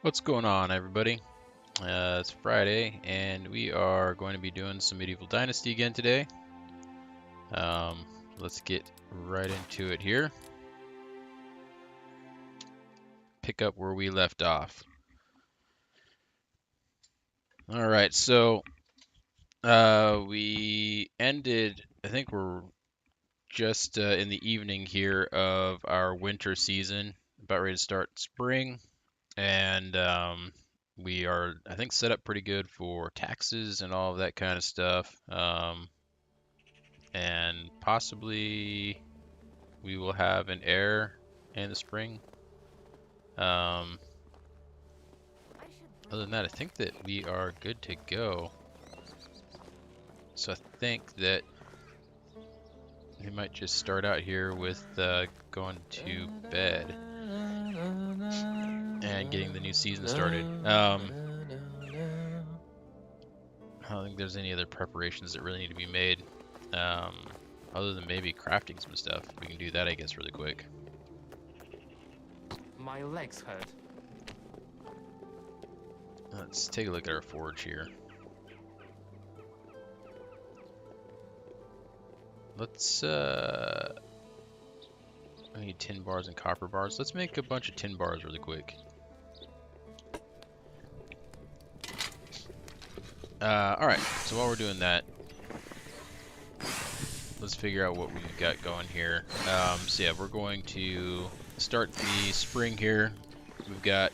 What's going on, everybody? It's Friday, and we are going to be doing some Medieval Dynasty again today. Let's get right into it here. Pick up where we left off. All right, so we ended, I think we're just in the evening here of our winter season, about ready to start spring, and we are, I think, set up pretty good for taxes and all of that kind of stuff. And possibly we will have an heir in the spring. Um, Other than that, I think that we are good to go. So I think that we might just start out here with going to bed and getting the new season started. I don't think there's any other preparations that really need to be made. Other than maybe crafting some stuff. We can do that, I guess, really quick. My legs hurt. Let's take a look at our forge here. Let's I need tin bars and copper bars. Let's make a bunch of tin bars really quick. Alright, so while we're doing that, let's figure out what we've got going here. So yeah, we're going to start the spring here. We've got,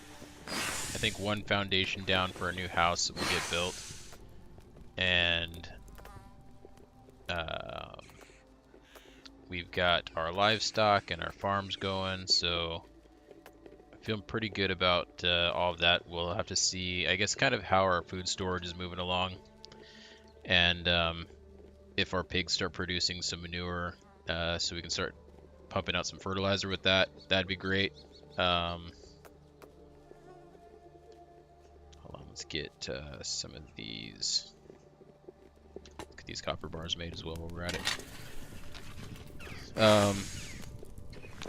I think, one foundation down for a new house that will get built. And we've got our livestock and our farms going, so feeling pretty good about all of that. We'll have to see, I guess, kind of how our food storage is moving along, and if our pigs start producing some manure, so we can start pumping out some fertilizer with that. That'd be great. Hold on, let's get some of these. Get these copper bars made as well while we're at it.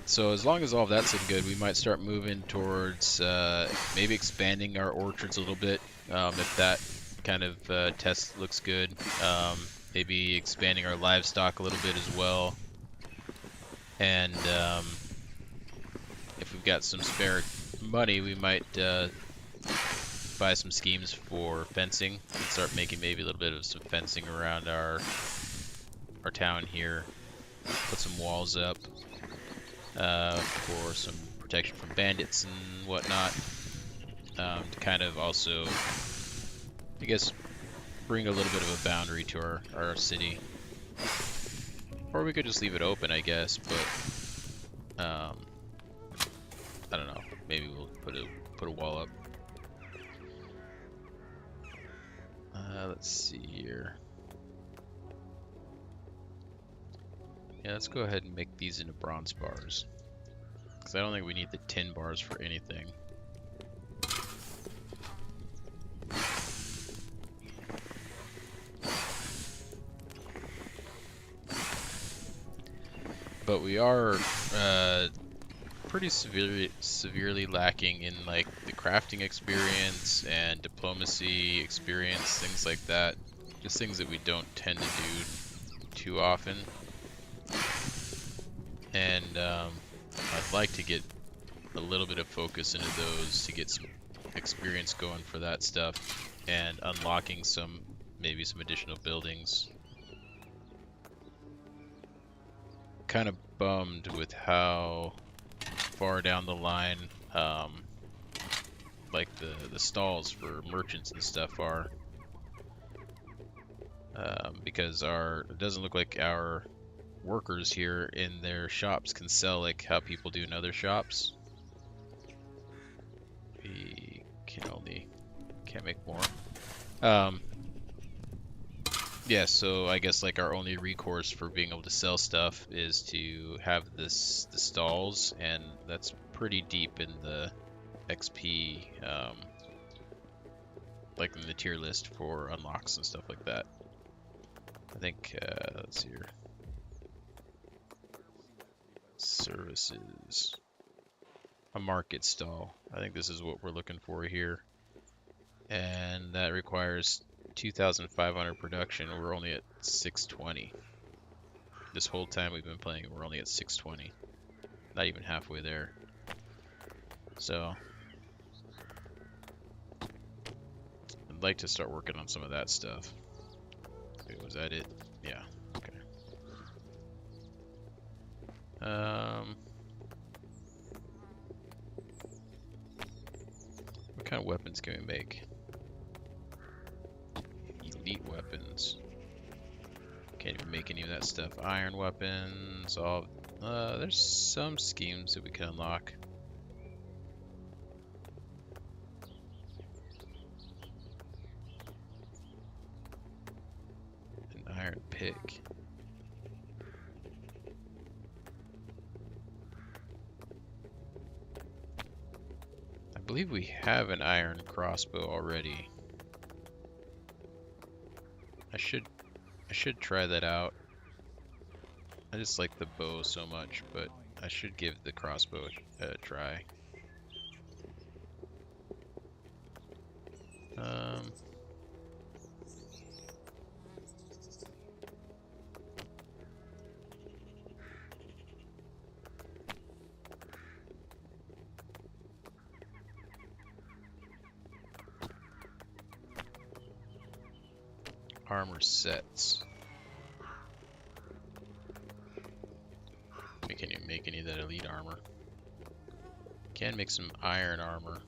So as long as all of that's looking good, we might start moving towards maybe expanding our orchards a little bit, if that kind of test looks good. Maybe expanding our livestock a little bit as well. And if we've got some spare money, we might buy some schemes for fencing and start making maybe a little bit of some fencing around our town here. Put some walls up. For some protection from bandits and whatnot, to kind of also, I guess, bring a little bit of a boundary to our city. Or we could just leave it open, I guess, but I don't know. Maybe we'll put a wall up. Let's see here. Yeah, let's go ahead and make these into bronze bars. Because I don't think we need the tin bars for anything. But we are pretty severely lacking in like the crafting experience and diplomacy experience, things like that. Just things that we don't tend to do too often. And I'd like to get a little bit of focus into those to get some experience going for that stuff and unlocking maybe some additional buildings. Kind of bummed with how far down the line like the stalls for merchants and stuff are, because it doesn't look like our workers here in their shops can sell like how people do in other shops. We can't make more. Yeah, so I guess like our only recourse for being able to sell stuff is to have the stalls, and that's pretty deep in the XP, like in the tier list for unlocks and stuff like that. I think, let's see here. Services. a market stall. I think this is what we're looking for here. And that requires 2,500 production. We're only at 620. This whole time we've been playing, we're only at 620. Not even halfway there. So I'd like to start working on some of that stuff. Wait, was that it? Yeah. Okay. What kind of weapons can we make? Elite weapons. Can't even make any of that stuff. Iron weapons. All. There's some schemes that we can unlock. An iron pick. I believe we have an iron crossbow already. I should try that out. I just like the bow so much, but I should give the crossbow a try. Armor sets. We can't even make any of that elite armor. Can make some iron armor.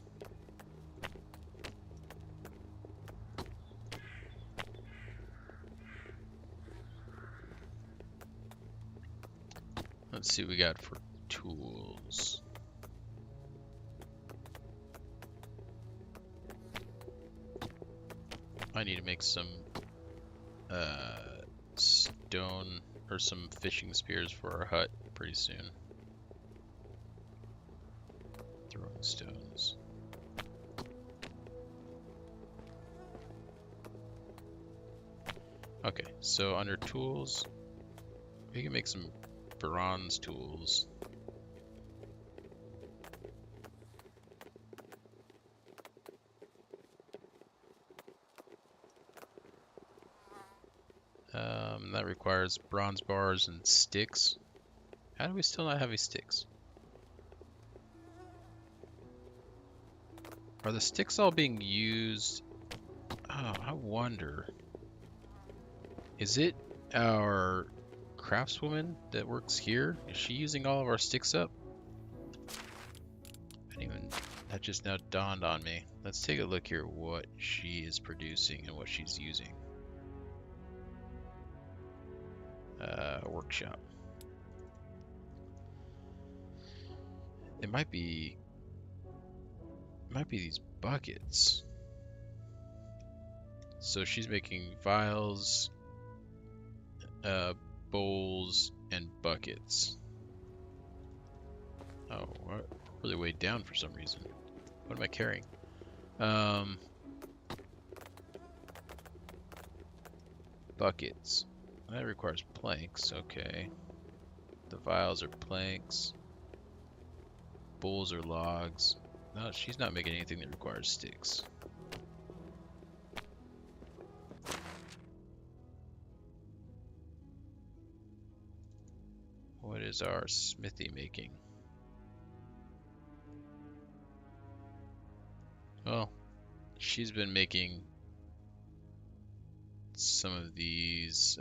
Let's see what we got for tools. I need to make some stone or some fishing spears for our hut pretty soon. Throwing stones. Okay, so under tools, we can make some bronze tools. That requires bronze bars and sticks. How do we still not have any sticks? Are the sticks all being used? Oh, I wonder. Is it our craftswoman that works here? Is she using all of our sticks up? That just now dawned on me. Let's take a look here at what she is producing and what she's using. Workshop. It might be these buckets. So she's making vials, bowls, and buckets. Oh, we're really way down for some reason. What am I carrying? Buckets. That requires planks, okay. The vials are planks. Bowls are logs. No, she's not making anything that requires sticks. What is our smithy making? Well, she's been making some of these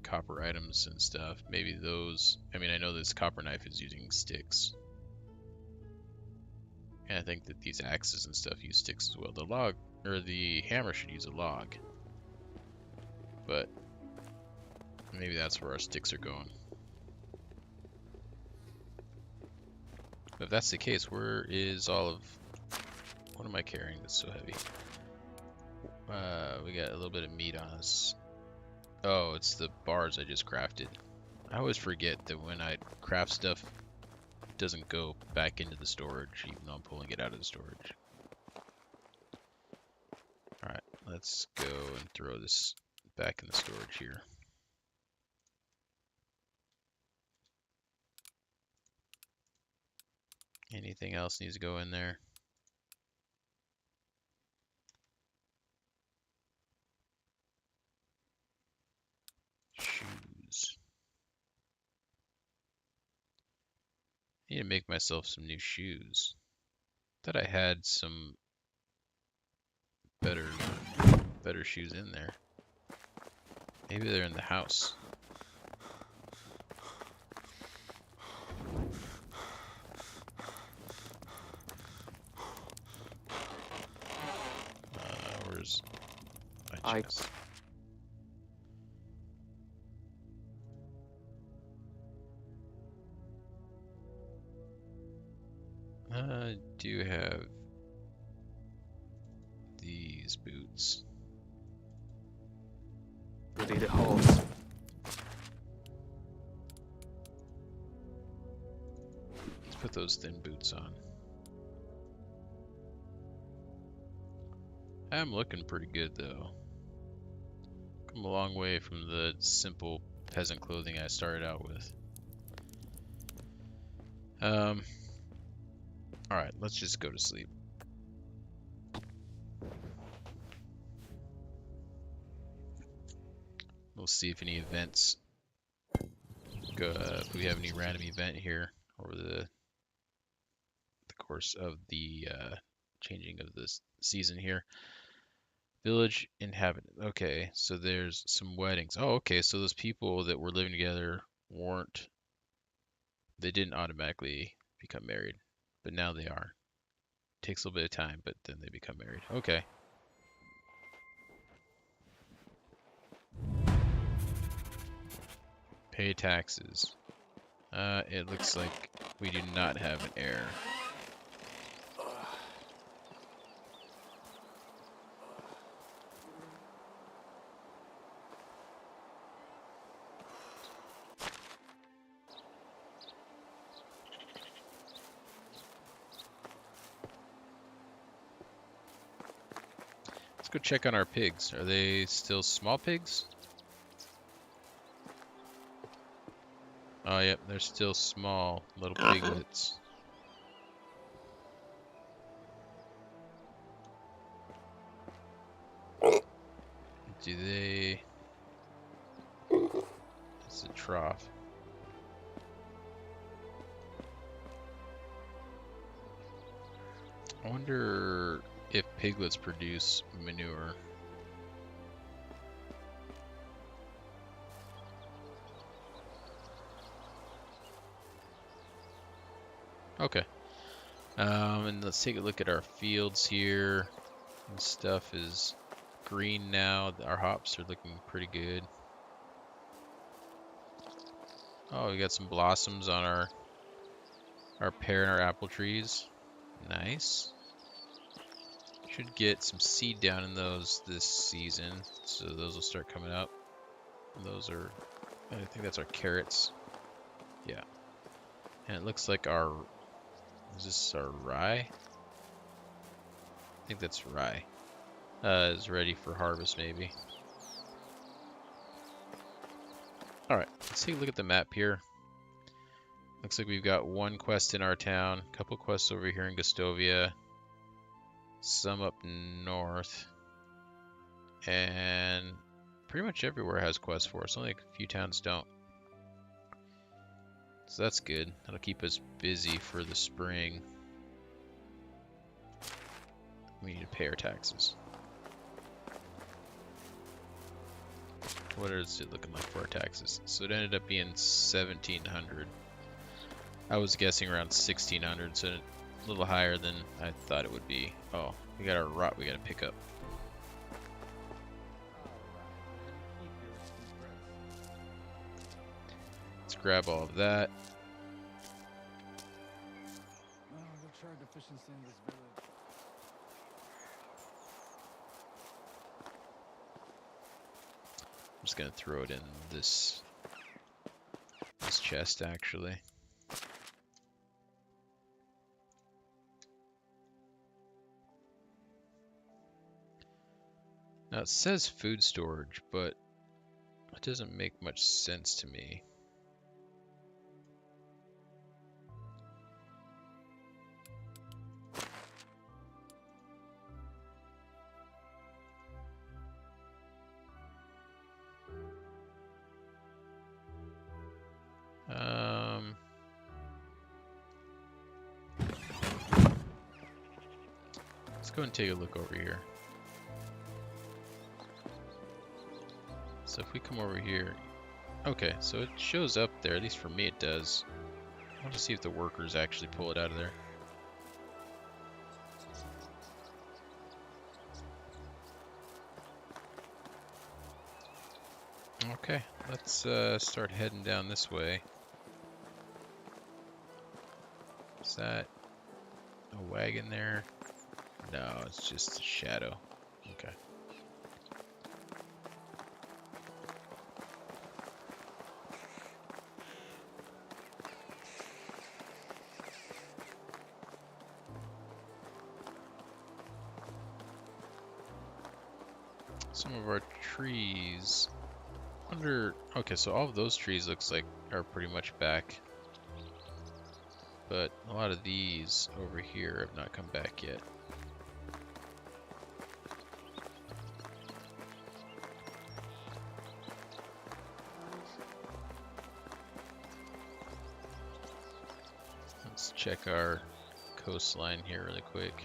copper items and stuff. Maybe those. I mean, I know this copper knife is using sticks. And I think that these axes and stuff use sticks as well. The log, or the hammer should use a log. But maybe that's where our sticks are going. But if that's the case, where is all of... What am I carrying that's so heavy? We got a little bit of meat on us. Oh, it's the bars I just crafted. I always forget that when I craft stuff, it doesn't go back into the storage, even though I'm pulling it out of the storage. Alright, let's go and throw this back in the storage here. Anything else needs to go in there? Shoes. I need to make myself some new shoes. Thought I had some better shoes in there. Maybe they're in the house. Where's my chest? I do have these boots. Ready the horse. Let's put those thin boots on. I'm looking pretty good though. Come a long way from the simple peasant clothing I started out with. Alright, let's just go to sleep. We'll see if any events go, if we have any random event here over the course of the changing of this season here. Village inhabitant. Okay, so there's some weddings. Oh, okay, so those people that were living together they didn't automatically become married, but now they are. Takes a little bit of time, but then they become married. Okay. Pay taxes. It looks like we do not have an heir. Let's go check on our pigs. Are they still small pigs? Oh, yep, they're still small little piglets. Do they... It's a trough. I wonder if piglets produce manure. Okay. And let's take a look at our fields here. And stuff is green now. Our hops are looking pretty good. Oh, we got some blossoms on our pear and our apple trees. Nice. Should get some seed down in those this season, so those will start coming up. And those are, I think that's our carrots. Yeah. And it looks like is this our rye? I think that's rye. Is ready for harvest maybe. Alright, let's take a look at the map here. Looks like we've got one quest in our town, a couple quests over here in Gustovia, some up north, and pretty much everywhere has quests for us. Only a few towns don't. So that's good. That'll keep us busy for the spring. We need to pay our taxes. What is it looking like for our taxes? So it ended up being 1,700. I was guessing around 1,600, so a little higher than I thought it would be. Oh, we got our rot we gotta pick up. Let's grab all of that. I'm just gonna throw it in this chest actually. Now it says food storage, but it doesn't make much sense to me. let's go and take a look over here. So if we come over here, okay, so it shows up there, at least for me it does. I want to see if the workers actually pull it out of there. Okay, let's start heading down this way. Is that a wagon there? No, it's just a shadow. Okay. Some of our trees. Okay, so all of those trees looks like are pretty much back. But a lot of these over here have not come back yet. Let's check our coastline here really quick.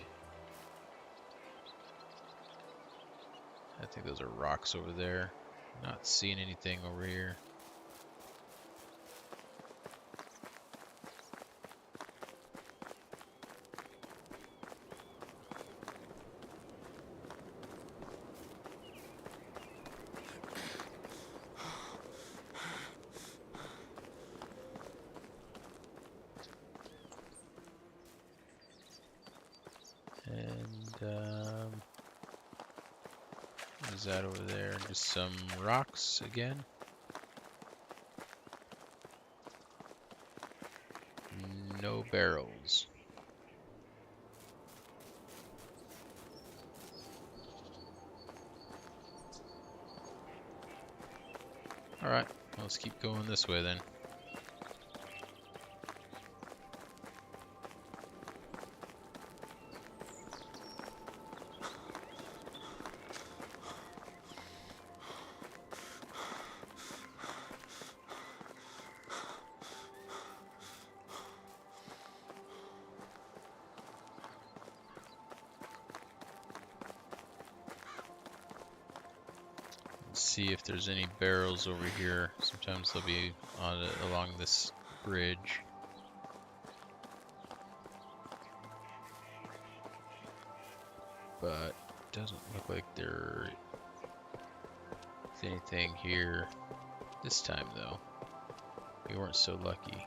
I think those are rocks over there. Not seeing anything over here. And what is that over there? Just some rocks again. No barrels. Alright, let's keep going this way then. See if there's any barrels over here. Sometimes they'll be along this bridge. But it doesn't look like there's anything here this time though. We weren't so lucky.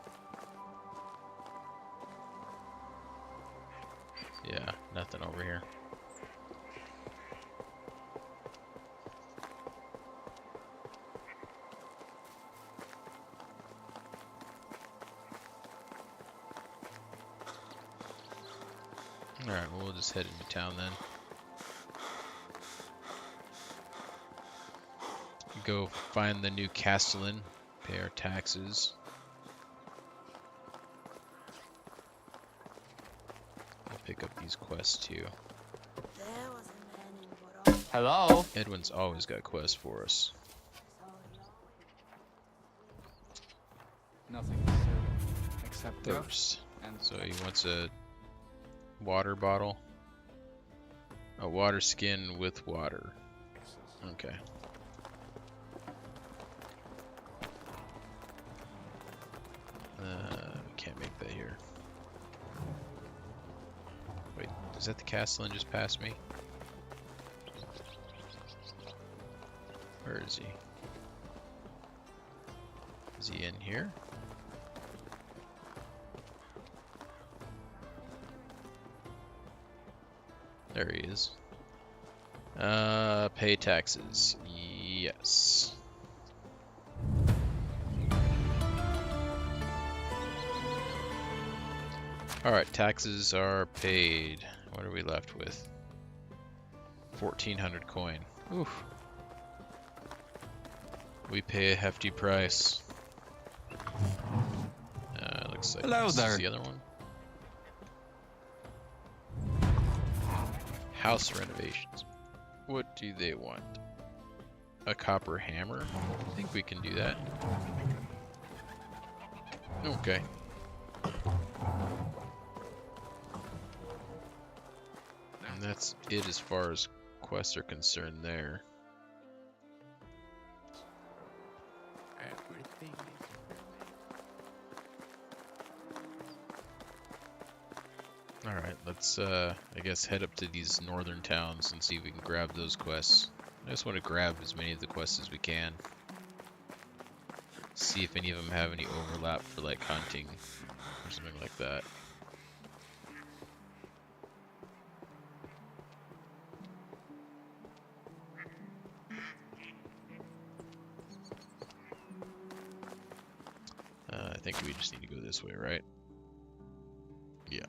Yeah, nothing over here. Alright, well, we'll just head into town then. Go find the new castellan, pay our taxes. I'll pick up these quests too. Hello? Edwin's always got quests for us. Nothing to serve except Thirst. and So he wants a water bottle. A water skin with water. Okay. We can't make that here. Wait, is that the castellan just past me? Where is he? Is he in here? There he is. Pay taxes. Yes. Alright, taxes are paid. What are we left with? 1,400 coin. Oof. We pay a hefty price. Looks like Hello this there. is the other one. House renovations. What do they want? A copper hammer? I think we can do that. Okay. And that's it as far as quests are concerned there. Everything is Alright, let's I guess head up to these northern towns and see if we can grab those quests. I just want to grab as many of the quests as we can. See if any of them have any overlap for like hunting or something like that. I think we just need to go this way, right? Yeah.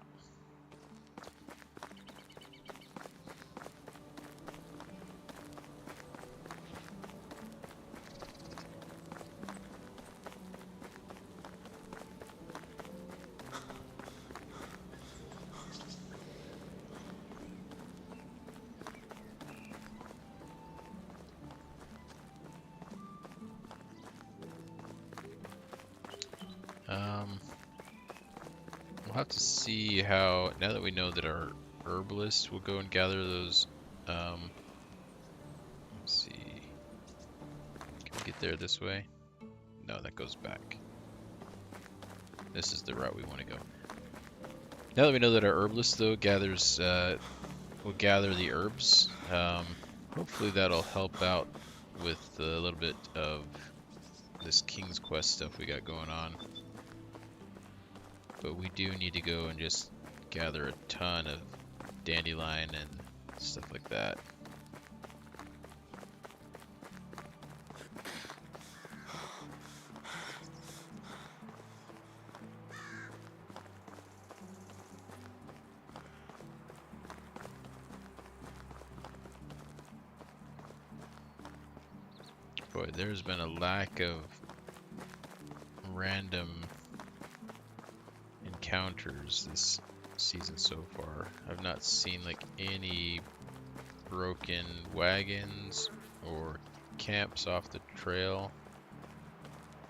We'll have to see how, now that we know that our herbalist will go and gather those, let's see, can we get there this way? No, that goes back. This is the route we want to go. Now that we know that our herbalist, though, gathers, will gather the herbs, hopefully that'll help out with a little bit of this King's Quest stuff we got going on. But we do need to go and just gather a ton of dandelion and stuff like that. Boy, there's been a lack of random encounters this season so far. I've not seen like any broken wagons or camps off the trail.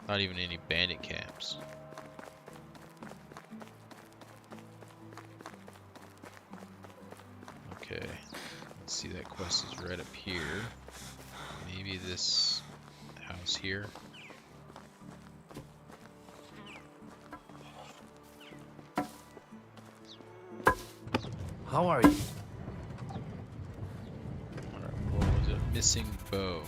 Not even any bandit camps. Okay, let's see, that quest is right up here. Maybe this house here. How are you? Alright, what was it? Missing bow.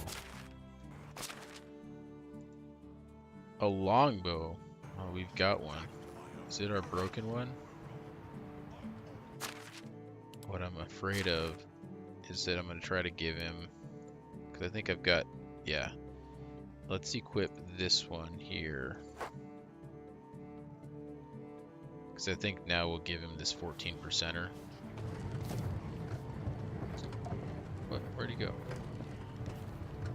A longbow. Oh, we've got one. Is it our broken one? What I'm afraid of is that I'm going to try to give him, because I think I've got, yeah. Let's equip this one here. Because I think now we'll give him this 14%er. What? Where'd he go?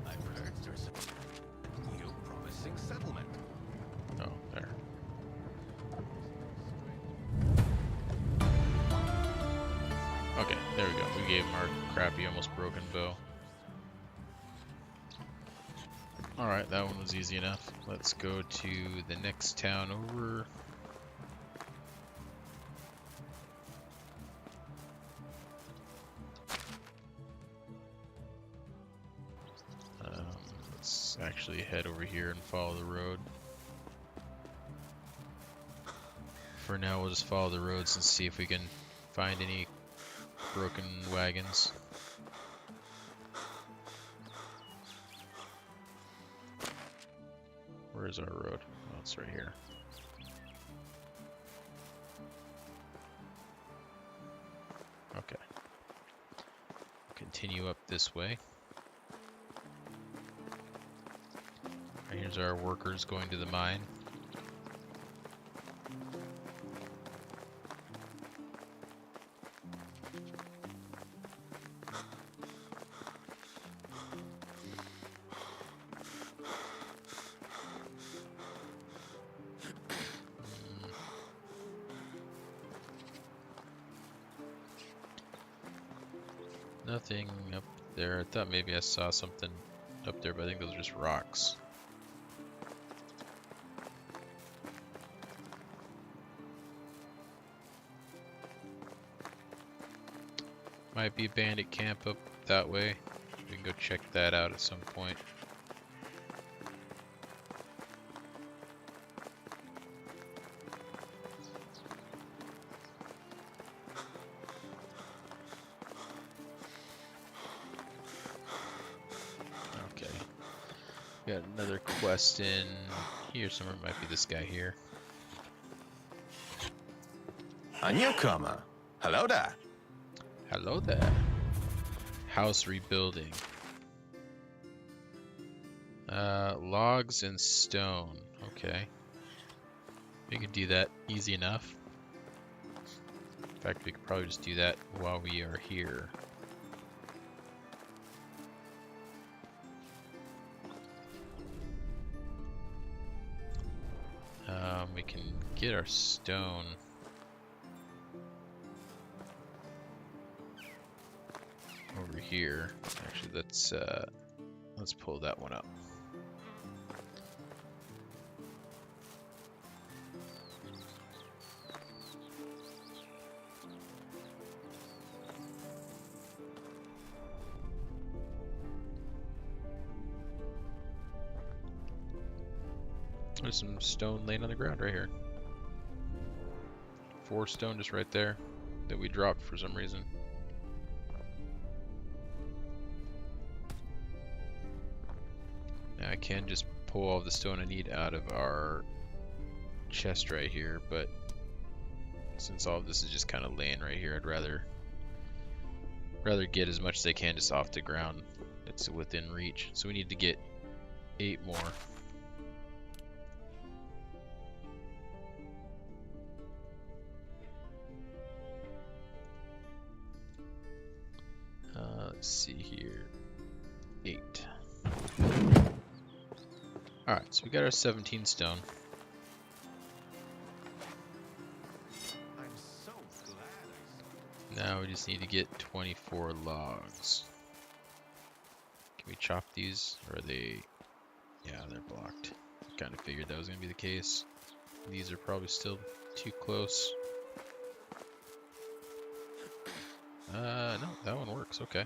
I've heard there's a new promising settlement. Oh, there. Okay, there we go. We gave him our crappy, almost broken bow. Alright, that one was easy enough. Let's go to the next town over. Let's actually head over here and follow the road. For now, we'll just follow the roads and see if we can find any broken wagons. Where is our road? Oh, it's right here. Okay. Continue up this way. And here's our workers going to the mine. Nothing up there. I thought maybe I saw something up there, but I think those are just rocks. Might be a bandit camp up that way. We can go check that out at some point. Okay. Got another quest in here somewhere. Might be this guy here. A newcomer. Hello there. Hello there. House rebuilding. Logs and stone. Okay. We could do that easy enough. In fact, we could probably just do that while we are here. We can get our stone. Over here. Actually, let's pull that one up. There's some stone laying on the ground right here. 4 stone just right there that we dropped for some reason. Now I can just pull all the stone I need out of our chest right here, but since all of this is just kind of laying right here, I'd rather get as much as I can just off the ground that's within reach. So we need to get 8 more. Let's see here. 8. Alright, so we got our 17 stone. I'm so glad Now we just need to get 24 logs. Can we chop these? Or are they... Yeah, they're blocked. Kind of figured that was going to be the case. These are probably still too close. No, that one works. Okay.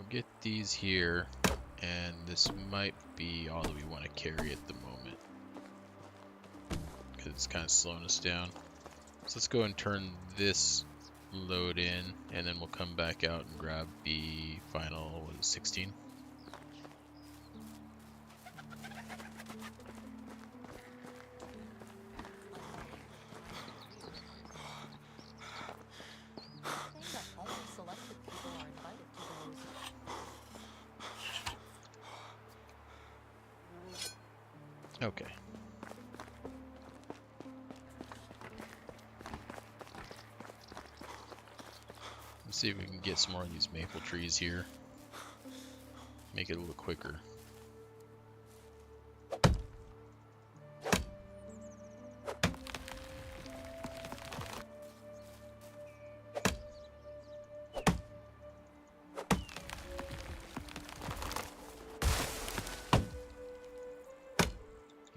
Get these here, and this might be all that we want to carry at the moment because it's kind of slowing us down. So let's go and turn this load in, and then we'll come back out and grab the final, what is it, 16? Okay. Let's see if we can get some more of these maple trees here. Make it a little quicker.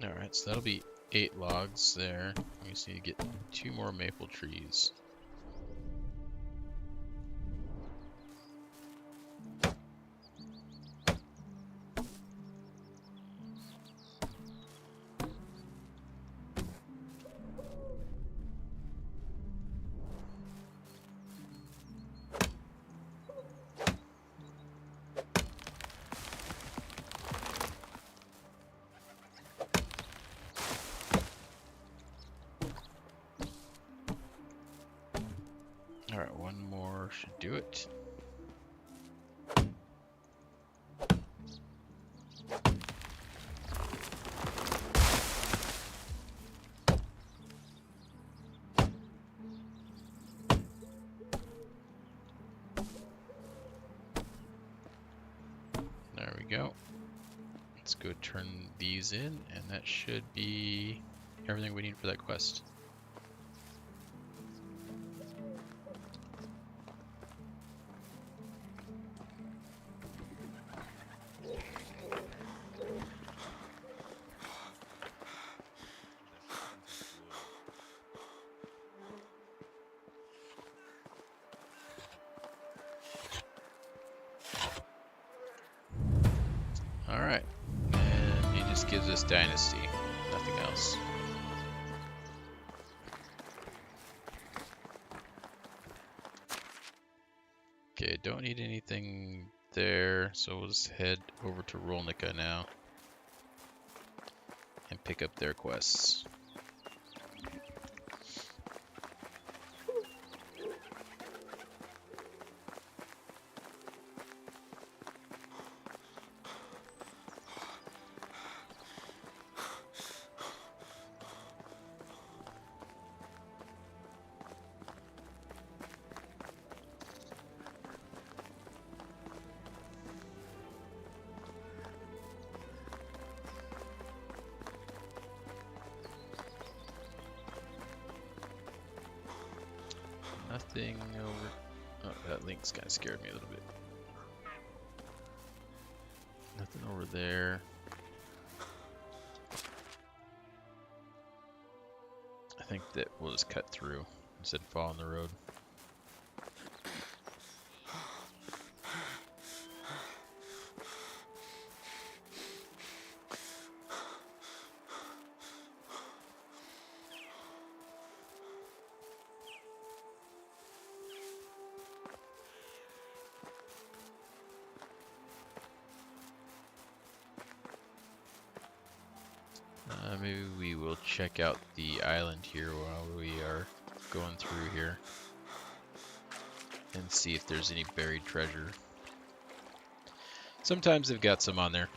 Alright, so that'll be 8 logs there. We just need to get 2 more maple trees. Alright, one more should do it. There we go. Let's go turn these in, and that should be everything we need for that quest. Alright, and he just gives us Dynasty, nothing else. Okay, don't need anything there, so we'll just head over to Rolnica now and pick up their quests. Nothing over... Oh, that link's kind of scared me a little bit. Nothing over there. I think that we'll just cut through instead of fall on the road. Maybe we will check out the island here while we are going through here and see if there's any buried treasure. Sometimes they've got some on there.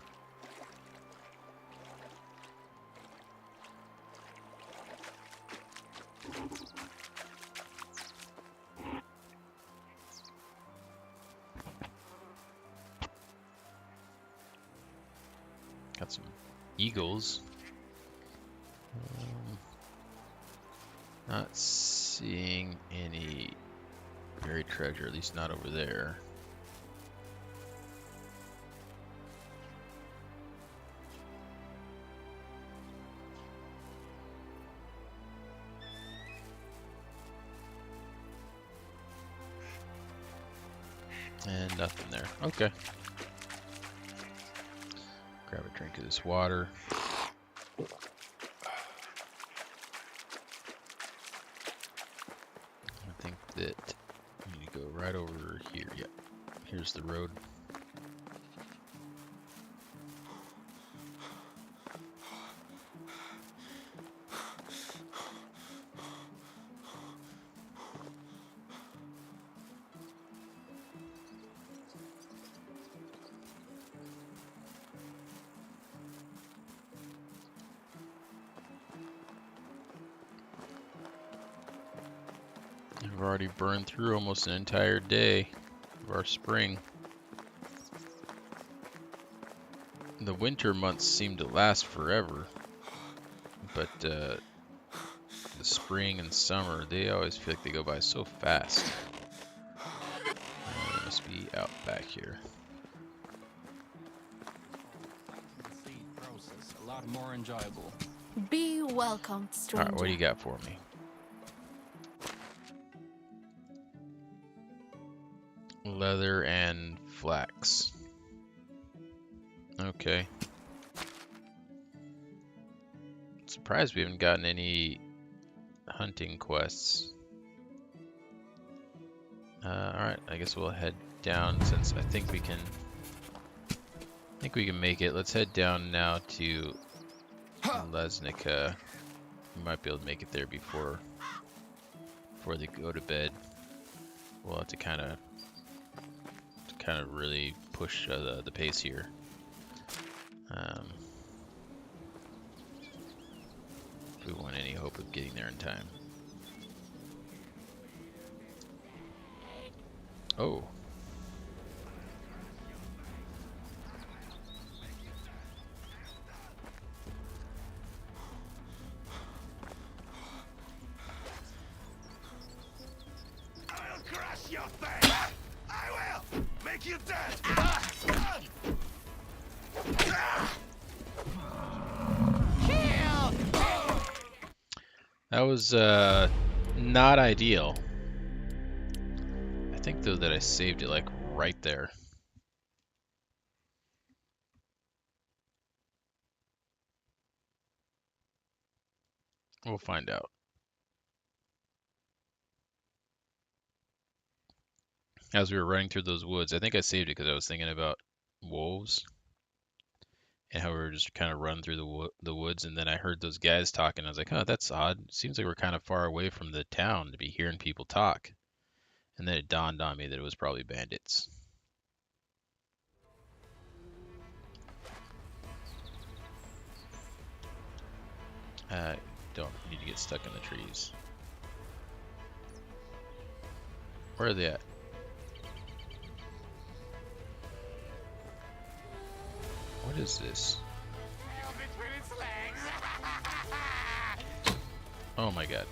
Got some eagles. Not seeing any buried treasure, at least not over there. And nothing there. Okay. Grab a drink of this water. That we need to go right over here. Yep, here's the road. We've already burned through almost an entire day of our spring. The winter months seem to last forever, but the spring and summer, they always feel like they go by so fast. They must be out back here. Seed process a lot more enjoyable. Be welcome, stranger. Alright, what do you got for me? Leather and flax. Okay. Surprised we haven't gotten any hunting quests. Alright, I guess we'll head down since I think we can make it. Let's head down now to Lesnica. We might be able to make it there before they go to bed. We'll have to kind of really push the pace here. If we want any hope of getting there in time. Oh. That was not ideal. I think though that I saved it like right there. We'll find out. As we were running through those woods, I think I saved it because I was thinking about wolves and how we were just kind of running through the woods, and then I heard those guys talking. I was like, "Oh, that's odd. It seems like we're kind of far away from the town to be hearing people talk." And then it dawned on me that it was probably bandits. Don't need to get stuck in the trees. Where are they at? What is this? Oh my god.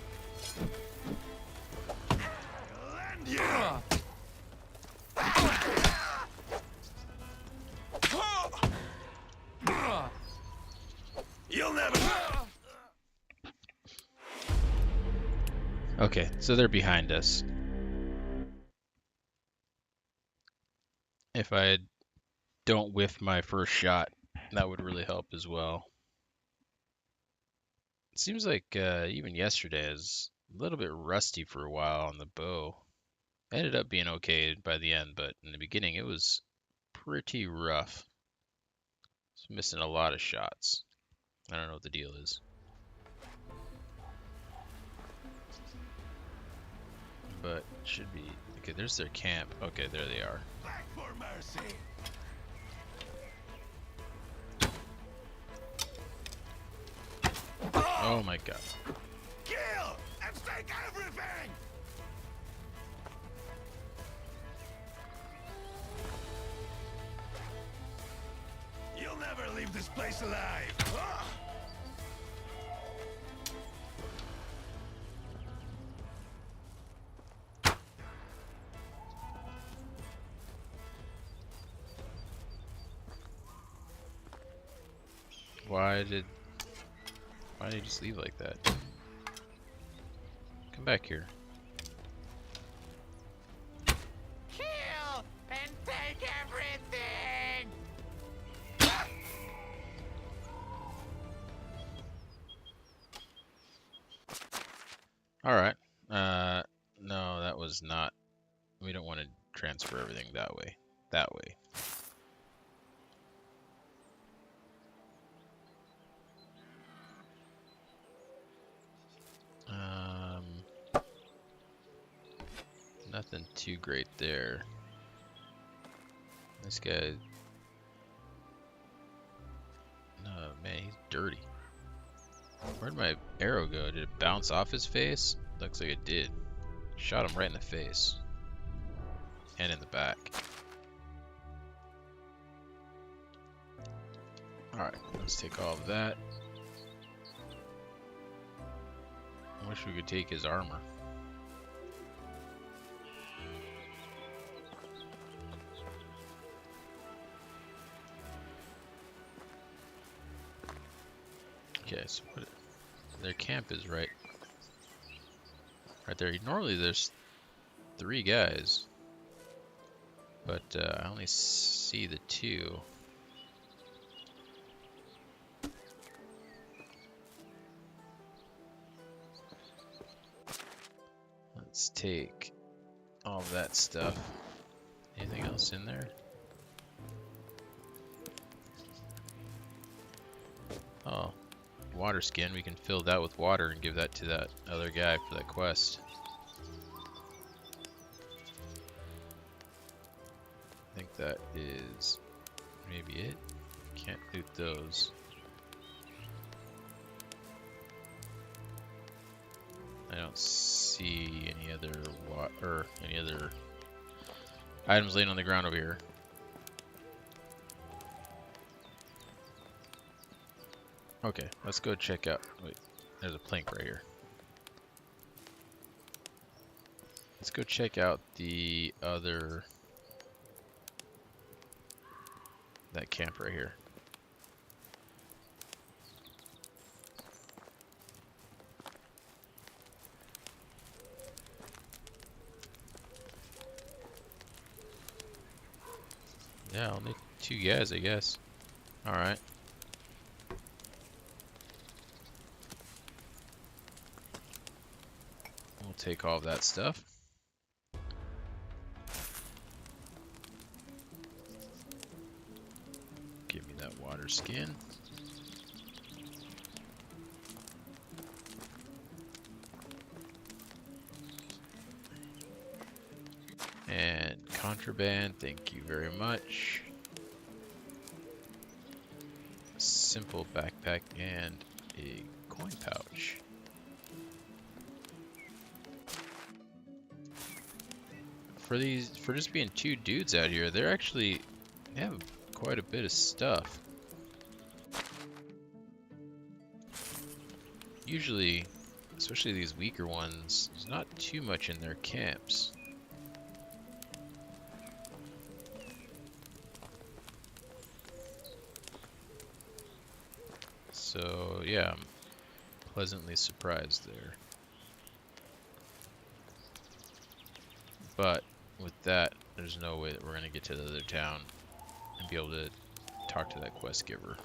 You'll never. Okay, so they're behind us. If I don't whiff my first shot, that would really help as well. It seems like even yesterday I was a little bit rusty for a while on the bow. I ended up being okay by the end, but in the beginning it was pretty rough. I was missing a lot of shots. I don't know what the deal is. But it should be okay. There's their camp. Okay, there they are. Beg for mercy. Oh my god. Kill and take everything. You'll never leave this place alive. Why did he just leave like that? Come back here. Kill and take everything! Alright. No, that was not... We don't want to transfer everything that way. That way. Nothing too great there. This guy... No, man, he's dirty. Where'd my arrow go? Did it bounce off his face? Looks like it did. Shot him right in the face. And in the back. Alright, let's take all of that. I wish we could take his armor. Okay, so what, their camp is right there. Normally there's 3 guys, but I only see the 2. Let's take all of that stuff. Anything else in there? Oh. Water skin, we can fill that with water and give that to that other guy for that quest. I think that is maybe it. Can't loot those. I don't see any other any other items laying on the ground over here. Okay, let's go check out. Wait, there's a plank right here. Let's go check out the other that camp right here. Yeah, only 2 guys, I guess. Alright. We'll take all of that stuff. Give me that water skin. And contraband, thank you very much. Simple backpack and a coin pouch. For just being 2 dudes out here, they have quite a bit of stuff. Usually, especially these weaker ones, there's not too much in their camps. So yeah, I'm pleasantly surprised there. But with that, there's no way that we're gonna get to the other town and be able to talk to that quest giver.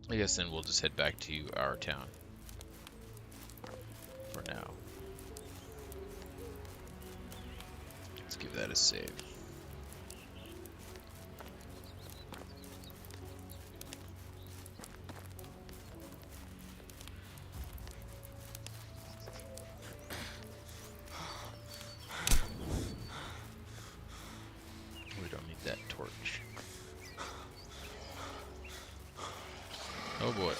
I guess then we'll just head back to our town for now. Let's give that a save. We don't need that torch. Oh boy.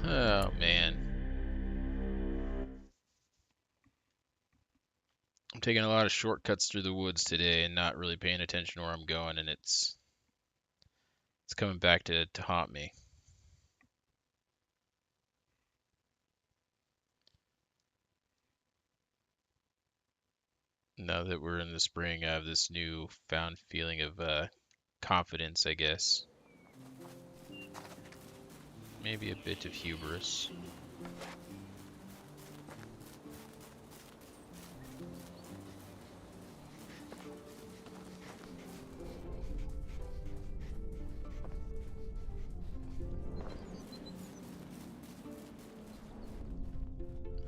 Oh man. I'm taking a lot of shortcuts through the woods today and not really paying attention where I'm going, and it's coming back to haunt me. Now that we're in the spring, I have this new found feeling of confidence, I guess. Maybe a bit of hubris.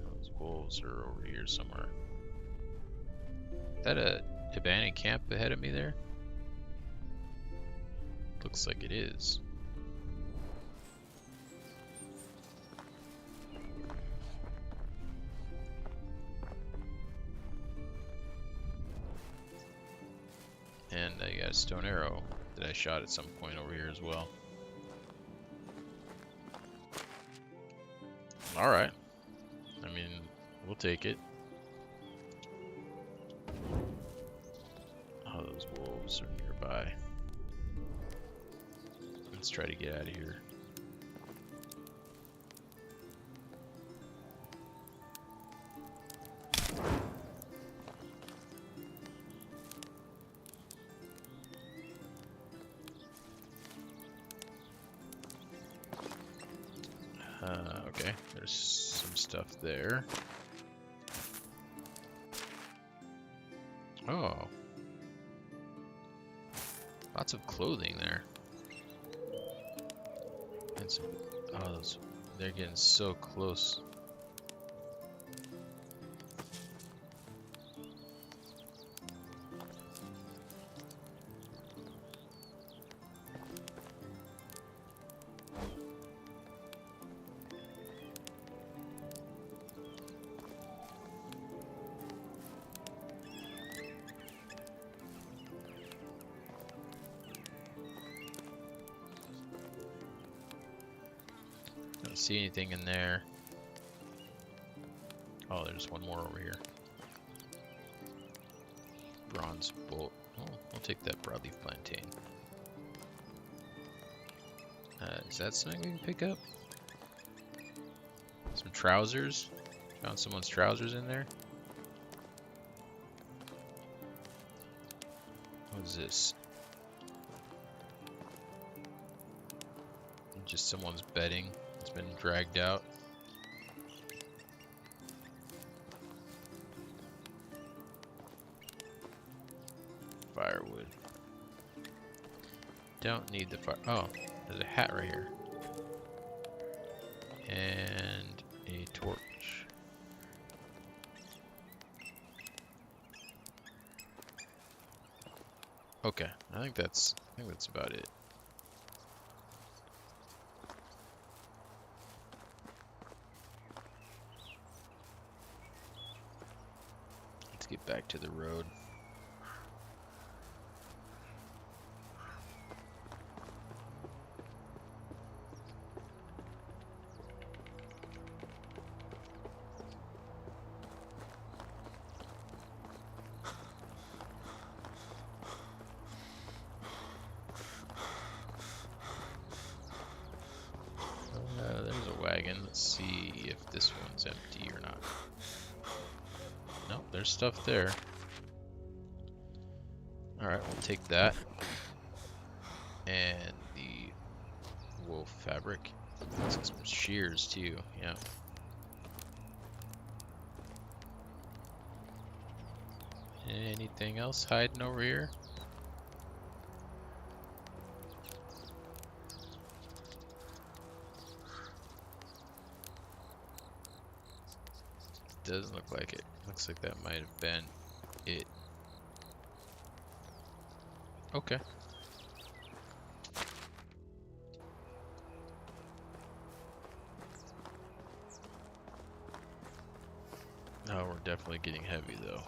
Those wolves are over here somewhere. Is that a abandoned camp ahead of me there? Looks like it is. And I got a stone arrow that I shot at some point over here as well. Alright. I mean, we'll take it. Oh, those wolves are nearby. Let's try to get out of here. Okay, there's some stuff there. Oh. Lots of clothing there. And some, oh, they're getting so close. Don't see anything in there. Oh, there's one more over here. Bronze bolt. Oh, we'll take that broadleaf plantain. Is that something we can pick up? Some trousers. Found someone's trousers in there. What is this? Just someone's bedding. It's been dragged out. Firewood. Don't need the fire. Oh, there's a hat right here. And a torch. Okay, I think that's about it. Let's get back to the road. There's a wagon. Let's see if this one's empty or not. Nope, there's stuff there. Alright, we'll take that. And the wool fabric. Let's get some shears too, yeah. Anything else hiding over here? Doesn't look like it. Looks like that might have been it. Okay. Oh, we're definitely getting heavy though.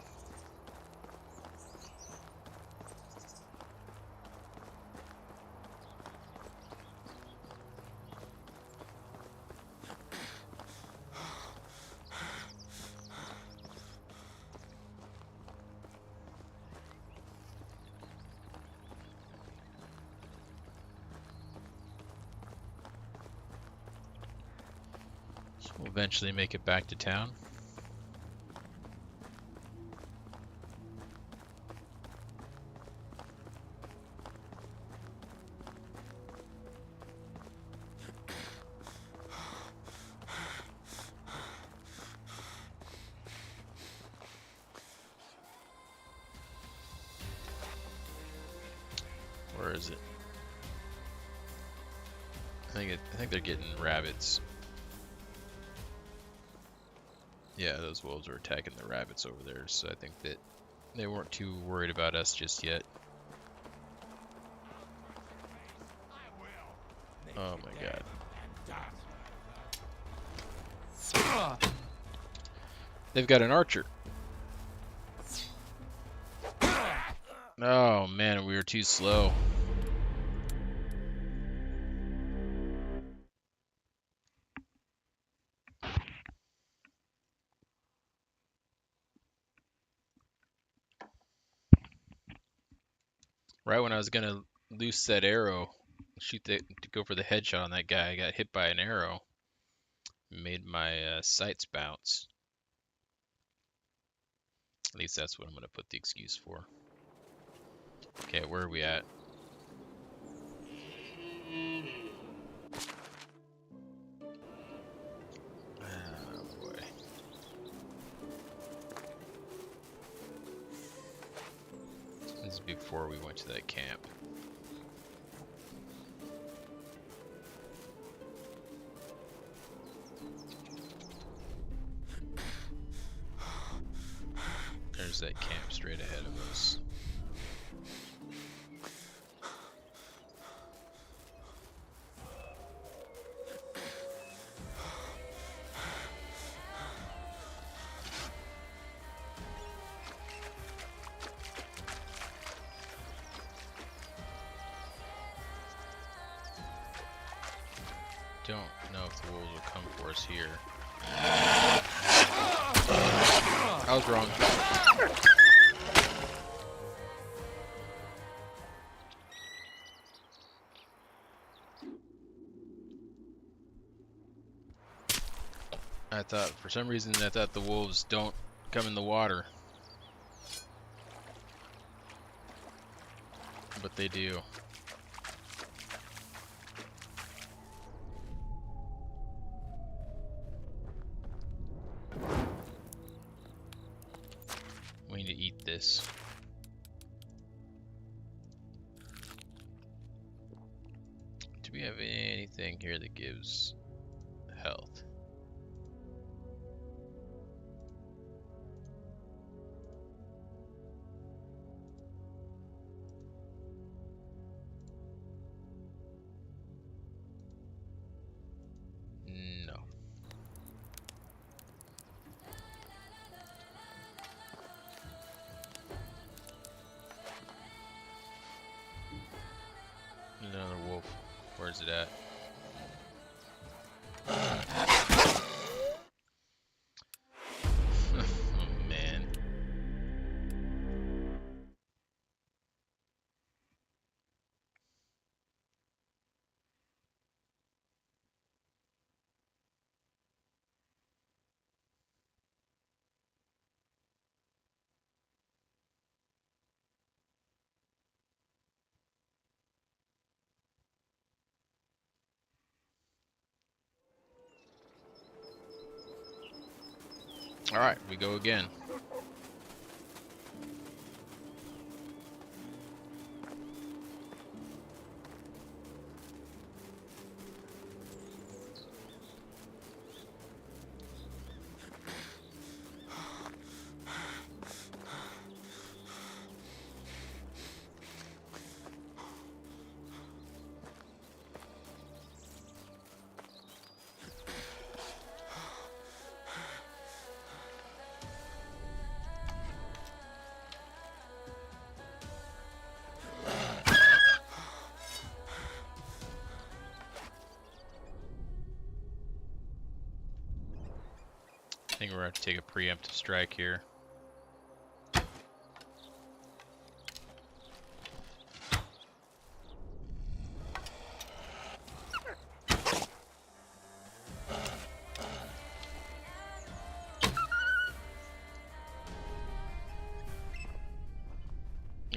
We'll eventually make it back to town. Where is it? I think they're getting rabbits. Yeah, those wolves are attacking the rabbits over there, so I think that they weren't too worried about us just yet. Oh my god. They've got an archer. Oh man, we were too slow. Right when I was gonna loose that arrow, to go for the headshot on that guy, I got hit by an arrow. Made my sights bounce. At least that's what I'm gonna put the excuse for. Okay, where are we at? Oh boy. This is before we went to that camp. There's that camp straight ahead of us. Don't know if the wolves will come for us here. I was wrong. I thought, for some reason, I thought the wolves don't come in the water. But they do. We need to eat this. Do we have anything here that gives health? No. Another wolf. Where's it at? Oh, man. Alright, we go again. I think we're going to take a preemptive strike here.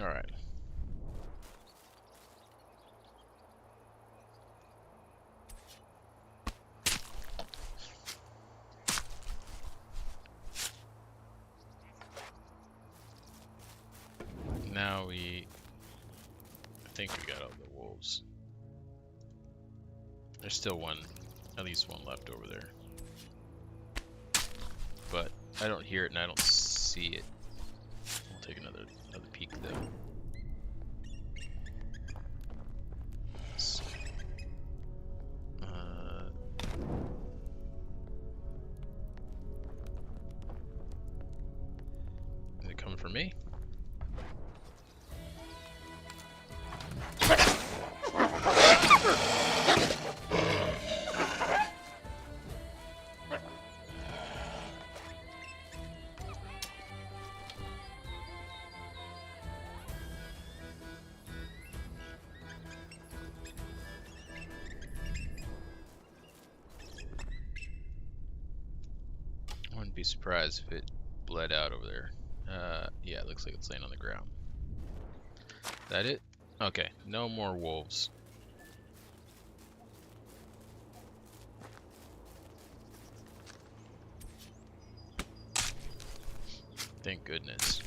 All right. Now I think we got all the wolves. There's still one, at least one left over there. But I don't hear it and I don't see it. We'll take another peek though. Let's see. Is it coming for me? I wouldn't be surprised if it bled out over there. Yeah, it looks like it's laying on the ground. That it? Okay, no more wolves. Thank goodness.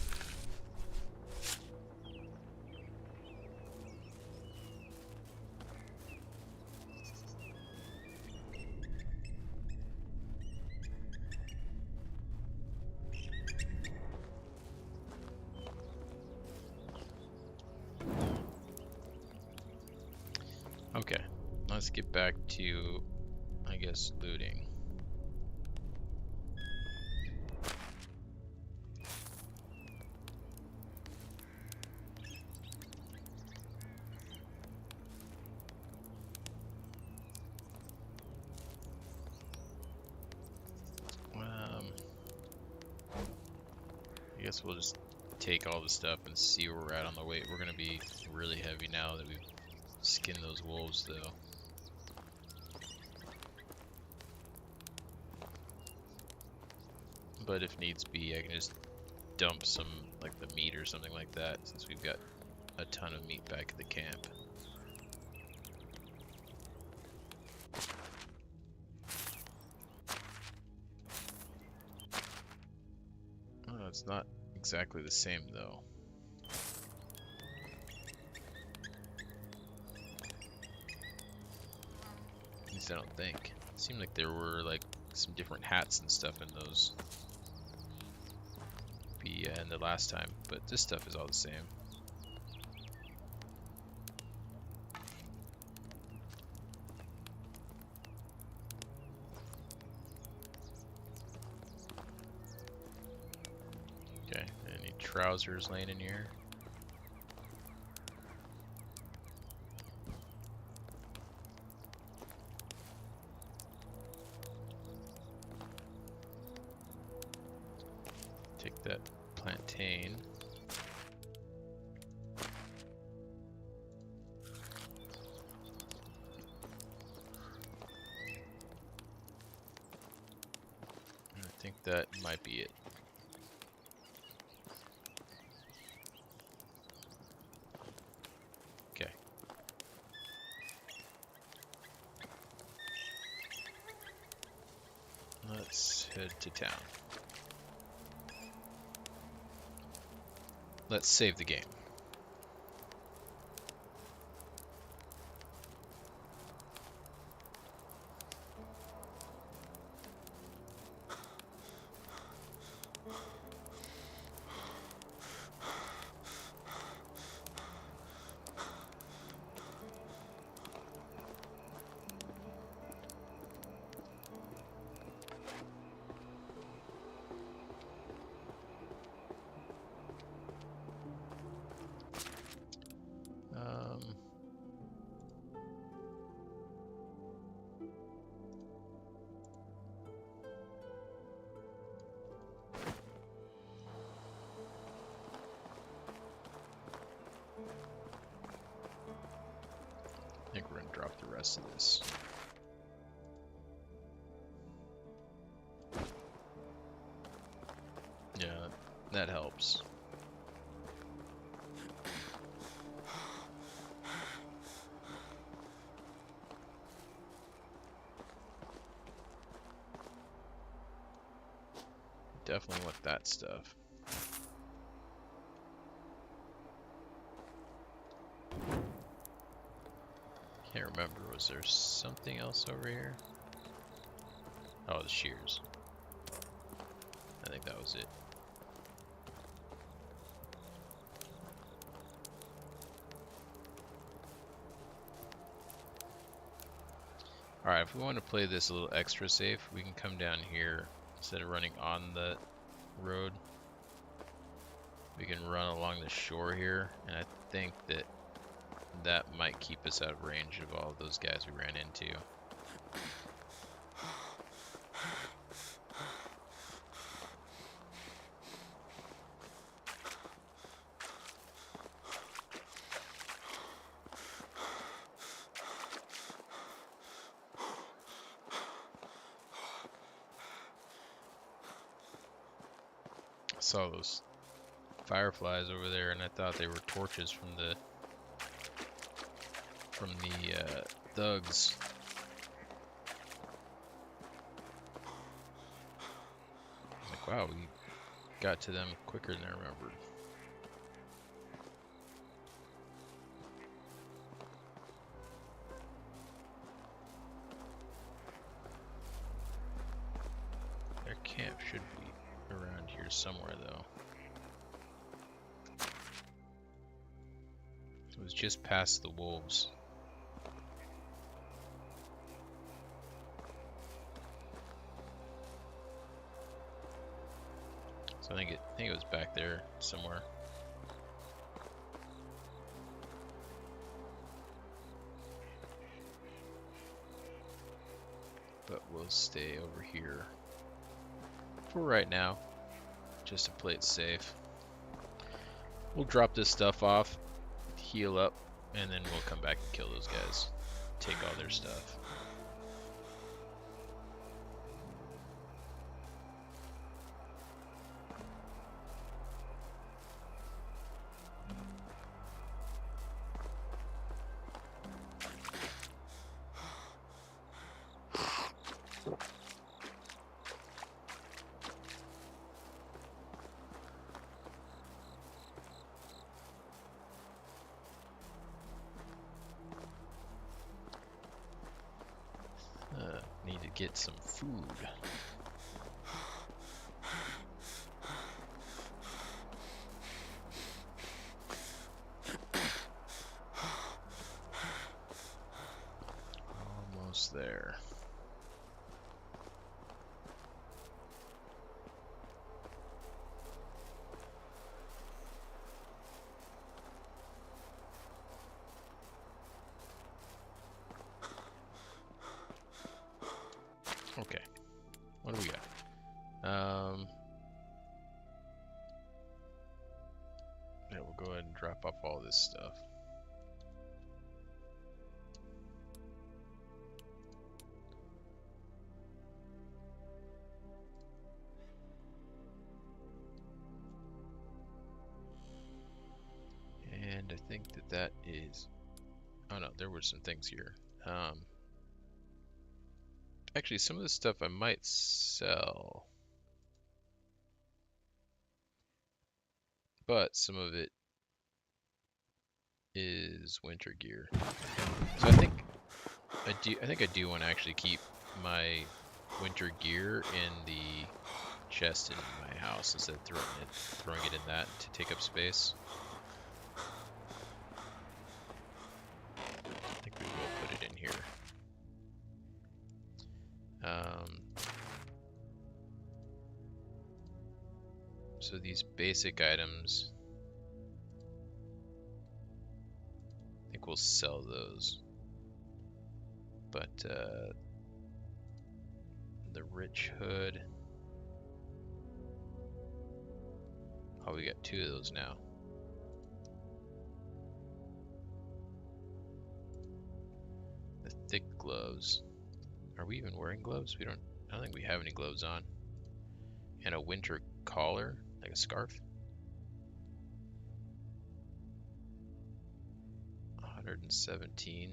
Okay, let's get back to, I guess, looting. guess we'll just take all the stuff and see where we're at on the weight. We're gonna be really heavy now that we've skinned those wolves, though. But if needs be, I can just dump some, like the meat or something like that, since we've got a ton of meat back at the camp. Oh, it's not exactly the same though. At least I don't think. It seemed like there were like some different hats and stuff in those. In the last time, but this stuff is all the same. Okay, any trousers laying in here? Take that plantain. I think that might be it. Okay. Let's head to town. Let's save the game. I think we're gonna drop the rest of this. Yeah, that helps. Definitely want that stuff. Can't remember, was there something else over here? Oh, the shears. I think that was it. Alright, if we want to play this a little extra safe, we can come down here instead of running on the road. We can run along the shore here, and I think that that might keep us out of range of all of those guys we ran into. I saw those fireflies over there, and I thought they were torches from the thugs. Like, wow, we got to them quicker than I remembered. Their camp should be around here somewhere, though. It was just past the wolves. So I think it was back there somewhere. But we'll stay over here for right now. just to play it safe. We'll drop this stuff off, heal up, and then we'll come back and kill those guys. Take all their stuff. Need to get some food. Almost there. Okay, what do we got? Yeah, we'll go ahead and drop off all this stuff. And I think that that is... Oh no, there were some things here. Actually, some of this stuff I might sell. But some of it is winter gear. So I think I do want to actually keep my winter gear in the chest in my house instead of throwing it in that to take up space. I think we will put it in here. So these basic items, I think we'll sell those. But the rich hood, oh, we got 2 of those now. The thick gloves. Are we even wearing gloves? I don't think we have any gloves on. And a winter collar, like a scarf. 117.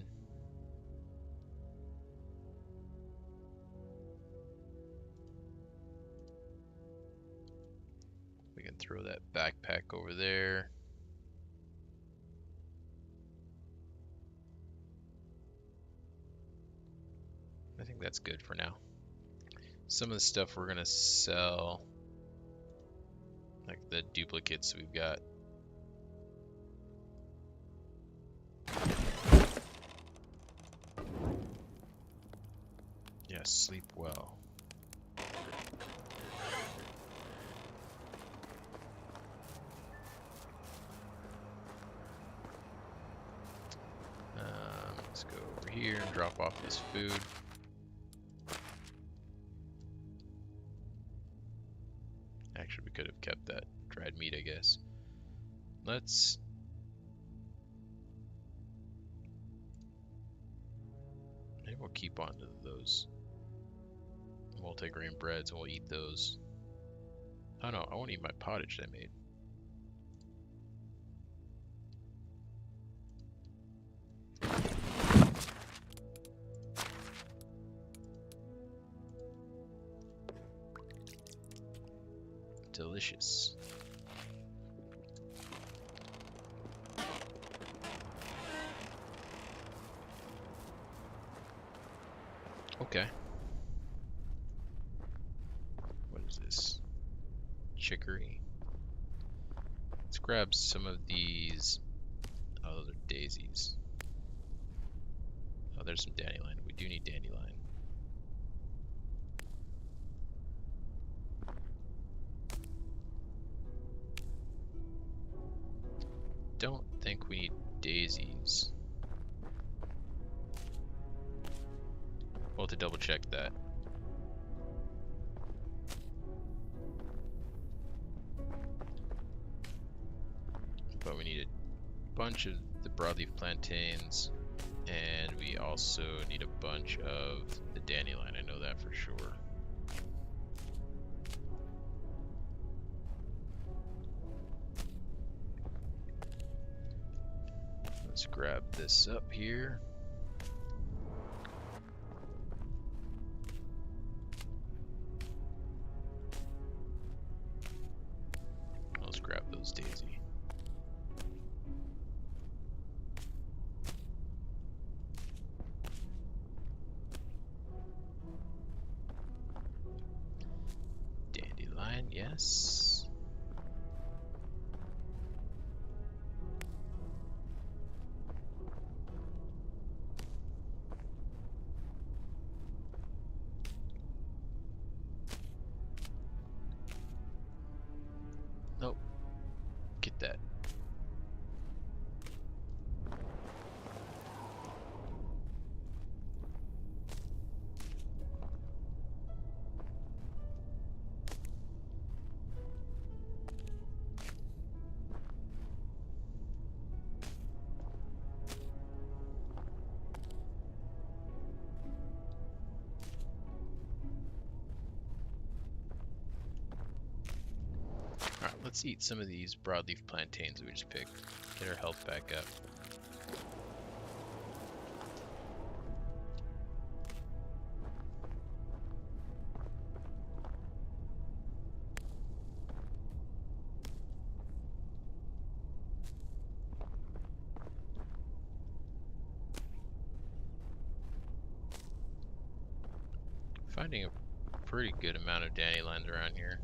We can throw that backpack over there. I think that's good for now. Some of the stuff we're gonna sell, like the duplicates we've got. Yeah, sleep well. Let's go over here and drop off this food. Actually, we could have kept that dried meat, I guess. Maybe we'll keep on to those multigrain breads and we'll eat those. Oh no, I won't eat my pottage that I made. Delicious. Okay. What is this? Chicory. Let's grab some of these. Oh, those are daisies. Oh, there's some dandelion. We do need dandelion. Don't think we need daisies. We'll have to double check that. but we need a bunch of the broadleaf plantains, and we also need a bunch of the dandelion. I know that for sure. Let's grab this up here. Let's grab those daisy. Dandelion, yes. Nope. Get that. Alright, let's eat some of these broadleaf plantains that we just picked. Get our health back up. Finding a pretty good amount of dandelions around here.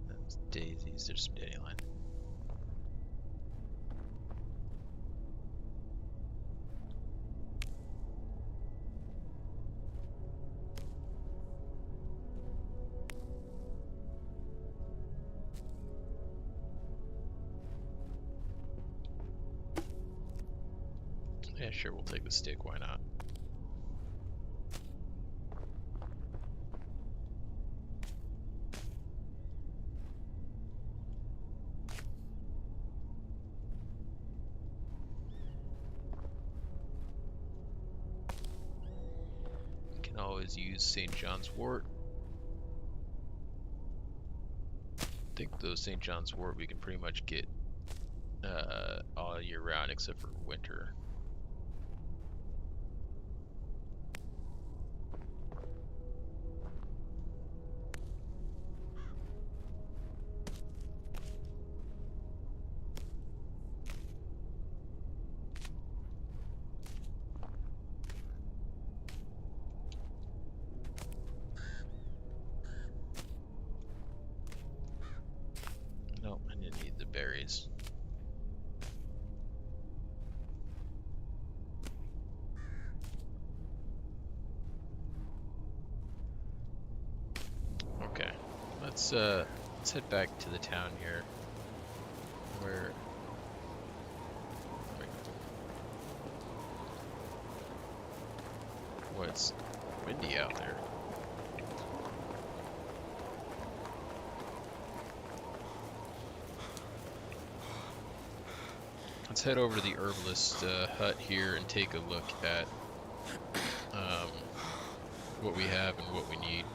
Those daisies, there's some dandelion. Yeah, sure, we'll take the stick, why not? Can always use St. John's wort. I think those St. John's wort we can pretty much get all year round except for winter. Nope, I didn't need the berries. Okay, let's head back to the town here. Where? Well, it's windy out there. Let's head over to the herbalist hut here and take a look at what we have and what we need.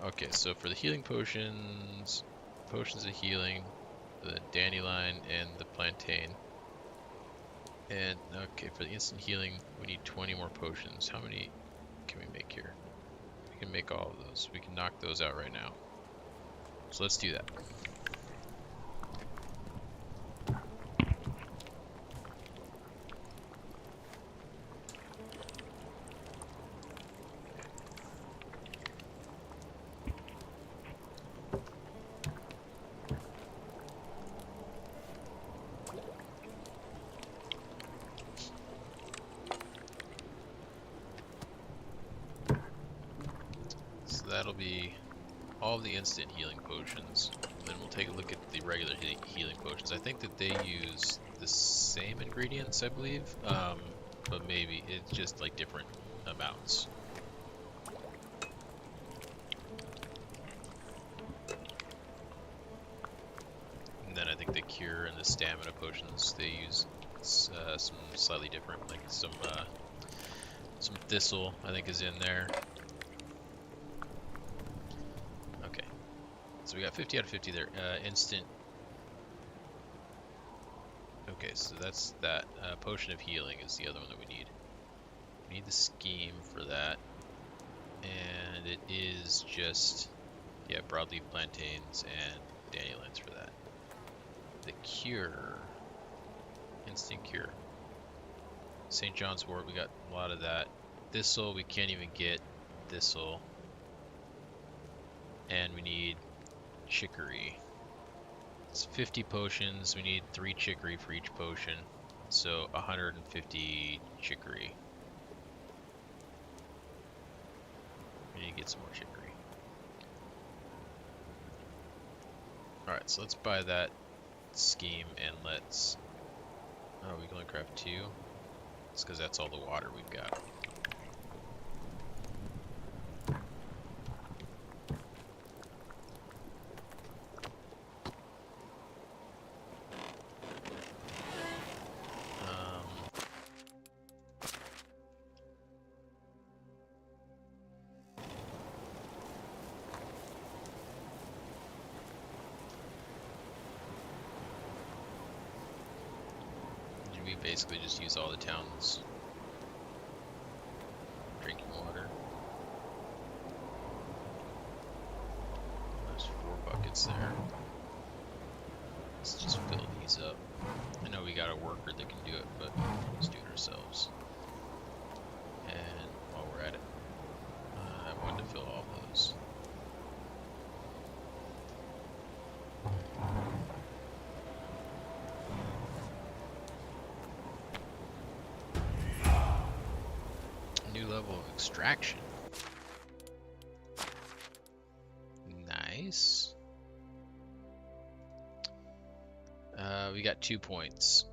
Okay, so for the healing potions, potions of healing, the dandelion and the plantain. And okay, for the instant healing, we need 20 more potions. How many can we make here? We can make all of those. We can knock those out right now. So let's do that. that'll be all of the instant healing potions. And then we'll take a look at the regular healing potions. I think that they use the same ingredients, I believe, but maybe it's just like different amounts. And then I think the cure and the stamina potions, they use some slightly different, like some thistle, I think, is in there. Okay, so we got 50 out of 50 there. Instant. Okay, so that's that. Potion of healing is the other one that we need. We need the scheme for that, and it is just, yeah, broadleaf plantains and dandelions for that. The cure, instant cure. St. John's wort, we got a lot of that. Thistle, we can't even get thistle. And we need chicory. It's 50 potions, we need 3 chicory for each potion. So 150 chicory. We need to get some more chicory. Alright, so let's buy that scheme and let's... Oh, we can only craft 2? It's because that's all the water we've got. We basically just use all the town's drinking water. There's 4 buckets there. Let's just fill these up. I know we got a worker that can do it, but let's do it ourselves. And while we're at it, I wanted to fill all those. Level of extraction. Nice. We got 2 points.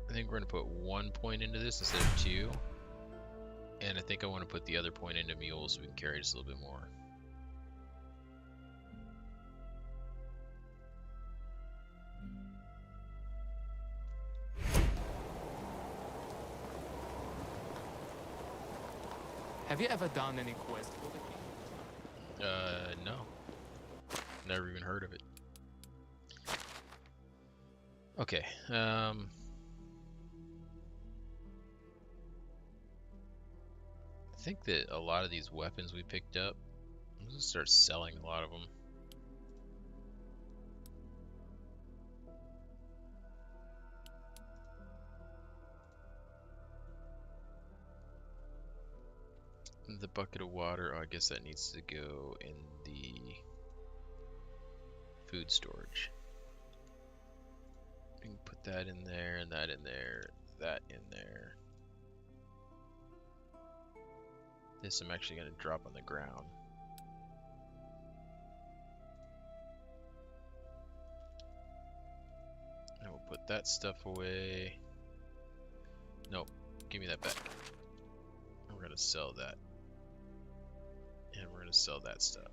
I think we're gonna put 1 point into this instead of 2. And I think I want to put the other point into mules so we can carry just a little bit more. Have you ever done any quest for the king? No. Never even heard of it. Okay, I think that a lot of these weapons we picked up, I'm gonna start selling a lot of them. The bucket of water, oh, I guess that needs to go in the food storage. We can put that in there, and that in there, that in there. This I'm actually going to drop on the ground. And we'll put that stuff away. Nope, give me that back. And we're going to sell that. And we're going to sell that stuff.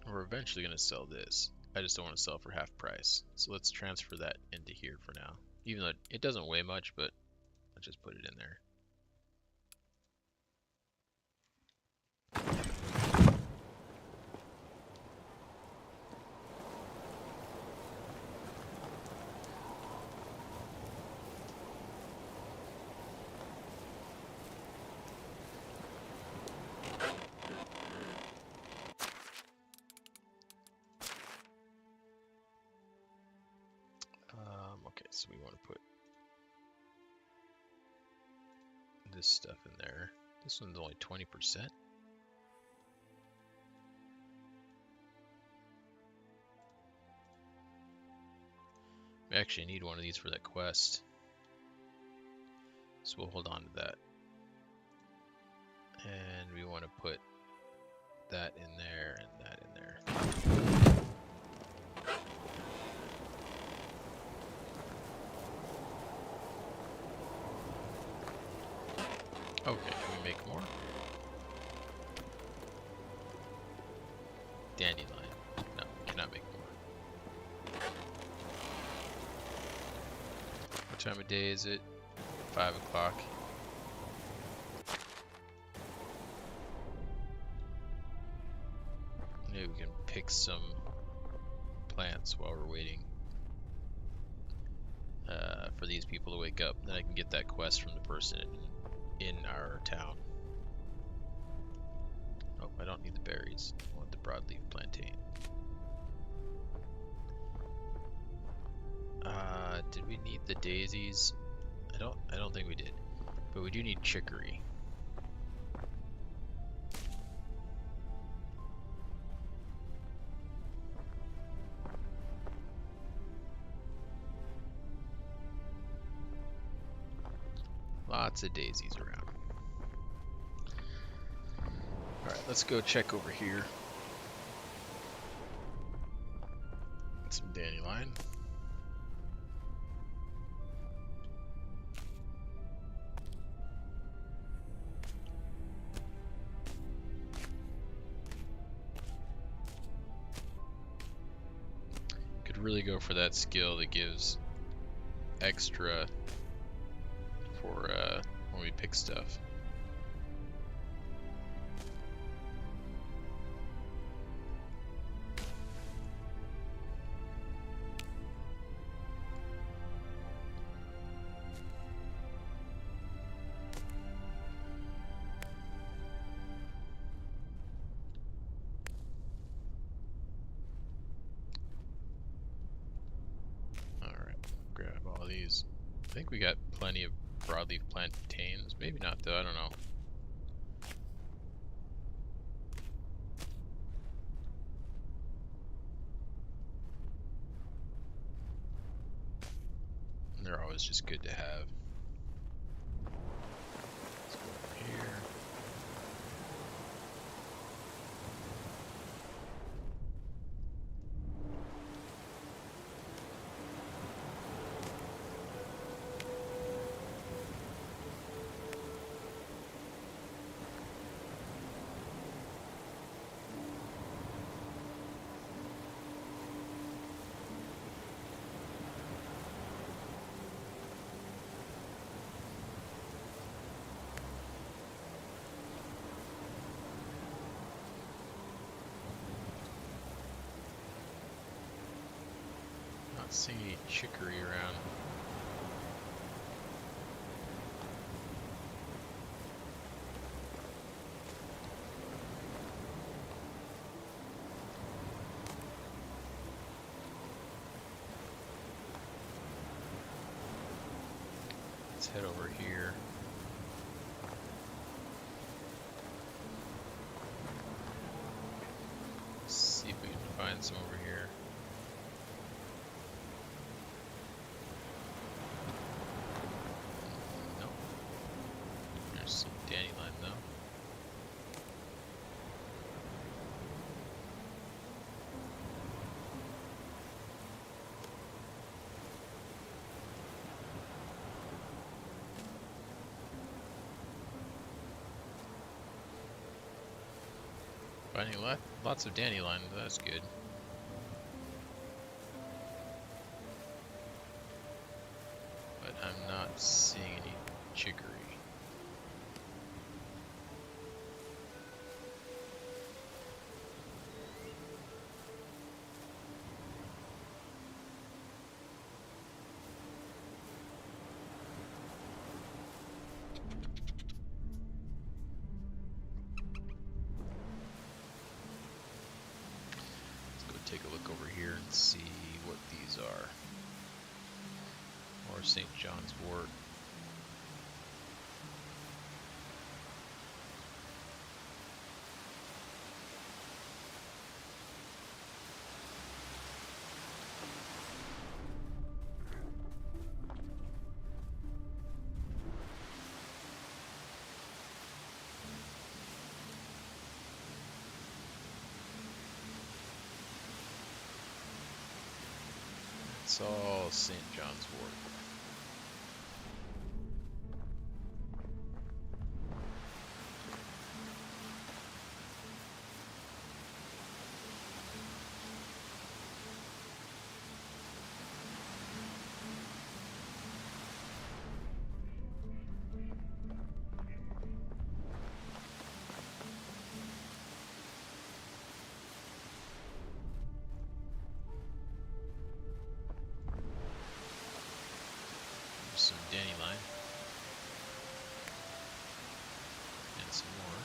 We're eventually going to sell this. I just don't want to sell for half price. So let's transfer that into here for now. Even though it doesn't weigh much, but let's just put it in there. Okay, so we want to put this stuff in there. This one's only 20%. We actually need one of these for that quest. So we'll hold on to that. And we want to put that in there and that in there. Okay, can we make more? Dandelion. No, we cannot make more. What time of day is it? 5 o'clock. Maybe we can pick some plants while we're waiting for these people to wake up. Then I can get that quest from the person in our town. Oh, I don't need the berries. I want the broadleaf plantain. Did we need the daisies? I don't think we did. But we do need chicory. Lots of daisies around. Alright, let's go check over here. Some dandelion. Could really go for that skill that gives extra for when we pick stuff. Alright, grab all these. I think we got plenty of broadleaf plantains. Maybe not though, I don't know. They're always just good to have. Let's go over here. Not seeing any chicory around. Let's head over here. See if we can find some over here. Nope. There's some dandelion though. Finding lots of dandelion, that's good. But I'm not seeing any chicory. Take a look over here and see what these are. Or St. John's wort. It's all St. John's Wort. Some dandelion and some more.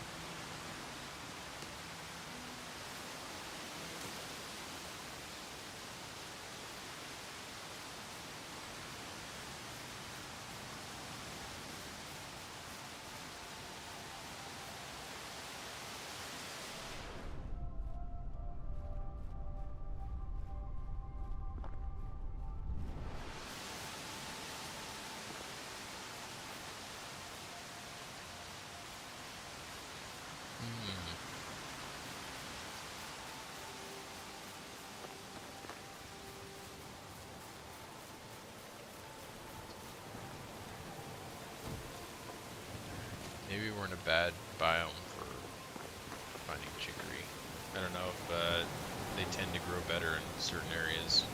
Maybe we're in a bad biome for finding chicory. I don't know if they tend to grow better in certain areas.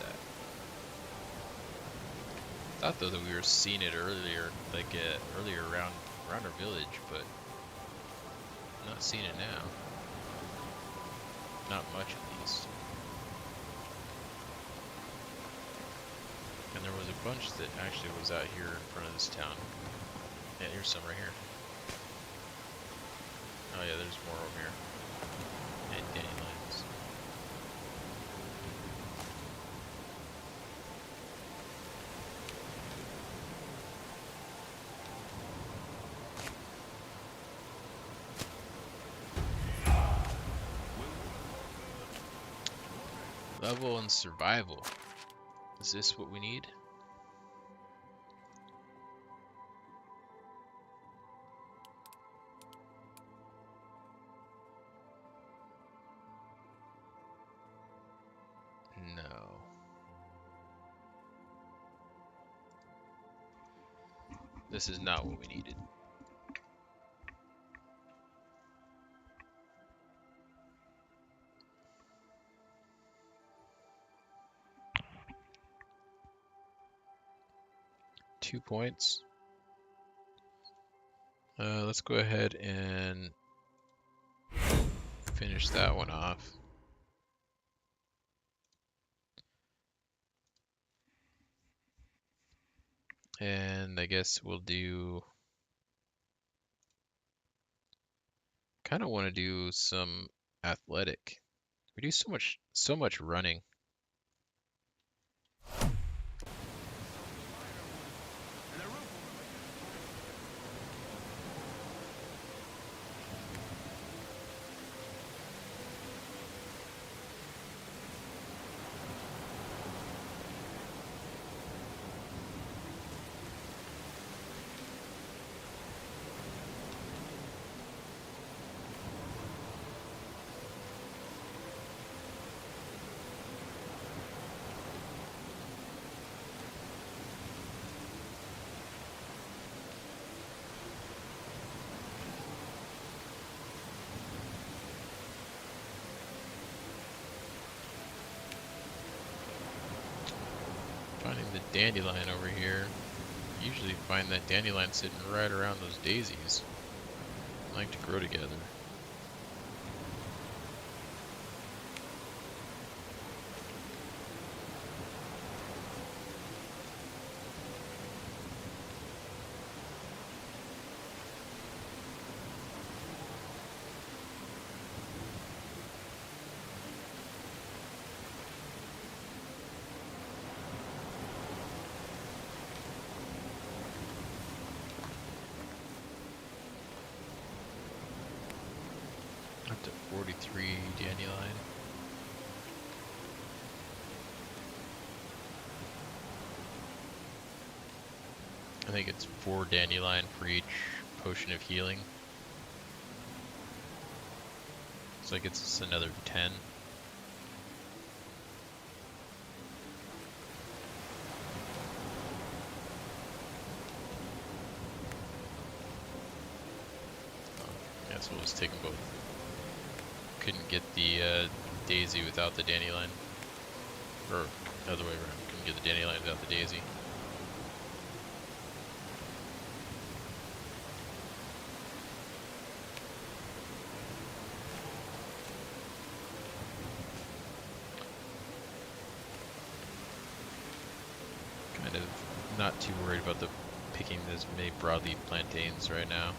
That. Thought though that we were seeing it earlier, like earlier around our village, but I'm not seeing it now. Not much at least. And there was a bunch that actually was out here in front of this town. Yeah, here's some right here. Oh yeah, there's more over here. And dandelions. Level and survival. Is this what we need? No. This is not what we needed. Two points. Let's go ahead and finish that one off. And I guess we'll do, kind of want to do some athletic. We do so much running. Finding the dandelion over here. Usually find that dandelion sitting right around those daisies. They like to grow together. Up to 43 dandelion. I think it's 4 dandelion for each potion of healing. It's like it's another 10. Let's take them both. Couldn't get the daisy without the dandelion. Or the other way around. Couldn't get the dandelion without the daisy. Kind of not too worried about the picking as many broadleaf plantains right now.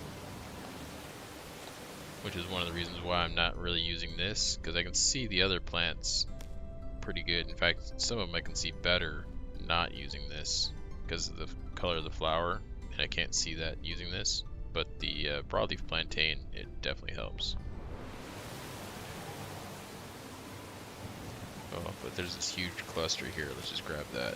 Which is one of the reasons why I'm not really using this, because I can see the other plants pretty good. In fact, some of them I can see better not using this because of the color of the flower, and I can't see that using this. But the broadleaf plantain, it definitely helps. Oh, but there's this huge cluster here. Let's just grab that.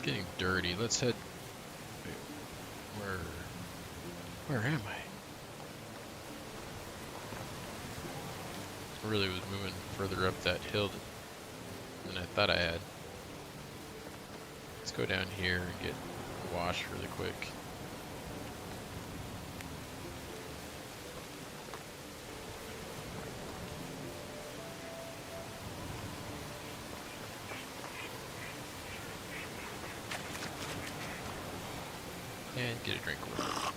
Getting dirty. Let's head. Wait, where am I? I really was moving further up that hill than I thought I had. Let's go down here and get washed really quick. And get a drink of water.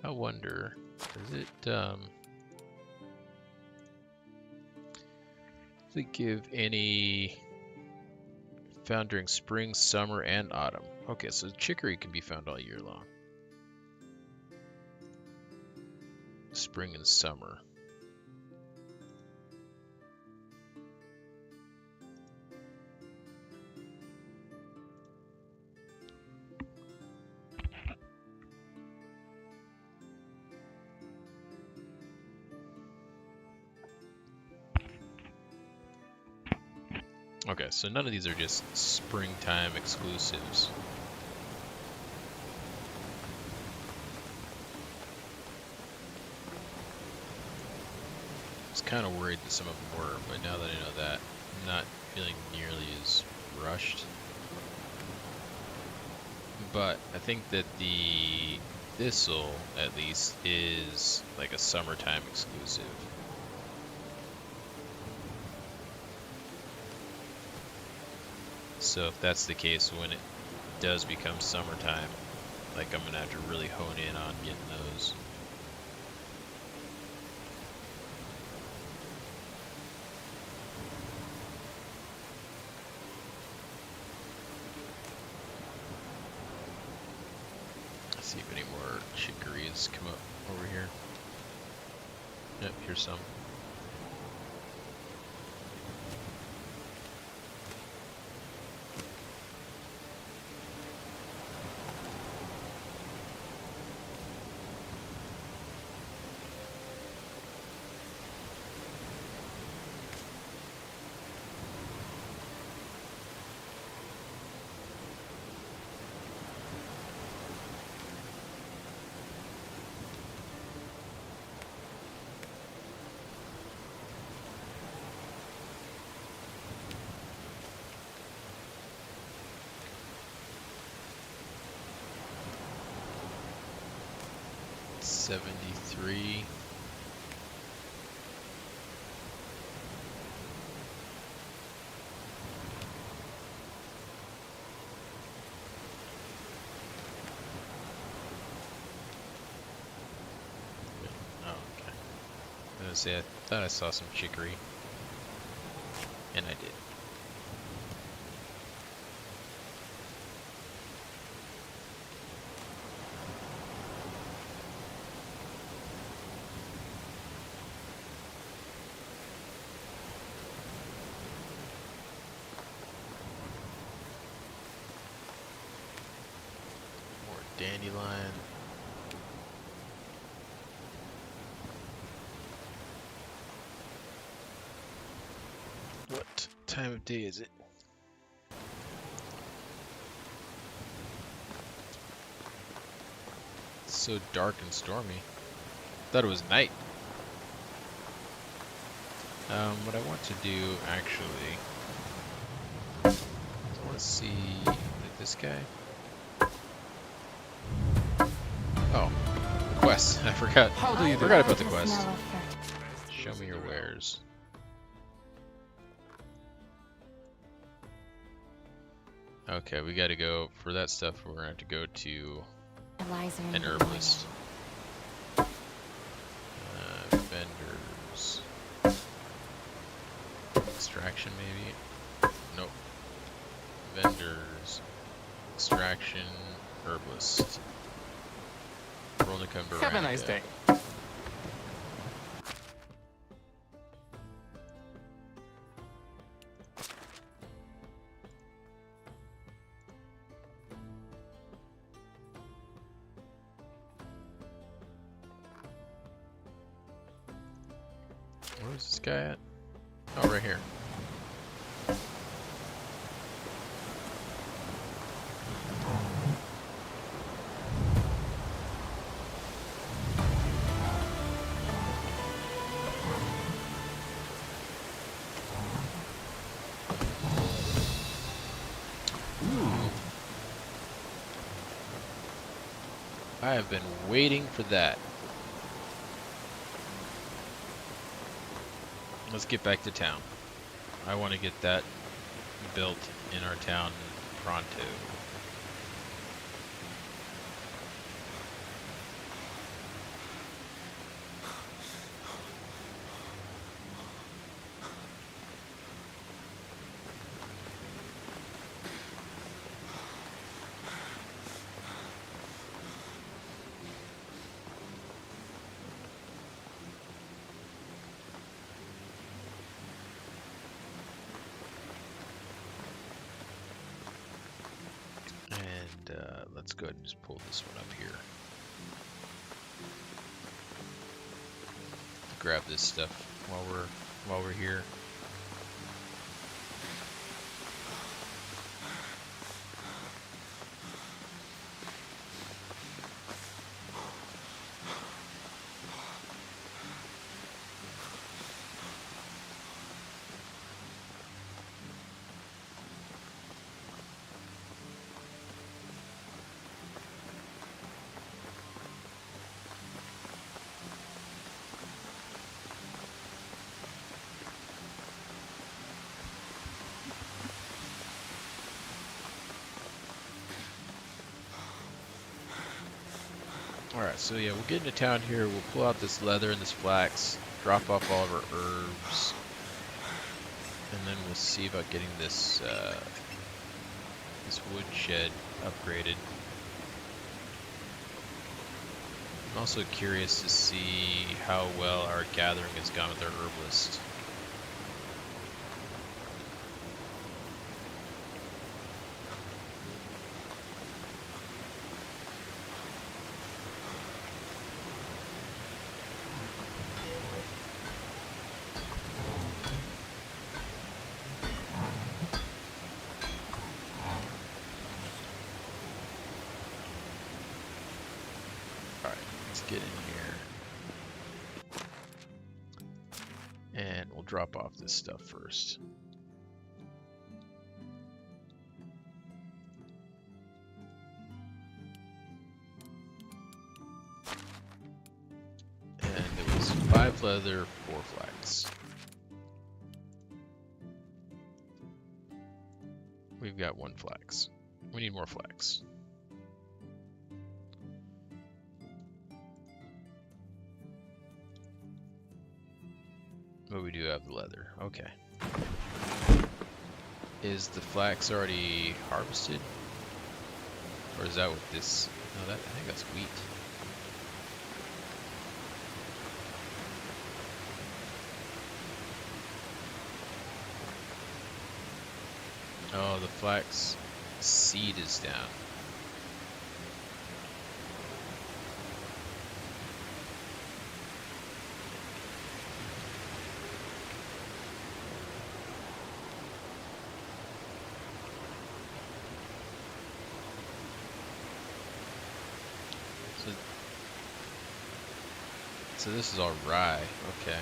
I wonder, does it give any found during spring, summer, and autumn? Okay, so chicory can be found all year long. Spring and summer. Okay, so none of these are just springtime exclusives. Kind of worried that some of them were, but now that I know that, I'm not feeling nearly as rushed. But I think that the thistle, at least, is like a summertime exclusive. So if that's the case, when it does become summertime, like I'm gonna have to really hone in on getting those. See if any more chicories come up over here. Yep, here's some. $73. Oh, okay. gonna say I thought I saw some chicory. And I did. More dandelion. What time of day is it? It's so dark and stormy. Thought it was night. What I want to do actually, I want to see this guy. Oh, the quest. I forgot. How do you do? Forgot about the The quest. smell of fertilizer. Show me your wares. Okay, we gotta go, for that stuff, we're gonna have to go to Fertilizer in an the herbalist. Vendors. Extraction, maybe? Nope. Vendors. Extraction. Herbalist. We're only come to Have a nice Veronica. day. Where's this guy at? Oh, right here. Ooh. I have been waiting for that. Let's get back to town. I want to get that built in our town pronto. Let's go ahead and just pull this one up here. Grab this stuff while we're here. Alright, so yeah, we'll get into town here, we'll pull out this leather and this flax, drop off all of our herbs, and then we'll see about getting this this wood shed upgraded. I'm also curious to see how well our gathering has gone with our herbalist. Get in here and we'll drop off this stuff first. And it was 5 leather, 4 flax. We've got 1 flax. We need more flax. But we do have the leather. Okay. Is the flax already harvested? Or is that what this... No, that, I think that's wheat. Oh, the flax seed is down. So this is all rye, okay.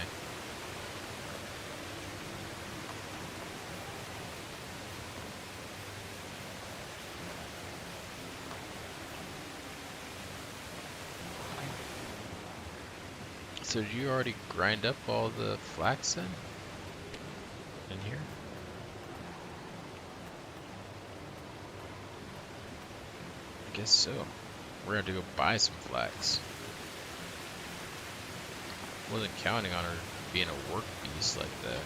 So did you already grind up all the flax then? In here? I guess so. We're gonna have to go buy some flax. Wasn't counting on her being a work beast like that.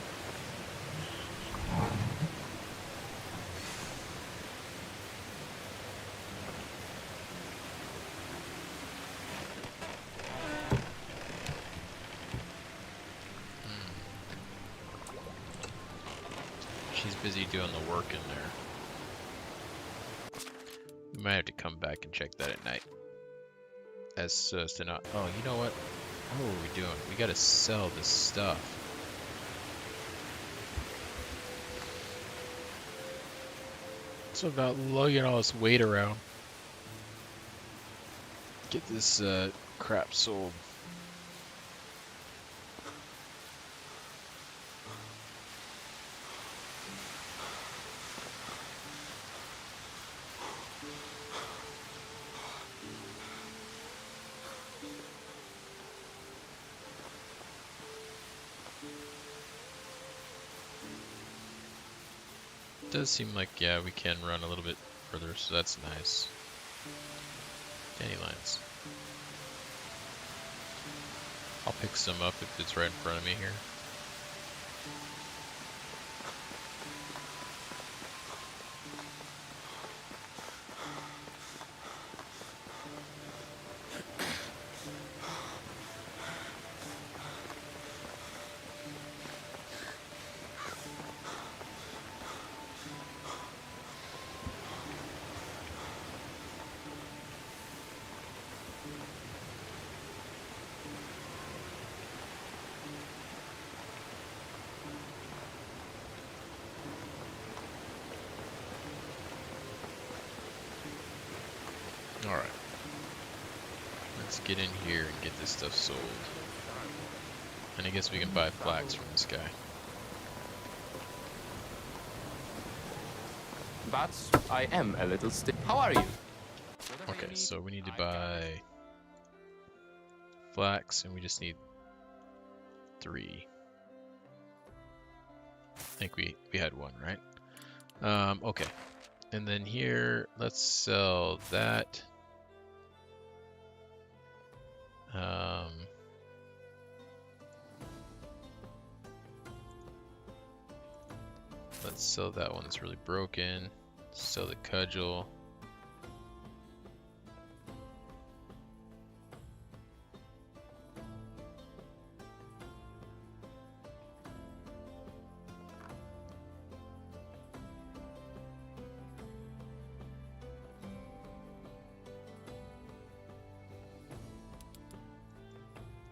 She's busy doing the work in there. We might have to come back and check that at night. As to not... Oh, you know what? What are we doing? We gotta sell this stuff. So I'm not lugging all this weight around. Get this crap sold. Does seem like, yeah, we can run a little bit further, so that's nice. Dandelions. I'll pick some up if it's right in front of me here. Alright. Let's get in here and get this stuff sold. And I guess we can buy flax from this guy. But I am a little How are you? Okay, so we need to buy flax, and we just need 3. I think we had 1, right? Okay. And then here, let's sell that. Let's sell that one that's really broken. Sell the cudgel.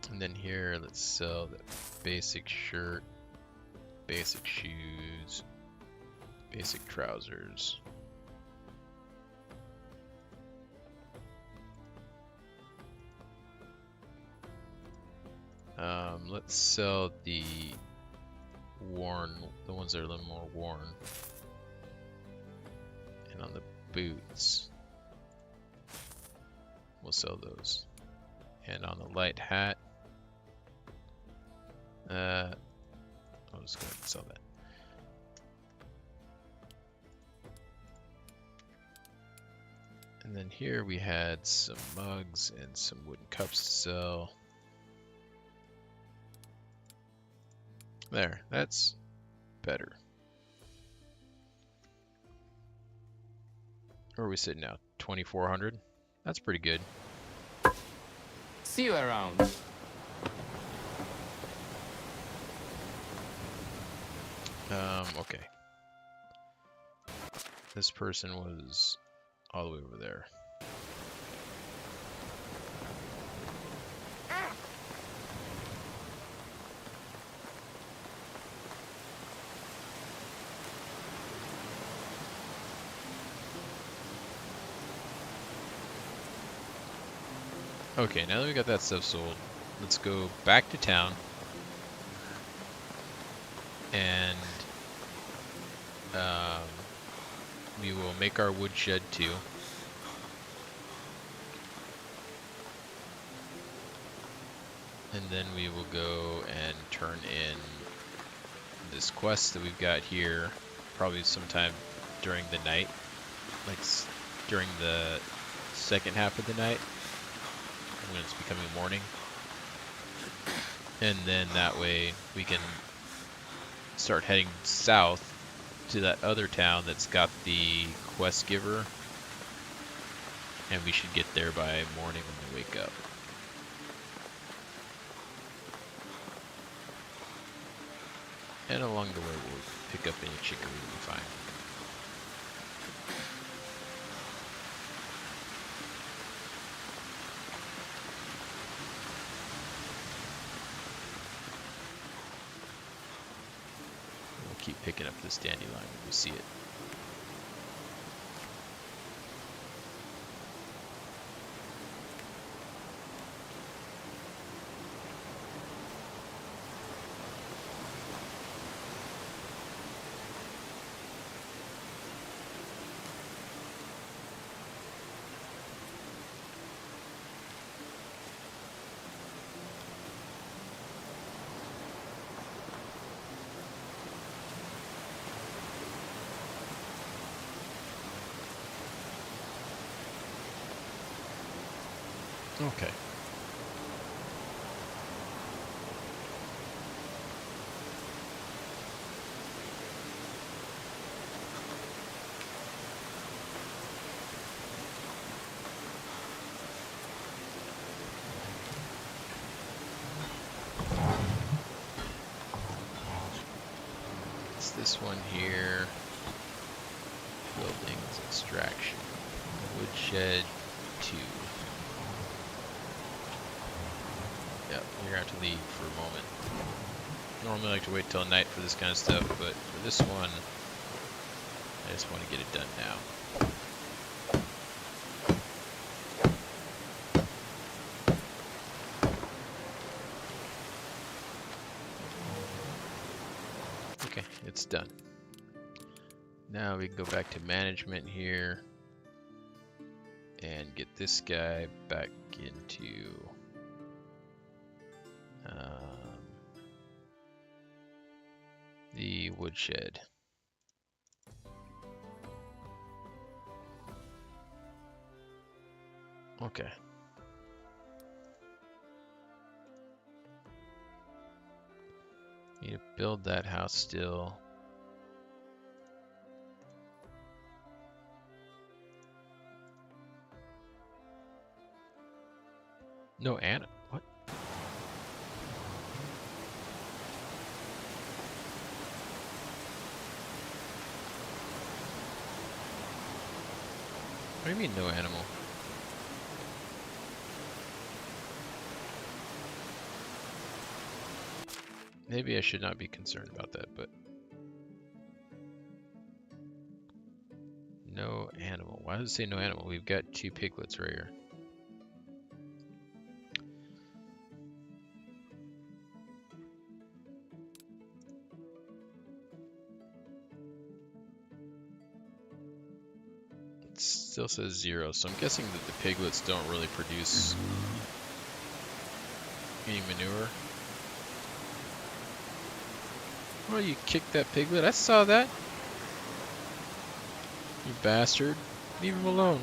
And then here, let's sell the basic shirt, basic shoes, basic trousers. Let's sell the worn, the ones that are a little more worn. And on the boots, we'll sell those. And on the light hat, I'll just go ahead and sell that. And then here we had some mugs and some wooden cups to sell. There, that's better. Where are we sitting now? 2,400? That's pretty good. See you around. Okay. This person was all the way over there. Okay, now that we got that stuff sold, let's go back to town and we will make our woodshed too. And then we will go and turn in this quest that we've got here, probably sometime during the night, like during the second half of the night, when it's becoming morning. And then that way we can start heading south to that other town that's got the quest giver, and we should get there by morning when we wake up. And along the way we'll pick up any chicory we find. Keep picking up this dandelion when we see it. Okay. It's this one here. Buildings, extraction. Woodshed 2. Yep, you're gonna have to leave for a moment. Normally I like to wait till night for this kind of stuff, but for this one, I just want to get it done now. Okay, it's done. Now we can go back to management here and get this guy back into the woodshed. Okay. Need to build that house still. No, Anna. What? What do you mean, no animal? Maybe I should not be concerned about that, but... No animal. Why does it say no animal? We've got 2 piglets right here. It still says 0, so I'm guessing that the piglets don't really produce any manure. Oh, you kicked that piglet? I saw that. You bastard. Leave him alone,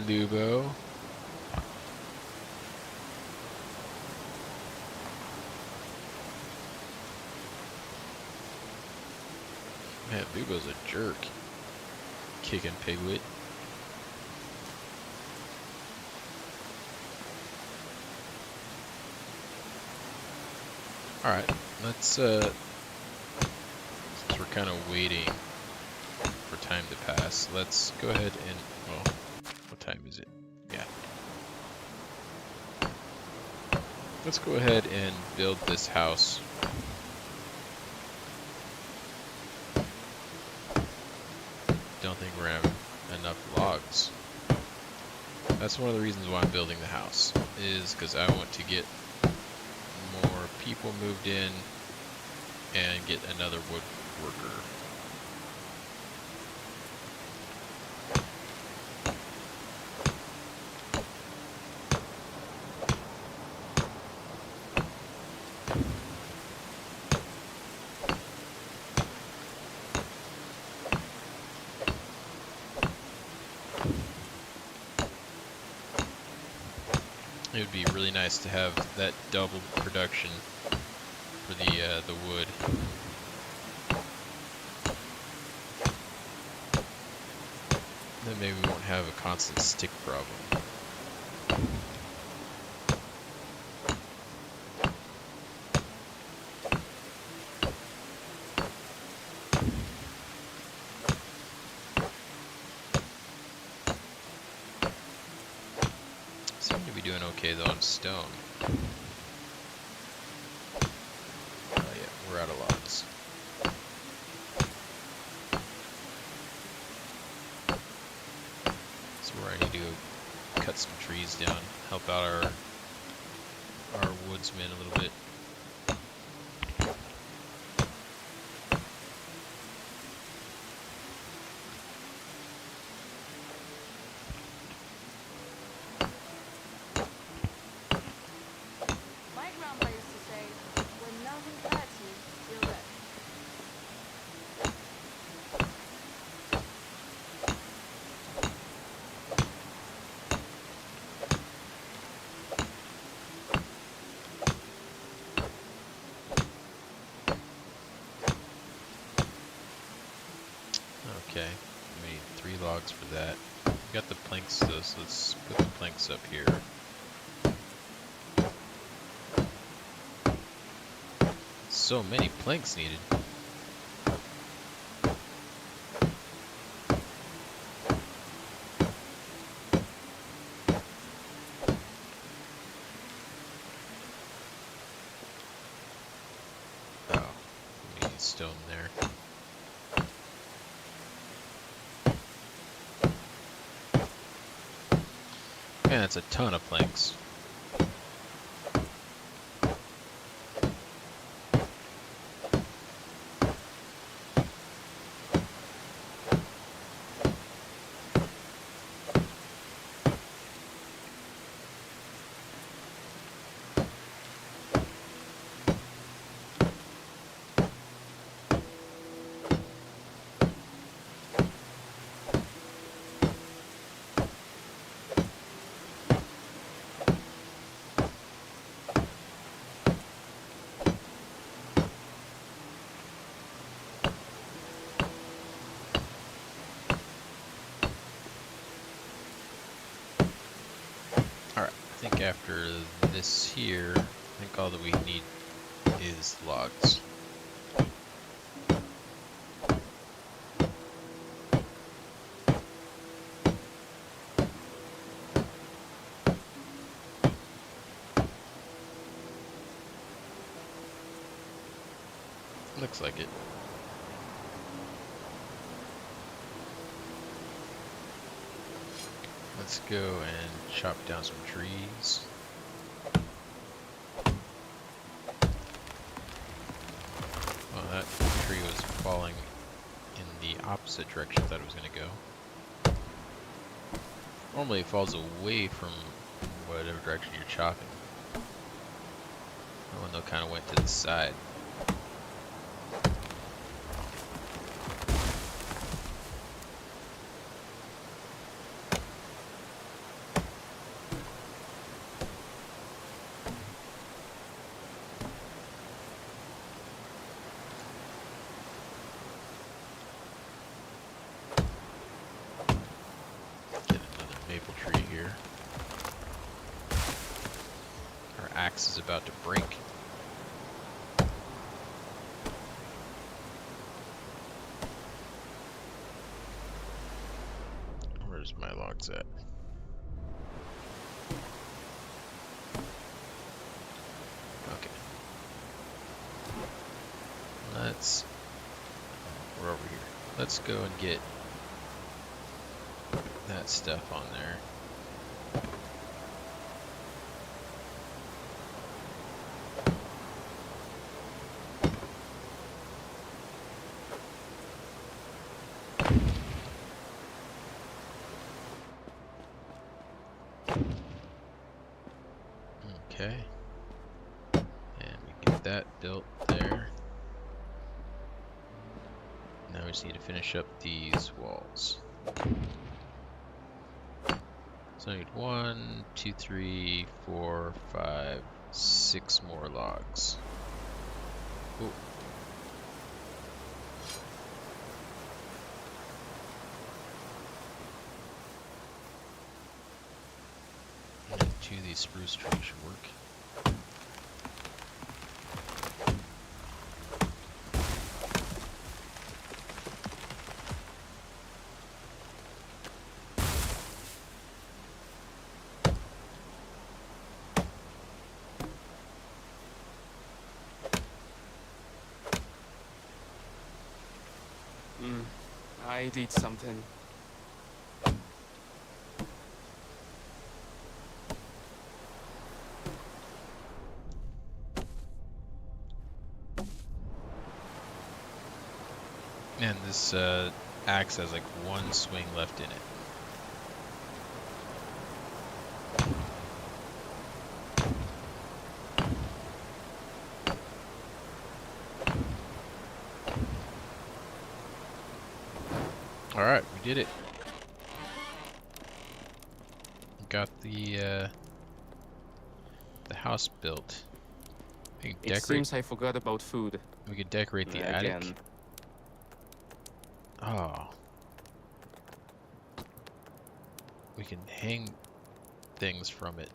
Lubo. Man, Bubo's a jerk. Kicking Pigwit. Alright, let's since we're kind of waiting for time to pass, let's go ahead and, well, what time is it? Yeah. Let's go ahead and build this house. Don't think we're gonna have enough logs. That's one of the reasons why I'm building the house, is because I want to get more people moved in and get another woodworker. It would be really nice to have that double production for the wood. Then maybe we won't have a constant stick problem. Seem to be doing okay though on stone. Oh yeah, we're out of logs. So where I need to go cut some trees down, help out our woodsmen a little bit. My grandpa used to say, when nothing hurts you, you'll live. Okay, we need 3 logs for that. We got the planks though, so let's put the planks up here. So many planks needed. Oh, we need stone there. Man, that's a ton of planks. Alright, I think after this here, I think all that we need is logs. Looks like it. Let's go and chop down some trees. Well, that tree was falling in the opposite direction I thought it was going to go. Normally it falls away from whatever direction you're chopping. That one though kind of went to the side. axe is about to break. Where's my logs at? Okay. We're over here. Let's go and get that stuff on there. Okay. And we get that built there. Now we just need to finish up these walls. So I need 1, 2, 3, 4, 5, 6 more logs. Ooh. And 2 of these spruce trees should work. I did something. And this axe has like 1 swing left in it. Alright, we did it. Got the house built. We can It decorate. seems I forgot about food. We could decorate the attic. Again. Oh. We can hang things from it.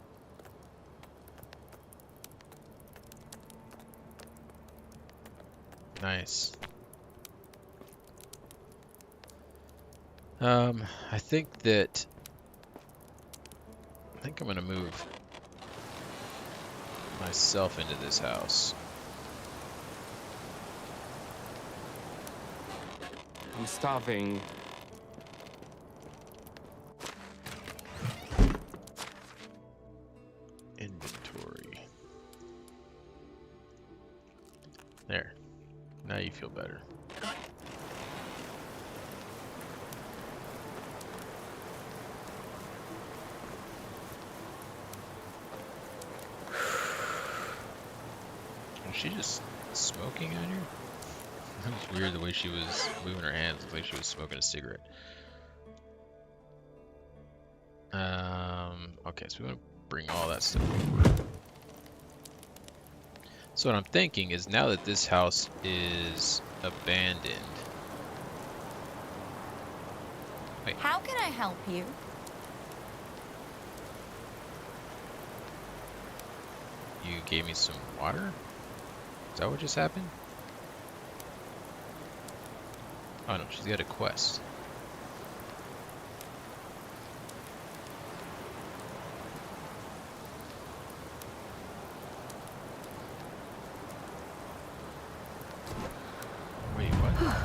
Nice. I think I'm gonna move myself into this house. I'm starving. Inventory. There. Now you feel better. Was she just smoking on here? It was weird the way she was moving her hands. Looked like she was smoking a cigarette. Okay, so we want to bring all that stuff over. So what I'm thinking is now that this house is abandoned. Wait, How can I help you? you gave me some water? Is that what just happened? Oh no, she's got a quest. Wait, what?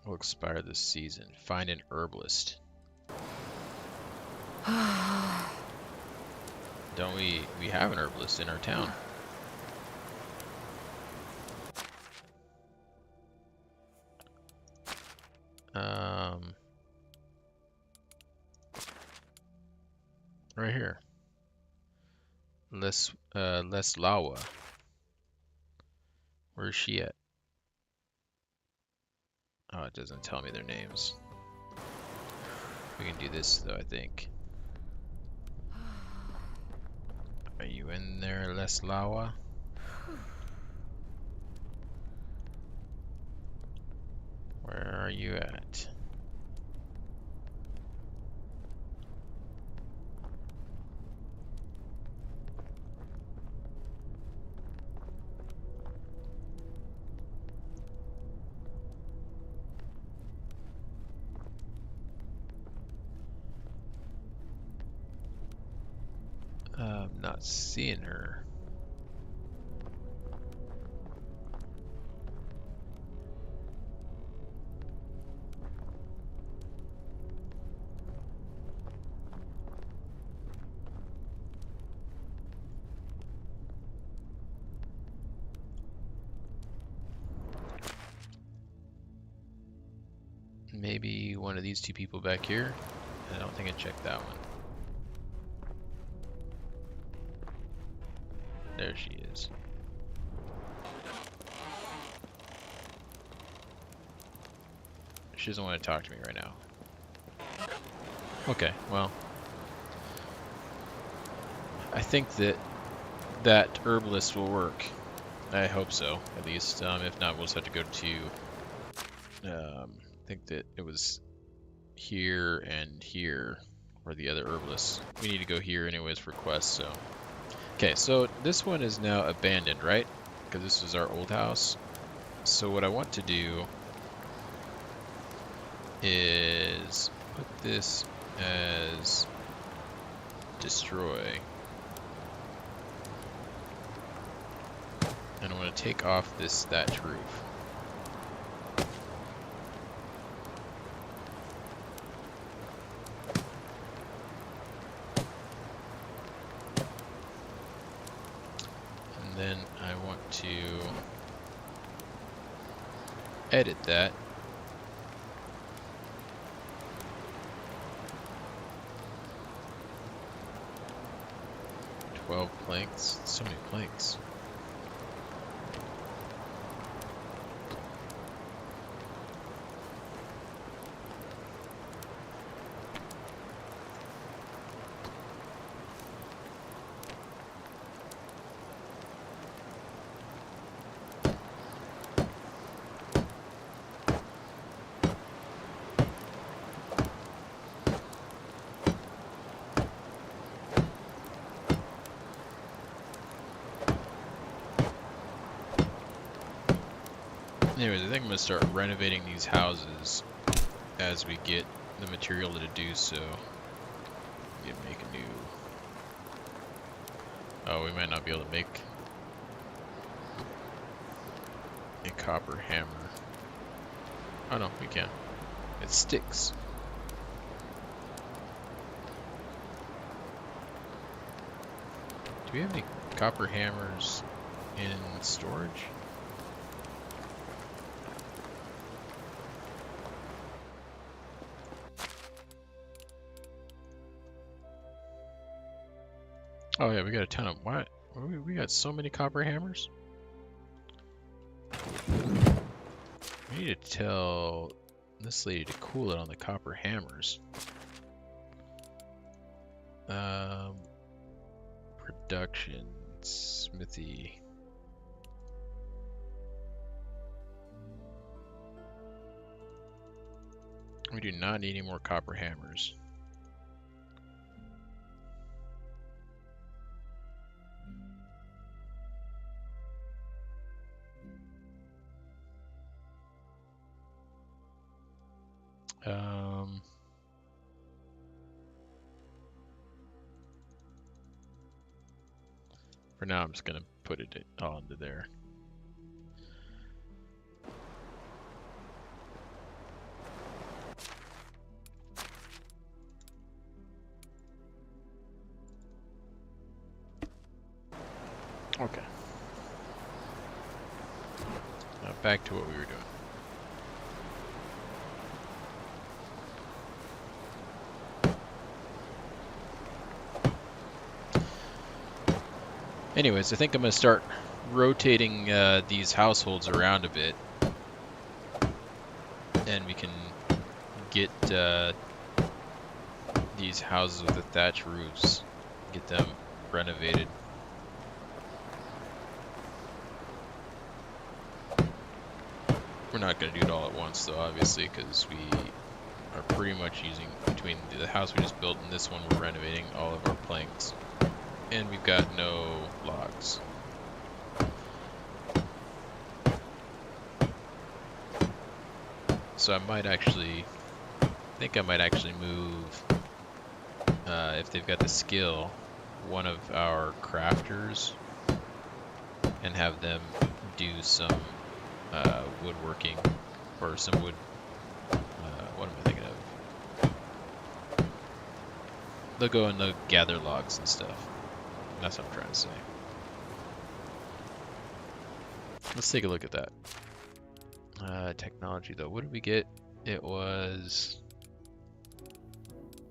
Will expire this season. Find an herbalist. Don't we have an herbalist in our town? Right here. Leslawa. Where is she at? Oh, it doesn't tell me their names. We can do this though, I think. Are you in there, Leslawa? Where are you at? I'm not seeing her. Maybe one of these two people back here. I don't think I checked that one. There she is. She doesn't want to talk to me right now. Okay, well. I think that herbalist will work. I hope so, at least. If not, we'll just have to go to... I think that it was here and here were the other herbalists. We need to go here anyways for quests, so... Okay, so this one is now abandoned, right? Because this is our old house. So what I want to do is put this as destroy. And I want to take off this thatch roof. And then I want to edit that. Planks. So many planks. Anyways, I think I'm going to start renovating these houses as we get the material to do so. Make a new... Oh, we might not be able to make a copper hammer. Oh no, we can. It sticks. Do we have any copper hammers in storage? Oh yeah, we got a ton of what? We got so many copper hammers. We need to tell this lady to cool it on the copper hammers. Production, smithy. We do not need any more copper hammers. For now, I'm just gonna put it all into there. Okay. Now back to what we were doing. Anyways, I think I'm going to start rotating these households around a bit. And we can get these houses with the thatch roofs, get them renovated. We're not going to do it all at once though, obviously, because we are pretty much using, between the house we just built and this one, we're renovating all of our planks. And we've got no logs. So I might actually, I think I might actually move, if they've got the skill, one of our crafters and have them do some woodworking or some wood. What am I thinking of? They'll go and they'll gather logs and stuff. That's what I'm trying to say. Let's take a look at that. Technology though, what did we get? It was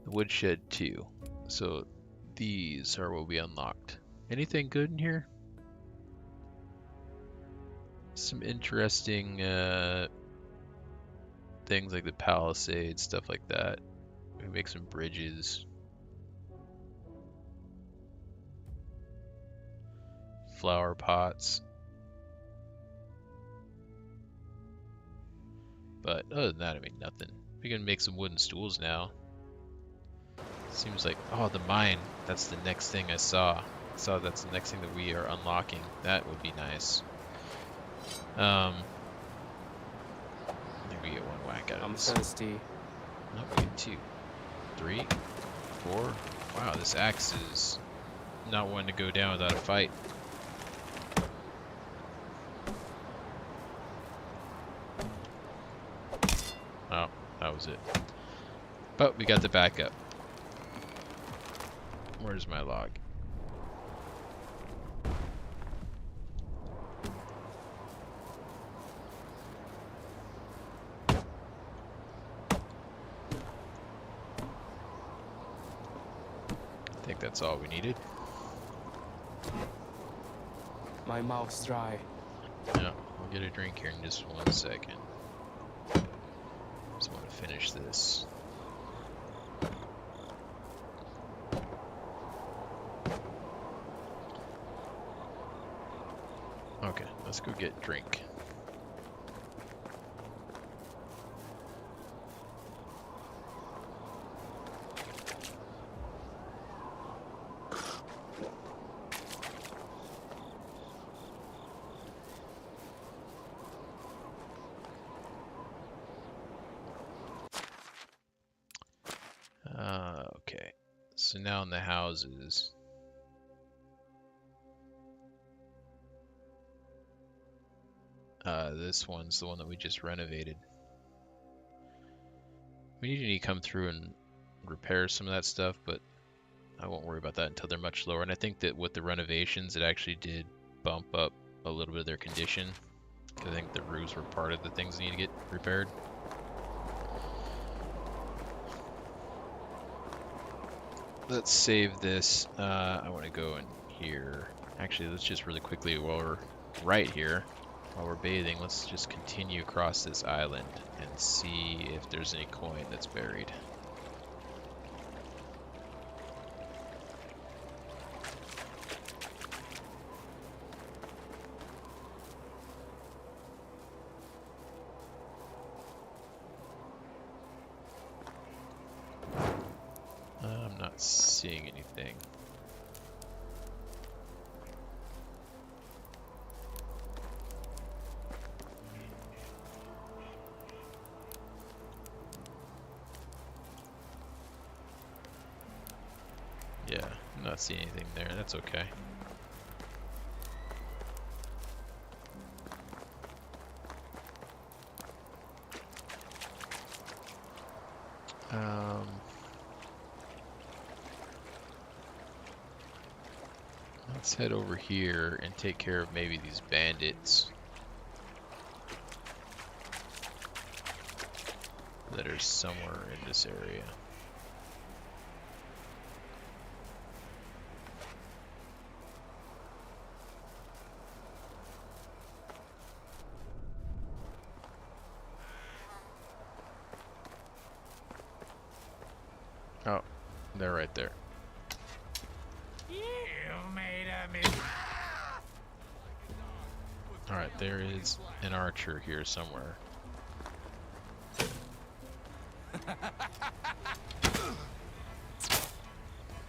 the woodshed 2. So these are what we unlocked. Anything good in here? Some interesting things like the palisade, stuff like that. We make some bridges. Flower pots. But other than that, I mean, nothing. We can make some wooden stools now. Seems like, oh, the mine. That's the next thing I saw. I saw that's the next thing that we are unlocking. That would be nice. Maybe get one whack out of I'm this. thirsty. No, we get 2, 3, 4. Wow, this axe is not one to go down without a fight. Oh, that was it. But we got the backup. Where's my log? I think that's all we needed. My mouth's dry. Yeah, I'll get a drink here in just 1 second. Just want to finish this. Okay, let's go get a drink. Okay, so now in the houses. This one's the one that we just renovated. We need to come through and repair some of that stuff, but I won't worry about that until they're much lower. And I think that with the renovations, it actually did bump up a little bit of their condition. I think the roofs were part of the things that need to get repaired. Let's save this. I want to go in here. Actually, let's just really quickly, while we're right here, while we're bathing, let's just continue across this island and see if there's any coin that's buried. I'm not seeing anything. Yeah, I'm not seeing anything there. That's okay. Let's head over here and take care of maybe these bandits that are somewhere in this area. Oh, they're right there. You made a mistake. Alright, there is an archer here somewhere.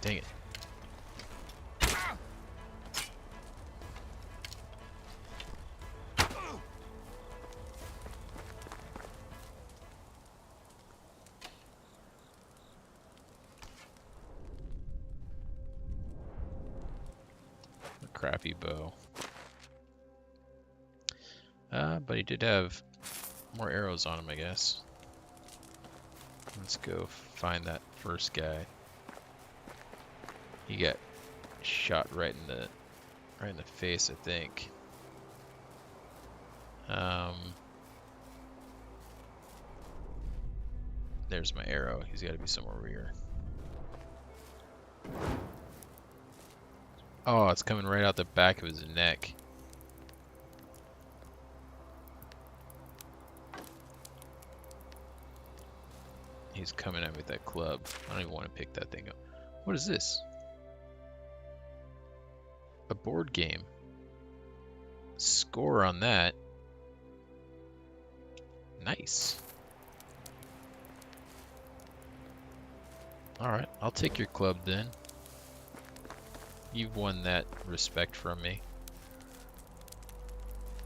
Dang it. crappy bow. But he did have more arrows on him, I guess. Let's go find that first guy. He got shot right in the face, I think. There's my arrow. He's got to be somewhere over here. Oh, it's coming right out the back of his neck. He's coming at me with that club. I don't even want to pick that thing up. What is this? A board game. Score on that. Nice. Alright, I'll take your club then. You've won that respect from me.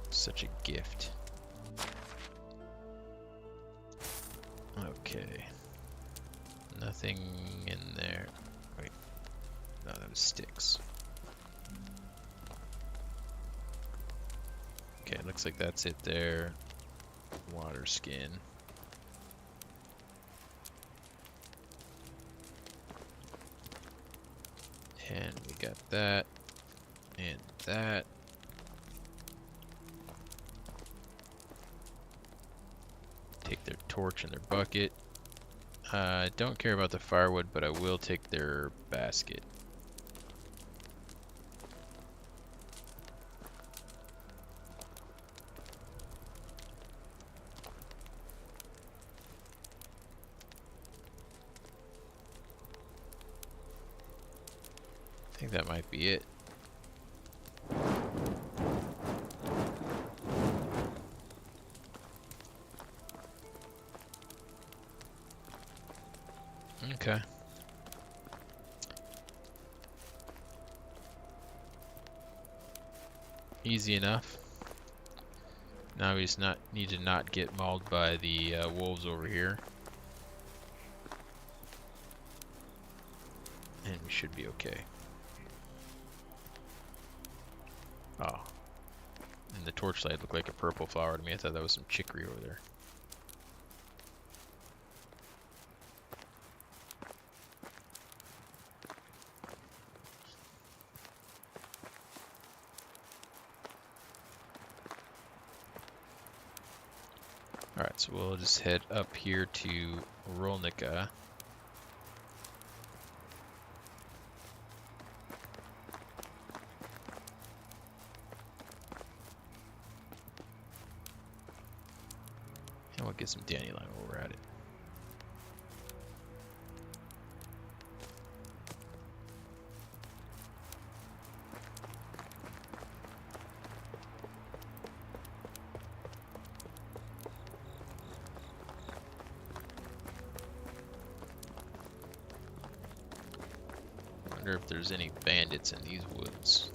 Such a gift. Okay. Nothing in there. Wait. No, that was sticks. Okay, looks like that's it there. Water skin. And we got that. And that. Take their torch and their bucket. I don't care about the firewood, but I will take their basket. I think that might be it. Okay. Easy enough. Now we just need to not get mauled by the wolves over here. And we should be okay. Oh. And the torchlight looked like a purple flower to me. I thought that was some chicory over there. Alright, so we'll just head up here to Rolnica. And we'll get some dandelion while we're at it. Wonder if there's any bandits in these woods.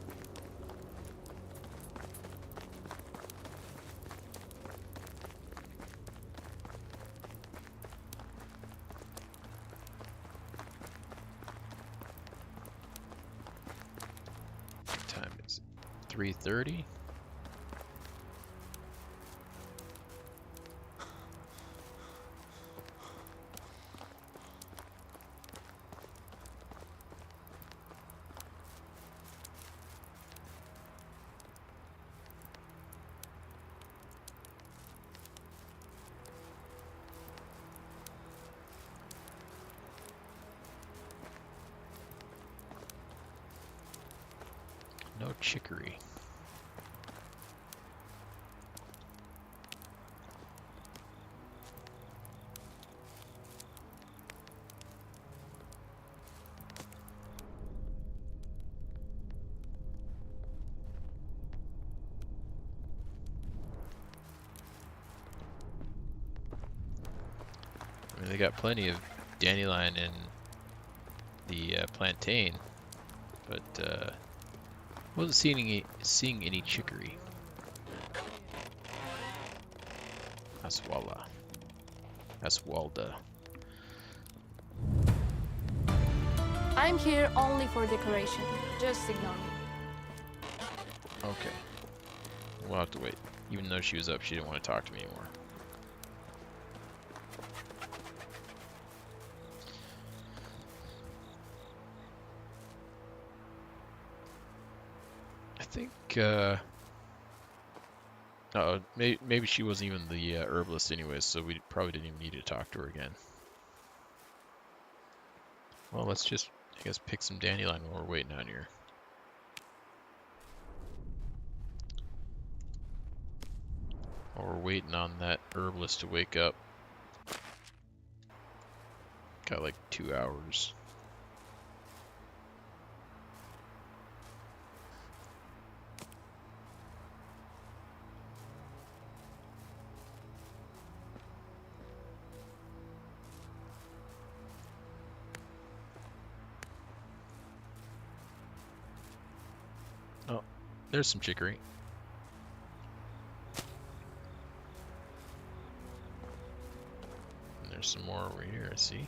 What time is it? 3:30? No chicory. I mean, they got plenty of dandelion and the plantain, but wasn't seeing any chicory. Aswala. Aswalda. I'm here only for decoration. Just ignore me. Okay. We'll have to wait. Even though she was up, she didn't want to talk to me anymore. I think, maybe she wasn't even the herbalist anyways, so we probably didn't even need to talk to her again. Well, let's just, I guess, pick some dandelion while we're waiting on here. While we're waiting on that herbalist to wake up. Got like 2 hours. Oh, there's some chicory. And there's some more over here, I see.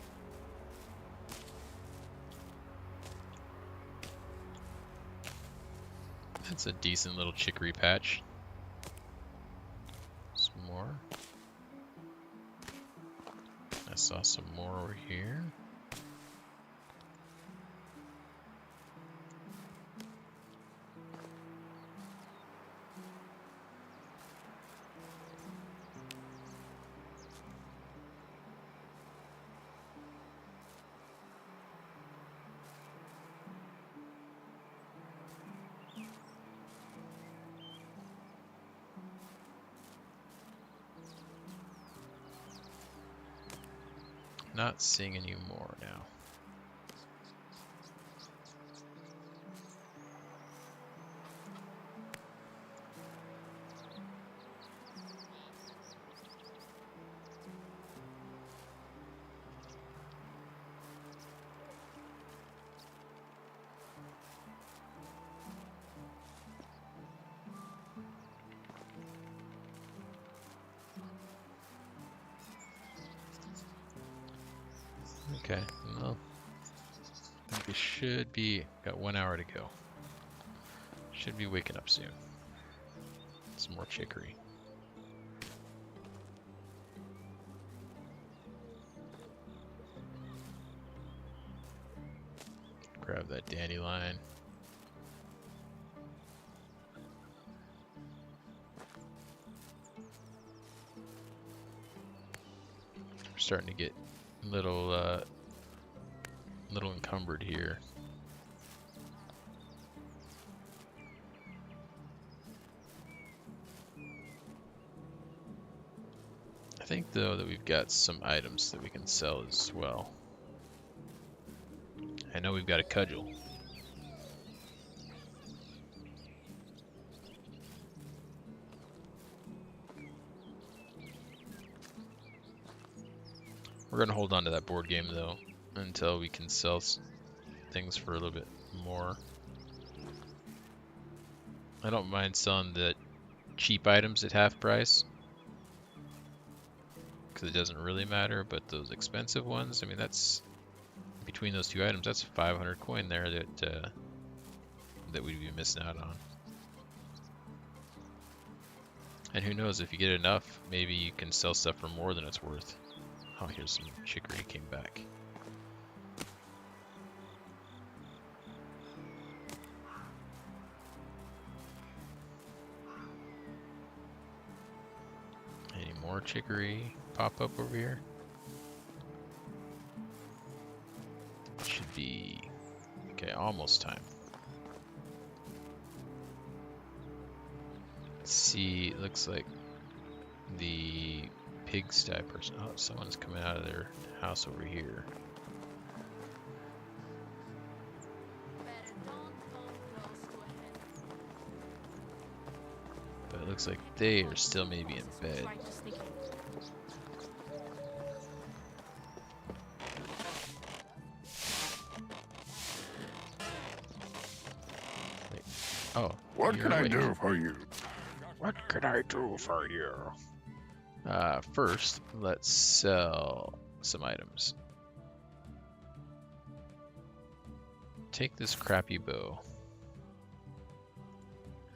That's a decent little chicory patch. Some more. I saw some more over here. Not seeing any more now. Okay, well, I think we should be, got 1 hour to go. Should be waking up soon. Some more chicory. Grab that dandelion. We're starting to get little encumbered here. I think though that we've got some items that we can sell as well. I know we've got a cudgel. We're gonna hold on to that board game though until we can sell things for a little bit more. I don't mind selling the cheap items at half price because it doesn't really matter, but those expensive ones, I mean, that's between those two items, that's 500 coin there that we'd be missing out on. And who knows, if you get enough, maybe you can sell stuff for more than it's worth. Oh, here's some chicory came back. Any more chicory pop up over here? Should be, okay, almost time. Let's see, it looks like the pigsty person. Oh, someone's coming out of their house over here. But it looks like they are still maybe in bed. Wait. Oh, What you're can I awake. do for you? What can I do for you? First, let's sell some items. Take this crappy bow.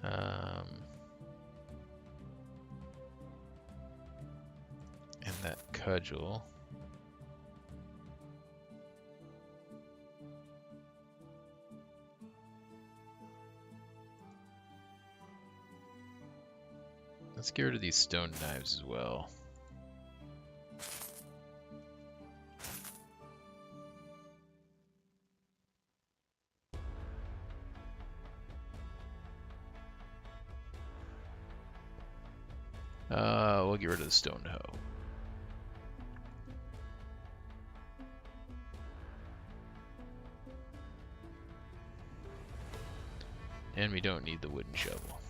And that cudgel. Let's get rid of these stone knives as well. We'll get rid of the stone hoe. And we don't need the wooden shovel.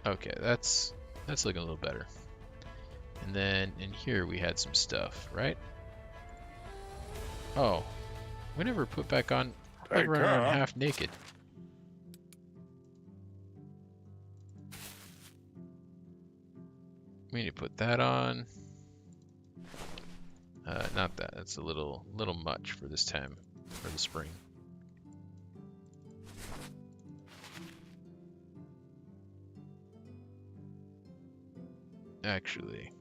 Okay, that's looking a little better. And then in here we had some stuff, right? Oh, we never put back on. I run around half naked. We need to put that on. Not that. That's a little much for this time, for the spring. Actually,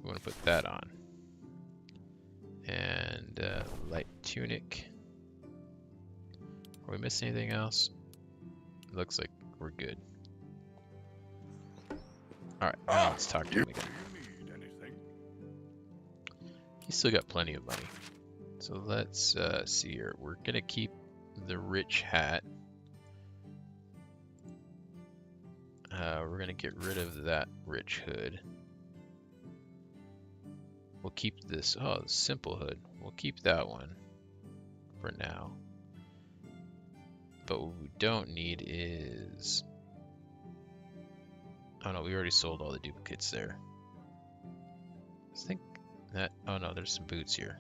we want to put that on. And light tunic. Are we missing anything else? Looks like we're good. Alright, now let's talk to him again. He's still got plenty of money. So let's see here. We're gonna keep the rich hat. We're gonna get rid of that rich hood. We'll keep this, oh, simple hood. We'll keep that one for now. But what we don't need is, oh no, we already sold all the duplicates there. I think that, oh no, there's some boots here.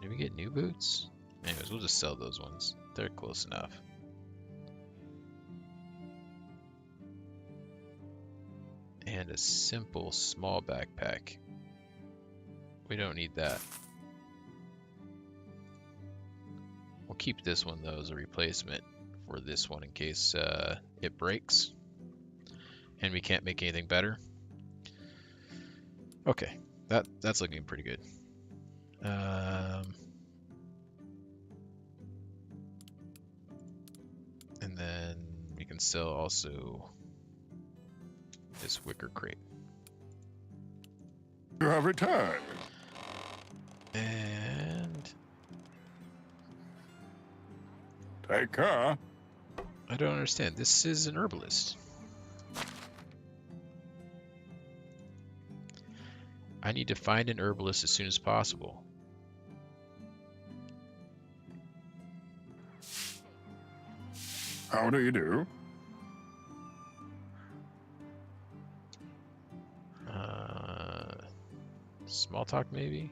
Did we get new boots? Anyways, we'll just sell those ones. They're close enough. And a simple small backpack. We don't need that. We'll keep this one though as a replacement for this one in case it breaks and we can't make anything better. Okay, that's looking pretty good. And then we can sell also this wicker crate. You have returned. And Take care. I don't understand. This is an herbalist. I need to find an herbalist as soon as possible. How do you do? Small talk maybe?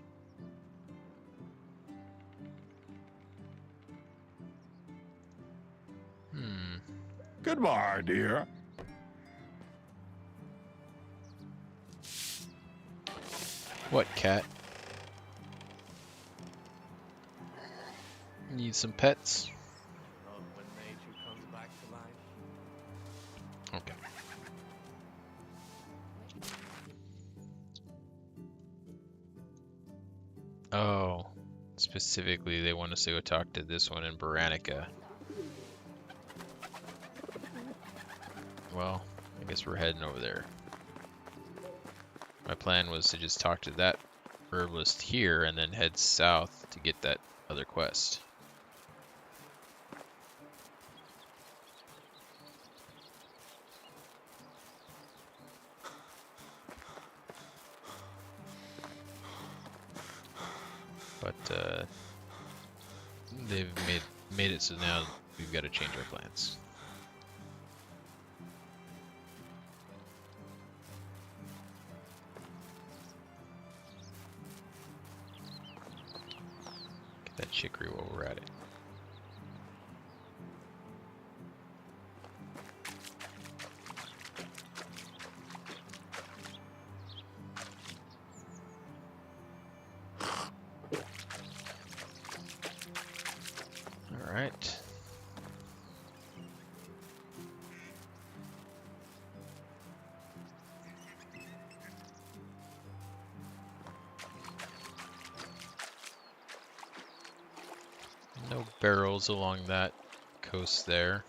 Goodbye, dear. What, cat? Need some pets? When nature comes back to life. Okay. Oh, specifically they want us to go talk to this one in Baranica. Well, I guess we're heading over there. My plan was to just talk to that herbalist here and then head south to get that other quest. But they've made it so now we've got to change our plans. Get that chicory while we're at it. barrels along that coast there.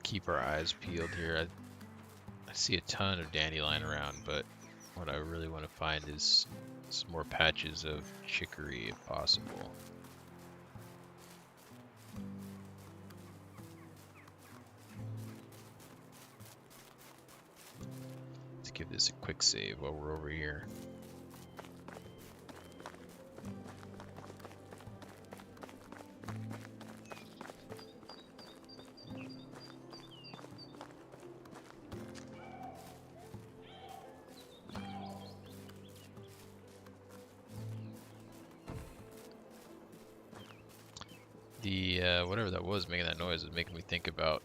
Keep our eyes peeled here. I see a ton of dandelion around, but what I really want to find is some more patches of chicory if possible. Let's give this a quick save while we're over here. The whatever that was making that noise was making me think about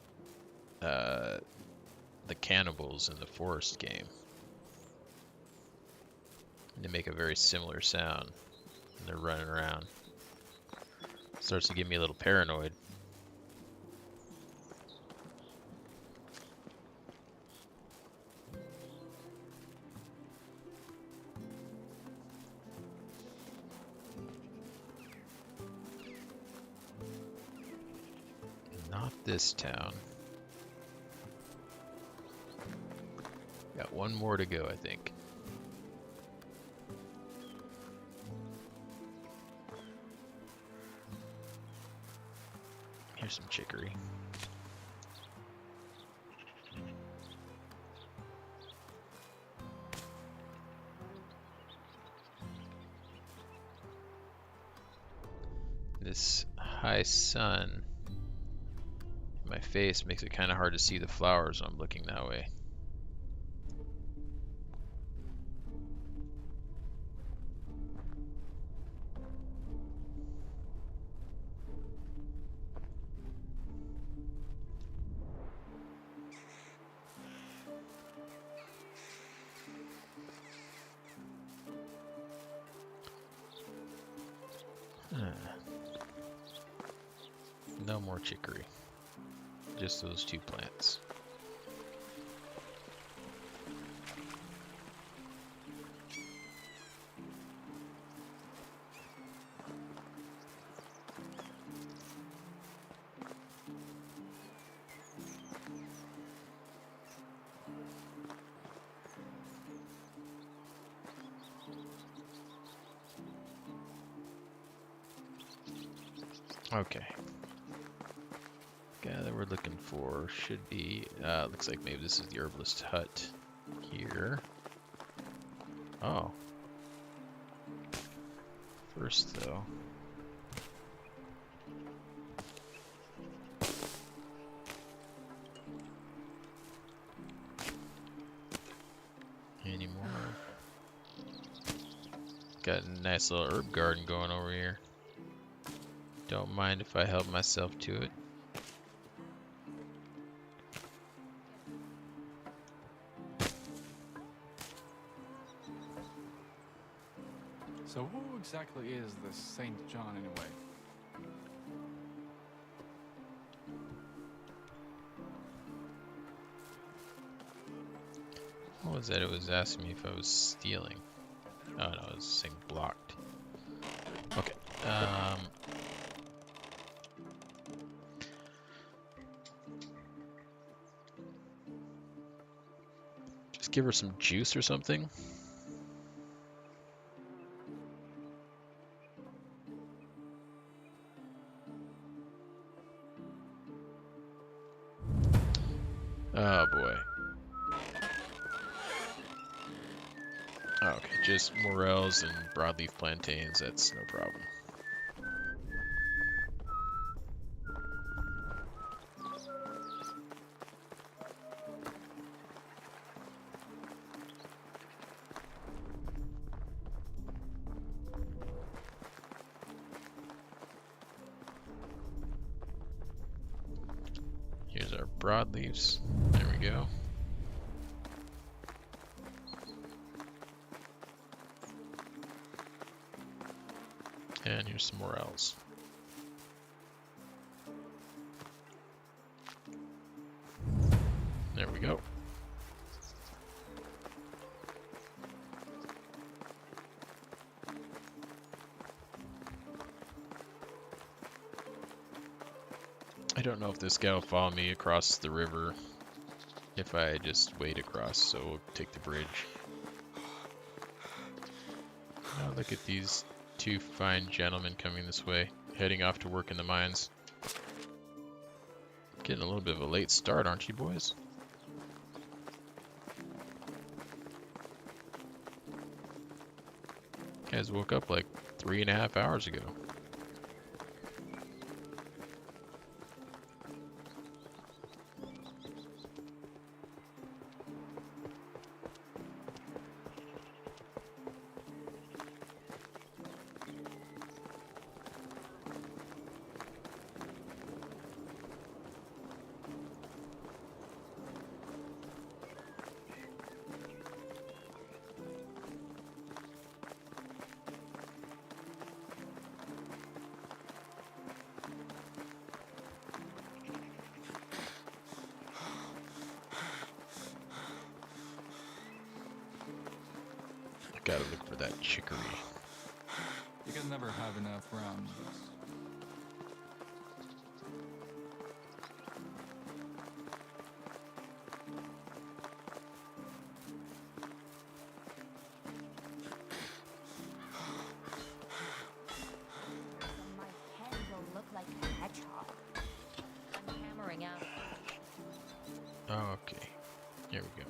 the cannibals in the Forest game. They make a very similar sound when they're running around. Starts to get me a little paranoid. Not this town. Got one more to go, I think. Here's some chicory. This high sun in my face makes it kind of hard to see the flowers when I'm looking that way. No more chicory. Just those two plants. Okay. Guy that we're looking for should be, looks like maybe this is the herbalist hut here. Oh. First though. Any more? Got a nice little herb garden going over here. Don't mind if I help myself to it. So who exactly is this Saint John anyway? What was that? It was asking me if I was stealing. Oh no, it was saying blocked. Okay. Just give her some juice or something. Oh boy. Okay, just morels and broadleaf plantains, that's no problem. Here's our broadleaves. There we go. And here's some morels. I don't know if this guy will follow me across the river if I just wade across, so we'll take the bridge. Now look at these two fine gentlemen coming this way, heading off to work in the mines. Getting a little bit of a late start, aren't you boys? Guys woke up like 3.5 hours ago. Gotta look for that chicory. You can never have enough rounds. My head will look like a hedgehog. I'm hammering out. Oh, okay. Here we go.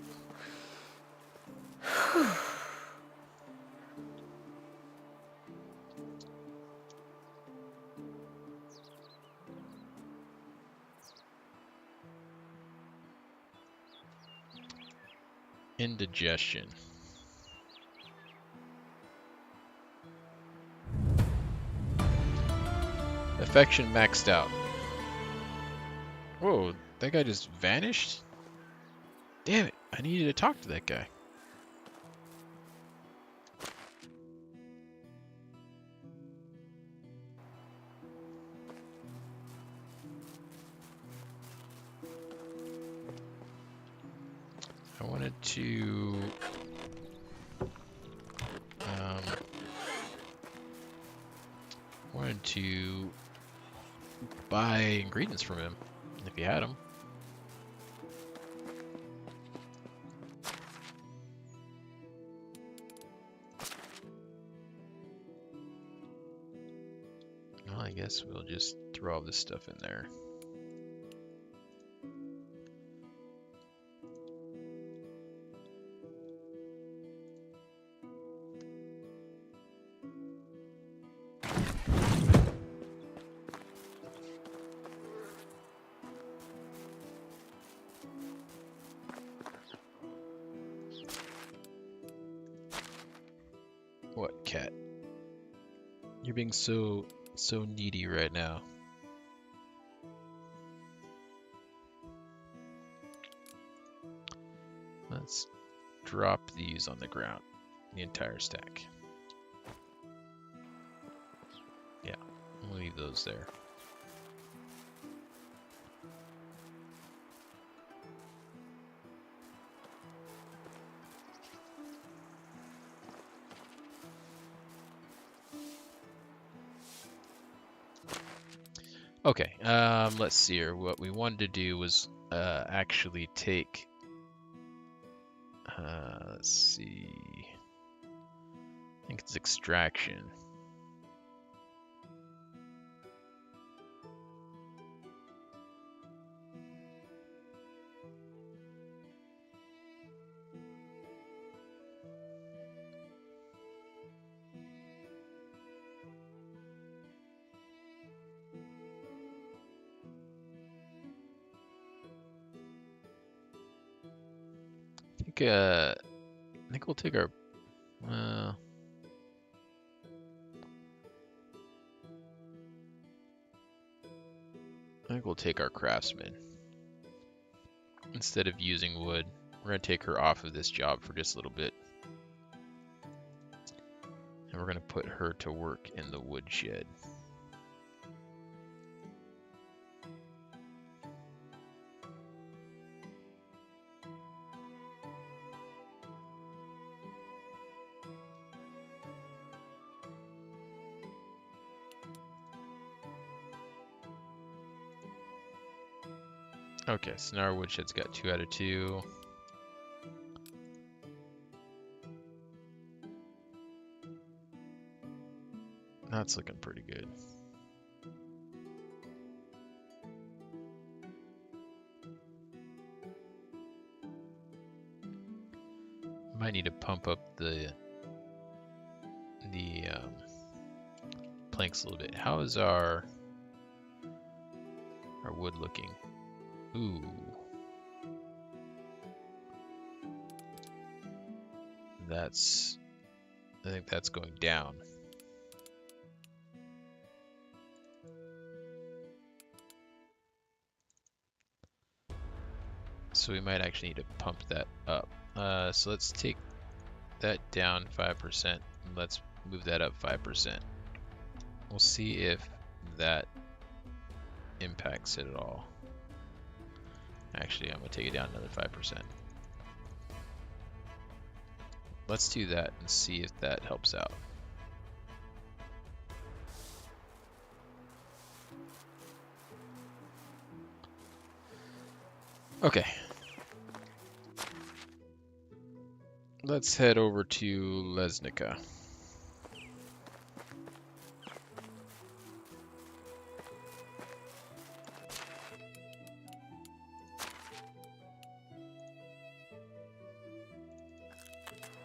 Indigestion. Affection maxed out. Whoa, that guy just vanished? Damn it, I needed to talk to that guy. I wanted to buy ingredients from him if he had them. Well, I guess we'll just throw all this stuff in there. What, cat? You're being so needy right now. Let's drop these on the ground, the entire stack. Yeah, we'll leave those there. Okay, let's see here. What we wanted to do was actually take, let's see, I think it's extraction. I think we'll take our, I think we'll take our craftsman. Instead of using wood, we're gonna take her off of this job for just a little bit. And we're gonna put her to work in the woodshed. Okay, so now our woodshed's got 2 out of 2. That's looking pretty good. Might need to pump up the planks a little bit. How is our wood looking? Ooh. I think that's going down. So we might actually need to pump that up. So let's take that down 5%. And let's move that up 5%. We'll see if that impacts it at all. Actually, I'm going to take it down another 5%. Let's do that and see if that helps out. Okay. Let's head over to Lesnica.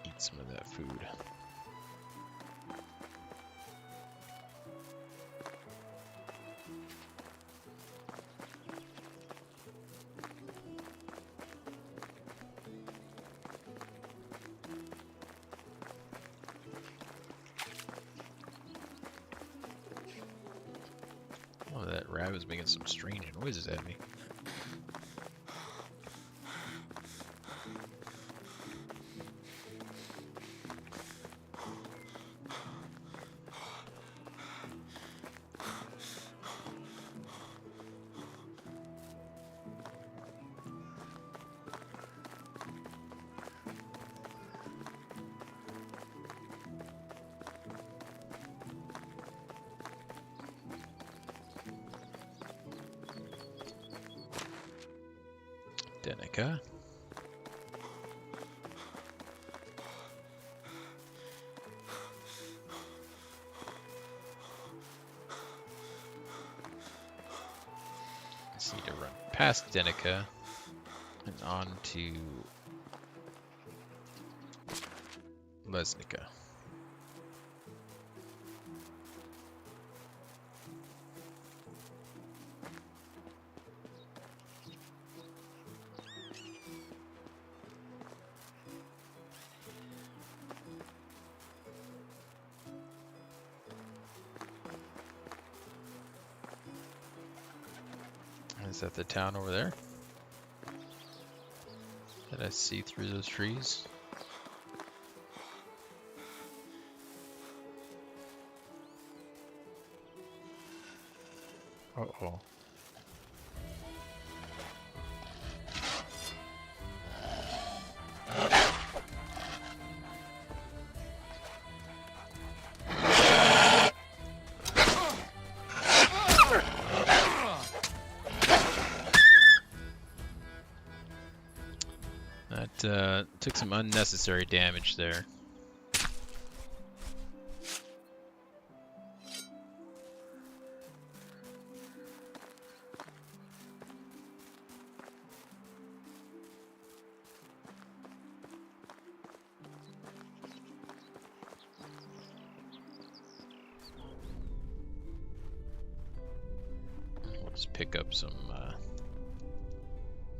Eat some of that food. Oh, that rabbit was making some strange noises at me. Denica. Just need to run past Denica and on to Lesnica. Is that the town over there? Did I see through those trees? Uh-oh. Took some unnecessary damage there. We'll just pick up some,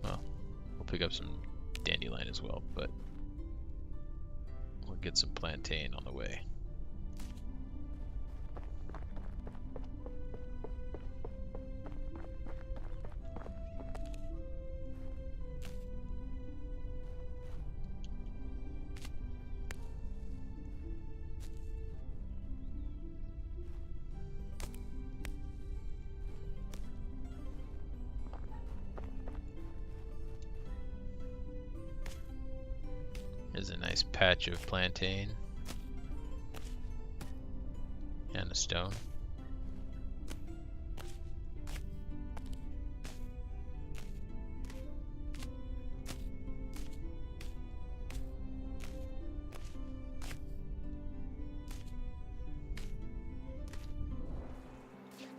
well, we'll pick up some dandelion as well, but we'll get some plantain on the way. There's a nice patch of plantain and a stone.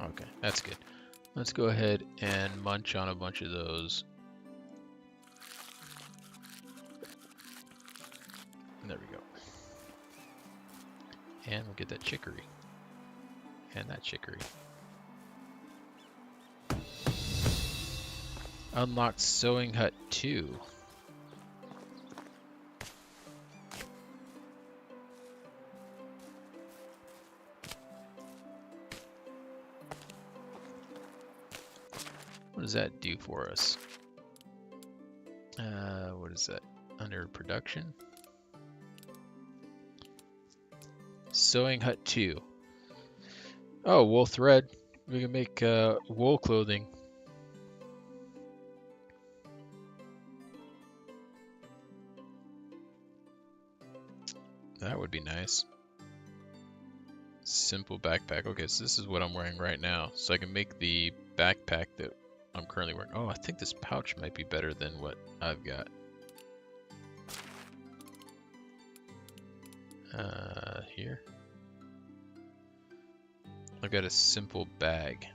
Okay, that's good. Let's go ahead and munch on a bunch of those. There we go. And we'll get that chicory. And that chicory. Unlocked Sewing Hut 2. What does that do for us? What is that? Under production? Sewing Hut 2. Oh, wool thread. We can make wool clothing. That would be nice. Simple backpack. Okay, so this is what I'm wearing right now. So I can make the backpack that I'm currently wearing. Oh, I think this pouch might be better than what I've got. Here. I've got a simple bag.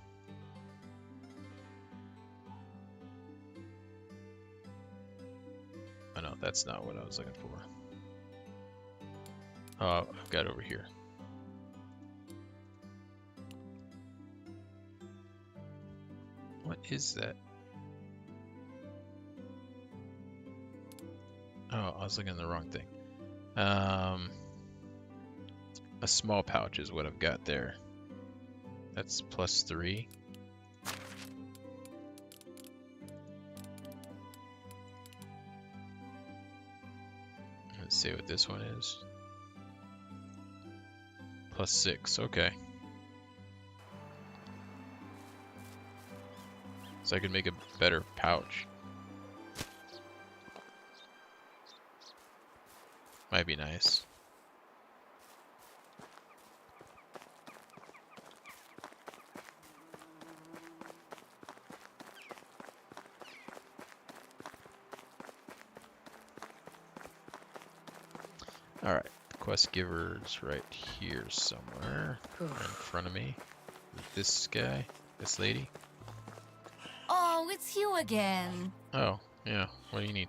Oh no, that's not what I was looking for. Oh, I've got it over here. What is that? Oh, I was looking at the wrong thing. A small pouch is what I've got there. That's +3. Let's see what this one is. +6, okay. So I can make a better pouch. Might be nice. Alright, the quest giver's right here somewhere. Right in front of me. This guy, this lady. Oh, it's you again. Oh, yeah, what do you need?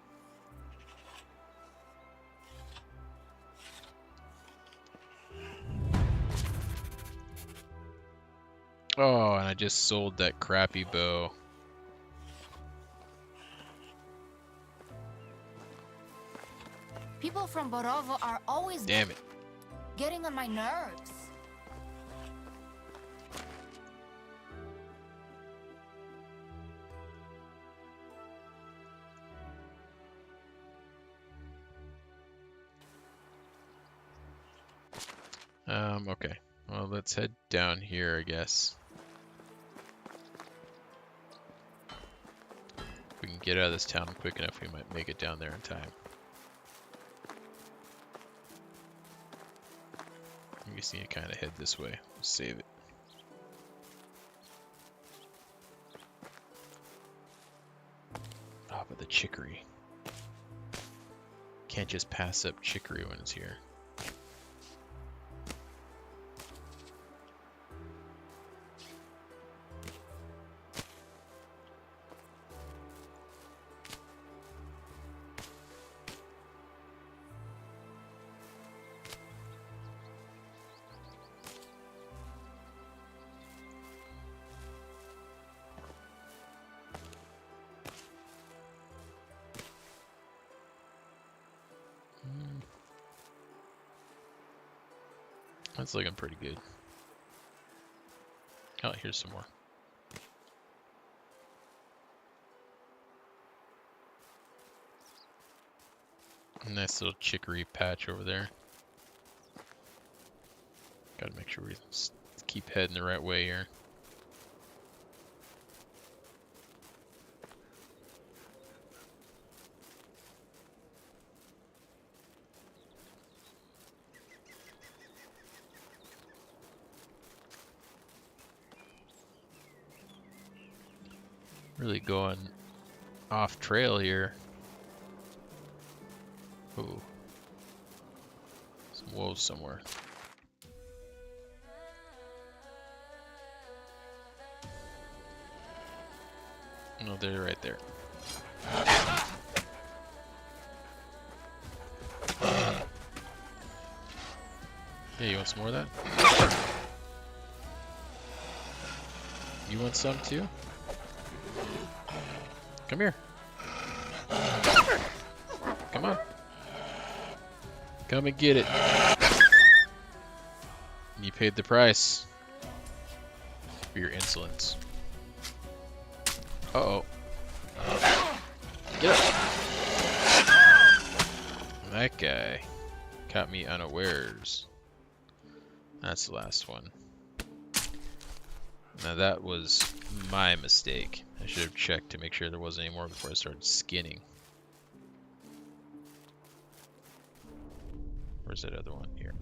Oh, and I just sold that crappy bow. People from Borovo are always Damn it. getting on my nerves. Okay. Well, let's head down here, I guess. If we can get out of this town quick enough, we might make it down there in time. We just need to kind of head this way. We'll save it. Oh, but the chicory. Can't just pass up chicory when it's here. That's looking pretty good. Oh, here's some more. Nice little chicory patch over there. Gotta make sure we keep heading the right way here. Really going off trail here. Ooh. Some wolves somewhere. No, they're right there. Hey, you want some more of that? You want some too? Come here. Come on. Come and get it. You paid the price for your insolence. Uh-oh. Get up. That guy caught me unawares. That's the last one. Now that was my mistake. I should have checked to make sure there wasn't any more before I started skinning. Where's that other one? Here.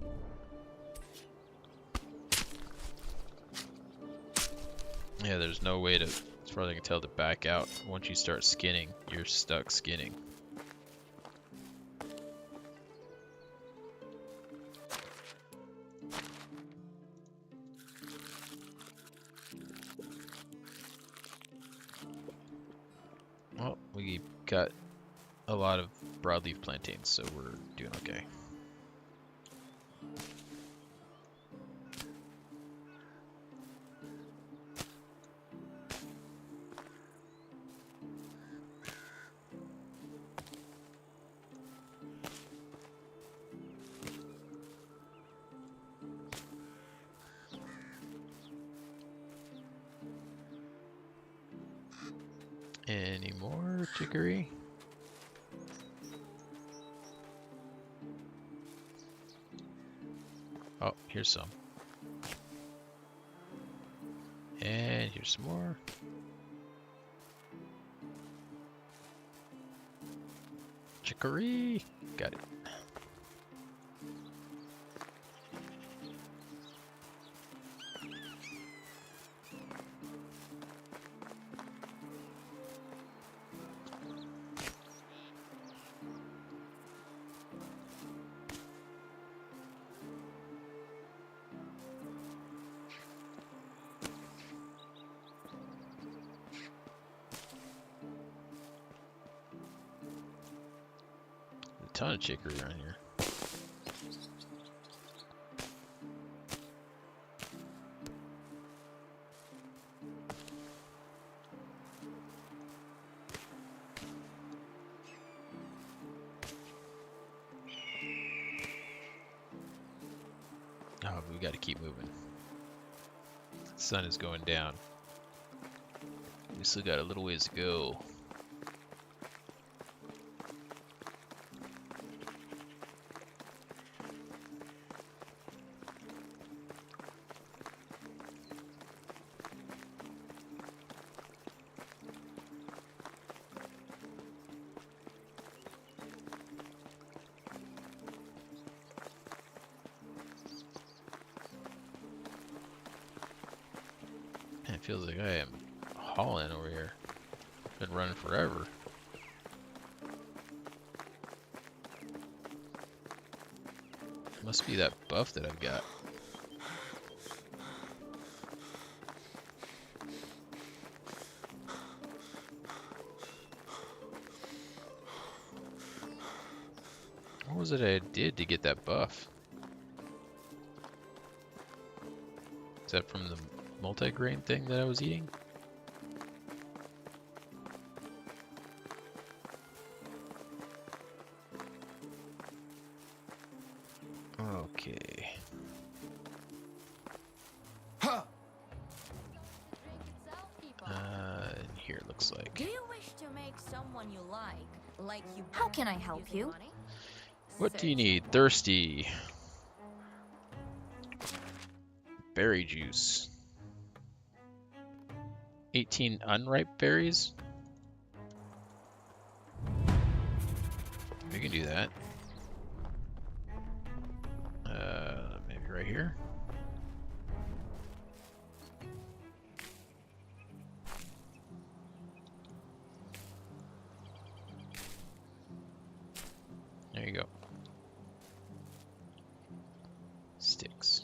Yeah, there's no way to, as far as I can tell, to back out. Once you start skinning, you're stuck skinning. Well, we got a lot of broadleaf plantains, so we're doing okay. Any more chicory? Oh, here's some. And here's some more. Chicory! Got it. Ton of chicory around here. Oh, but we got to keep moving. The sun is going down. We still got a little ways to go. It feels like I am hauling over here. Been running forever. Must be that buff that I've got. What was it I did to get that buff? Is that from the multi-grain thing that I was eating? Okay. Here it looks like. Do you wish to make someone you like you? How can I help you? What do you need? Thirsty. Berry juice. 18 unripe berries? We can do that. Maybe right here? There you go. Sticks.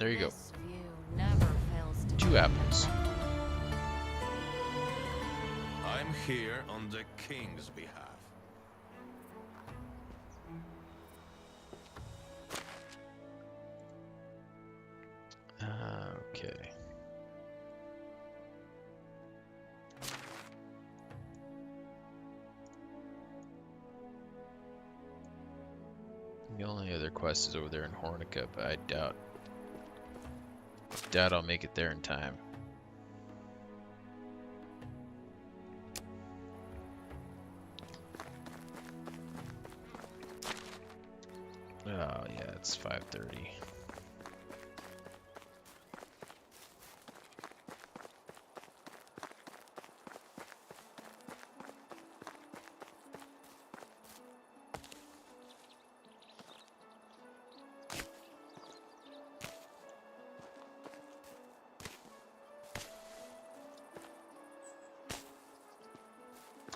There you go. This view never fails to 2 apples. I'm here on the king's behalf. Okay. The only other quest is over there in Hornica, but I doubt I'll make it there in time. Oh yeah, it's 5:30.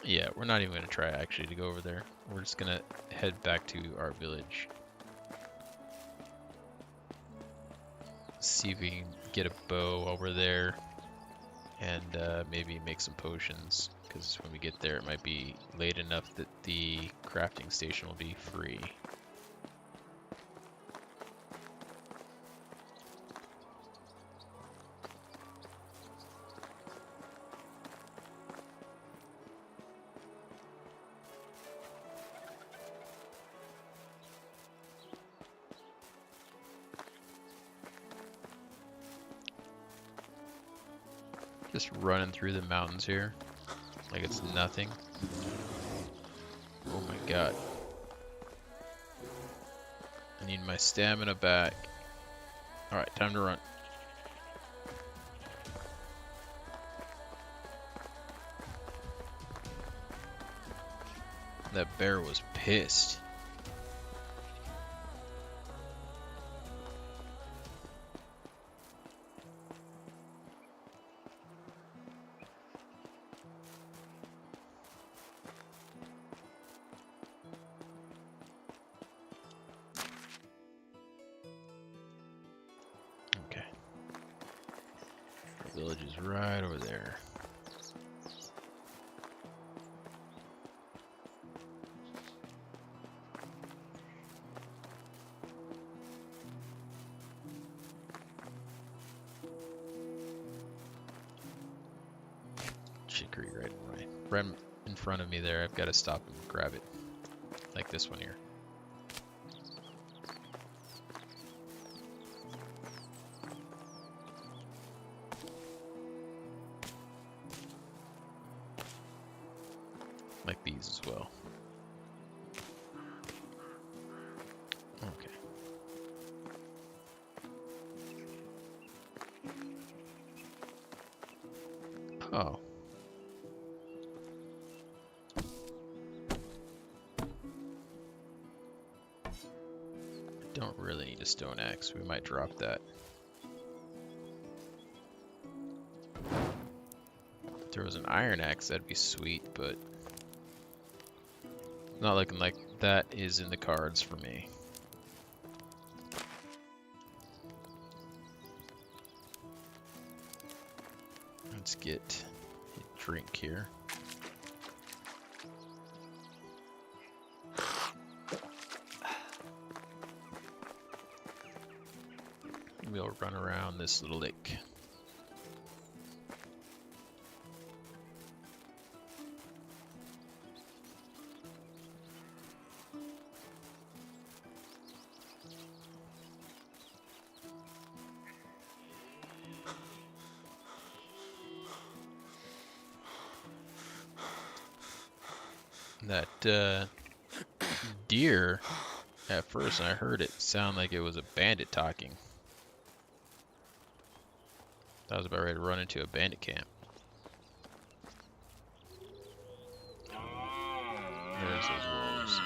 Yeah, we're not even going to try actually to go over there. We're just going to head back to our village. See if we can get a bow while we're there. And maybe make some potions. Because when we get there it might be late enough that the crafting station will be free. Just running through the mountains here like it's nothing. Oh my god. I need my stamina back. Alright, time to run. That bear was pissed. Okay. The village is right over there. Chicory right in front of me there. I've got to stop and grab it. Like this one here. Like these as well. Okay. Oh. Don't really need a stone axe. We might drop that. If there was an iron axe, that'd be sweet, but not looking like that is in the cards for me. Let's get a drink here. We'll run around this little lake. That deer, at first I heard it sound like it was a bandit talking. I was about ready to run into a bandit camp. There's those wolves.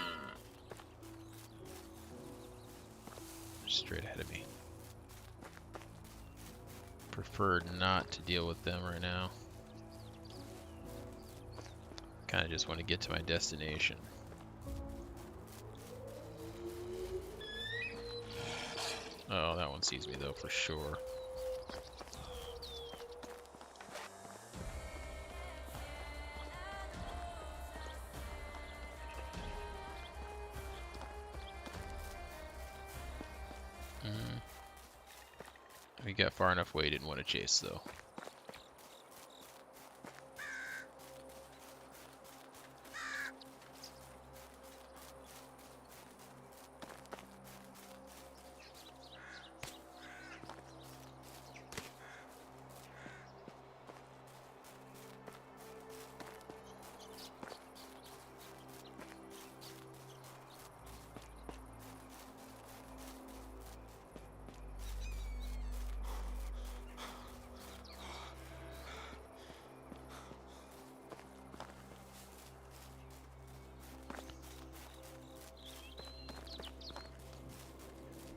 Straight ahead of me. Prefer not to deal with them right now. Kind of just want to get to my destination. Oh, that one sees me though, for sure. We got far enough away, didn't want to chase though.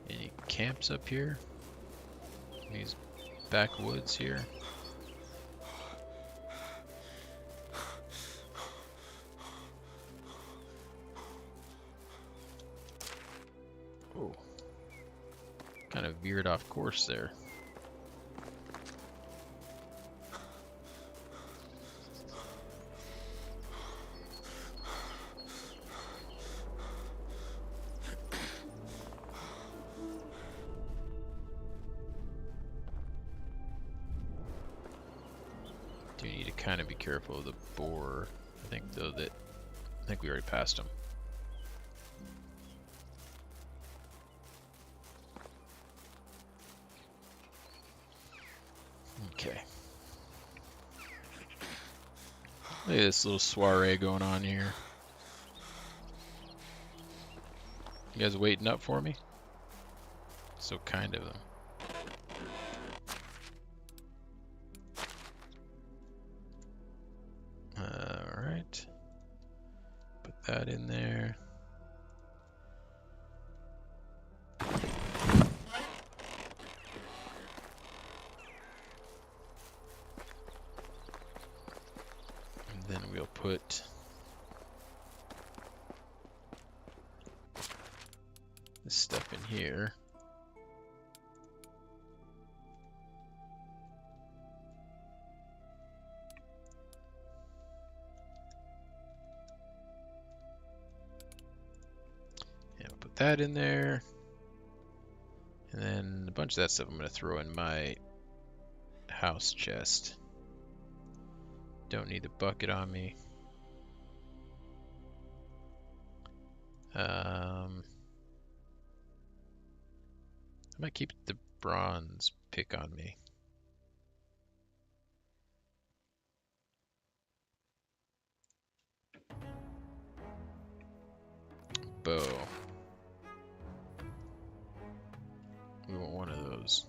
Any camps up here? These backwoods here? Oh, kind of veered off course there. Do need to kind of be careful of the boar. I think though that we already passed him. Okay. Look at this little soiree going on here. You guys waiting up for me? So kind of them. Alright. Put that in there. And then we'll put this stuff in here. That in there, and then a bunch of that stuff I'm going to throw in my house chest. Don't need the bucket on me. I might keep the bronze pick on me. Bow. We want one of those.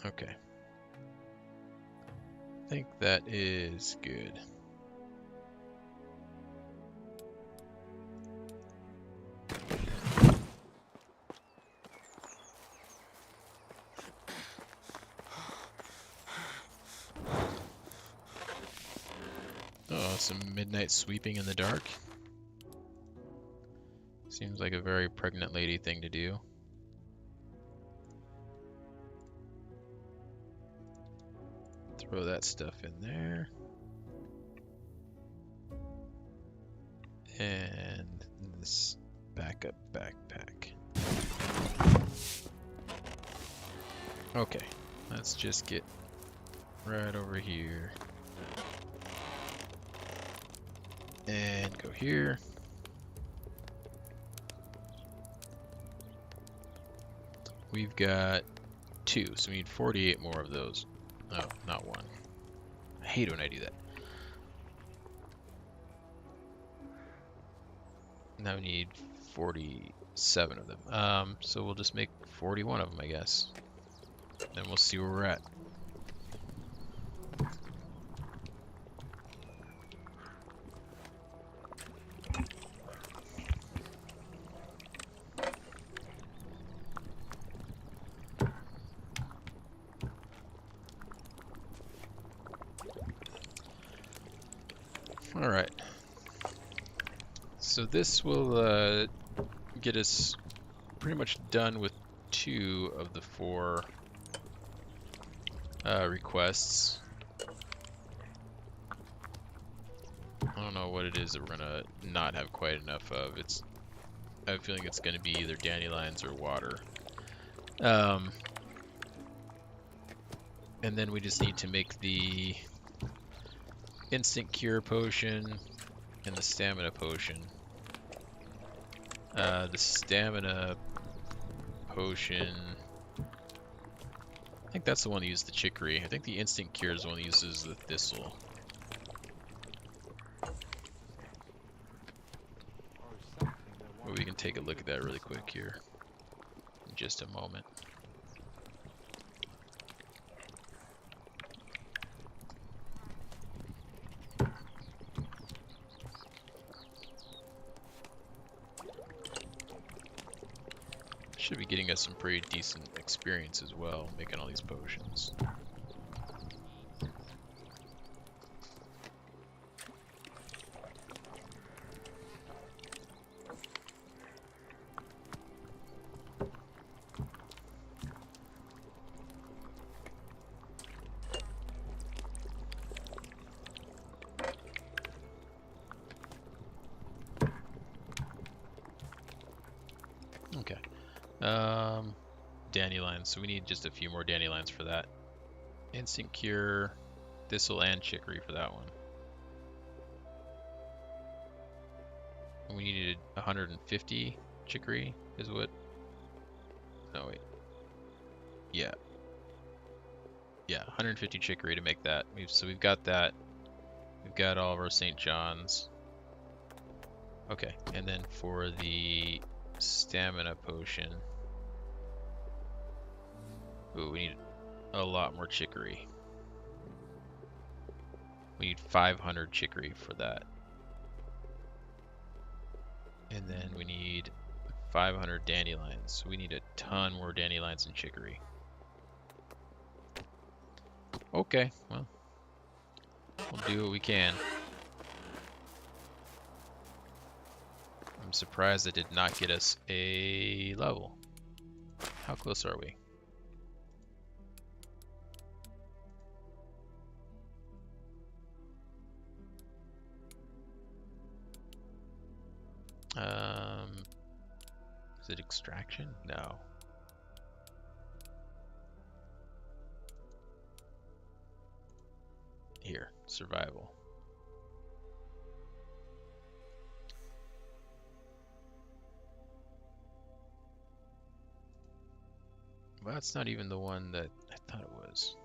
Okay. I think that is good. Oh, some midnight sweeping in the dark. Seems like a very pregnant lady thing to do. Throw that stuff in there. And this backup backpack. Okay, let's just get right over here. And go here. We've got 2, so we need 48 more of those. Oh, not 1. I hate when I do that. Now we need 47 of them. So we'll just make 41 of them, I guess. Then we'll see where we're at. Alright. So this will get us pretty much done with 2 of the 4 requests. I don't know what it is that we're gonna not have quite enough of. I have a feeling it's gonna be either dandelions or water. And then we just need to make the instant cure potion and the stamina potion. The stamina potion, I think that's the one that uses the chicory. I think the instant cure is the one that uses the thistle. But we can take a look at that really quick here in just a moment. Should be getting us some pretty decent experience as well, making all these potions. Okay. Dandelions. So we need just a few more dandelions for that. Instant cure, thistle, and chicory for that one. We needed 150 chicory, is what? No, wait. Yeah. Yeah, 150 chicory to make that. So we've got that. We've got all of our St. John's. Okay, and then for the stamina potion. Ooh, we need a lot more chicory. We need 500 chicory for that. And then we need 500 dandelions. So we need a ton more dandelions and chicory. Okay, well, we'll do what we can. I'm surprised it did not get us a level. How close are we? Is it extraction? No. Here, survival. Well, that's not even the one that I thought it was.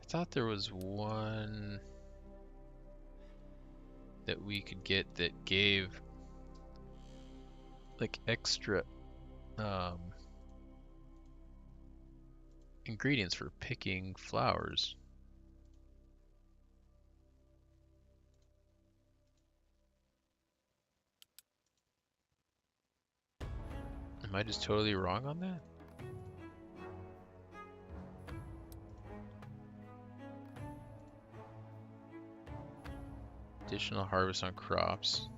I thought there was one that we could get that gave like extra ingredients for picking flowers. Am I just totally wrong on that? Additional harvest on crops.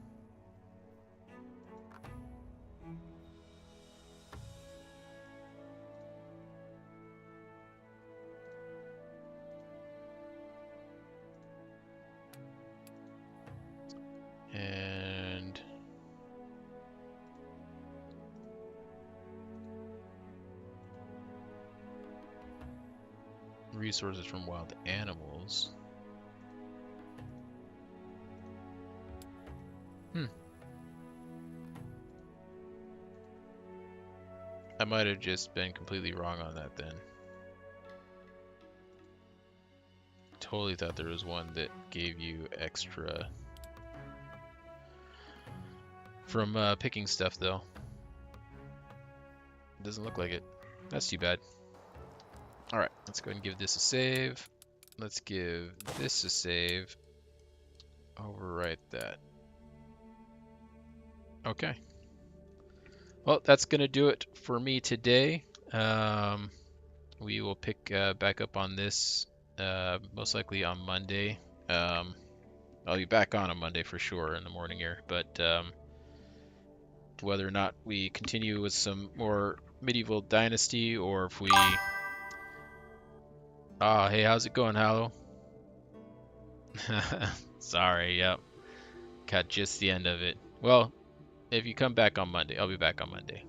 And resources from wild animals. I might have just been completely wrong on that then. Totally thought there was one that gave you extra from picking stuff though. Doesn't look like it. That's too bad. Alright, let's go ahead and give this a save. Let's give this a save. Overwrite that. Okay. Well, that's going to do it for me today. We will pick back up on this most likely on Monday. I'll be back on Monday for sure in the morning here, but whether or not we continue with some more Medieval Dynasty or if we... Ah, hey, how's it going, Hallow? Sorry, yep. Caught just the end of it. Well, if you come back on Monday, I'll be back on Monday.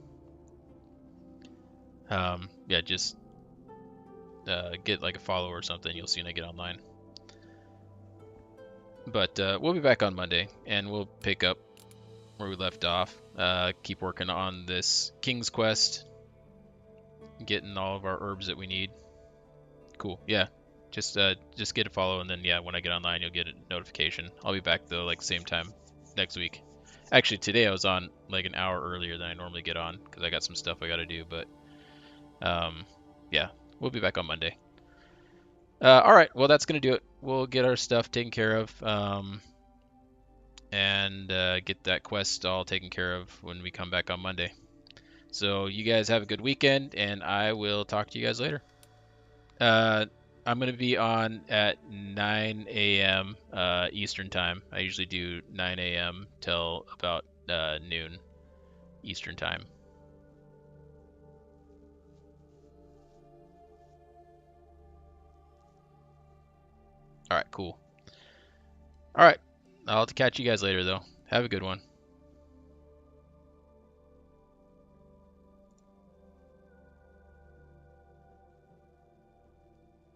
Yeah, just get like a follow or something. You'll see when I get online. But we'll be back on Monday, and we'll pick up where we left off. Keep working on this King's Quest, getting all of our herbs that we need. Cool. Yeah. Just get a follow, and then yeah, when I get online, you'll get a notification. I'll be back though, like same time next week. Actually, today I was on like an hour earlier than I normally get on because I got some stuff I got to do. But yeah, we'll be back on Monday. All right. Well, that's gonna do it. We'll get our stuff taken care of, and get that quest all taken care of when we come back on Monday. So you guys have a good weekend, and I will talk to you guys later. I'm going to be on at 9 a.m. Eastern time. I usually do 9 a.m. till about noon Eastern time. All right, cool. All right, I'll have to catch you guys later, though. Have a good one.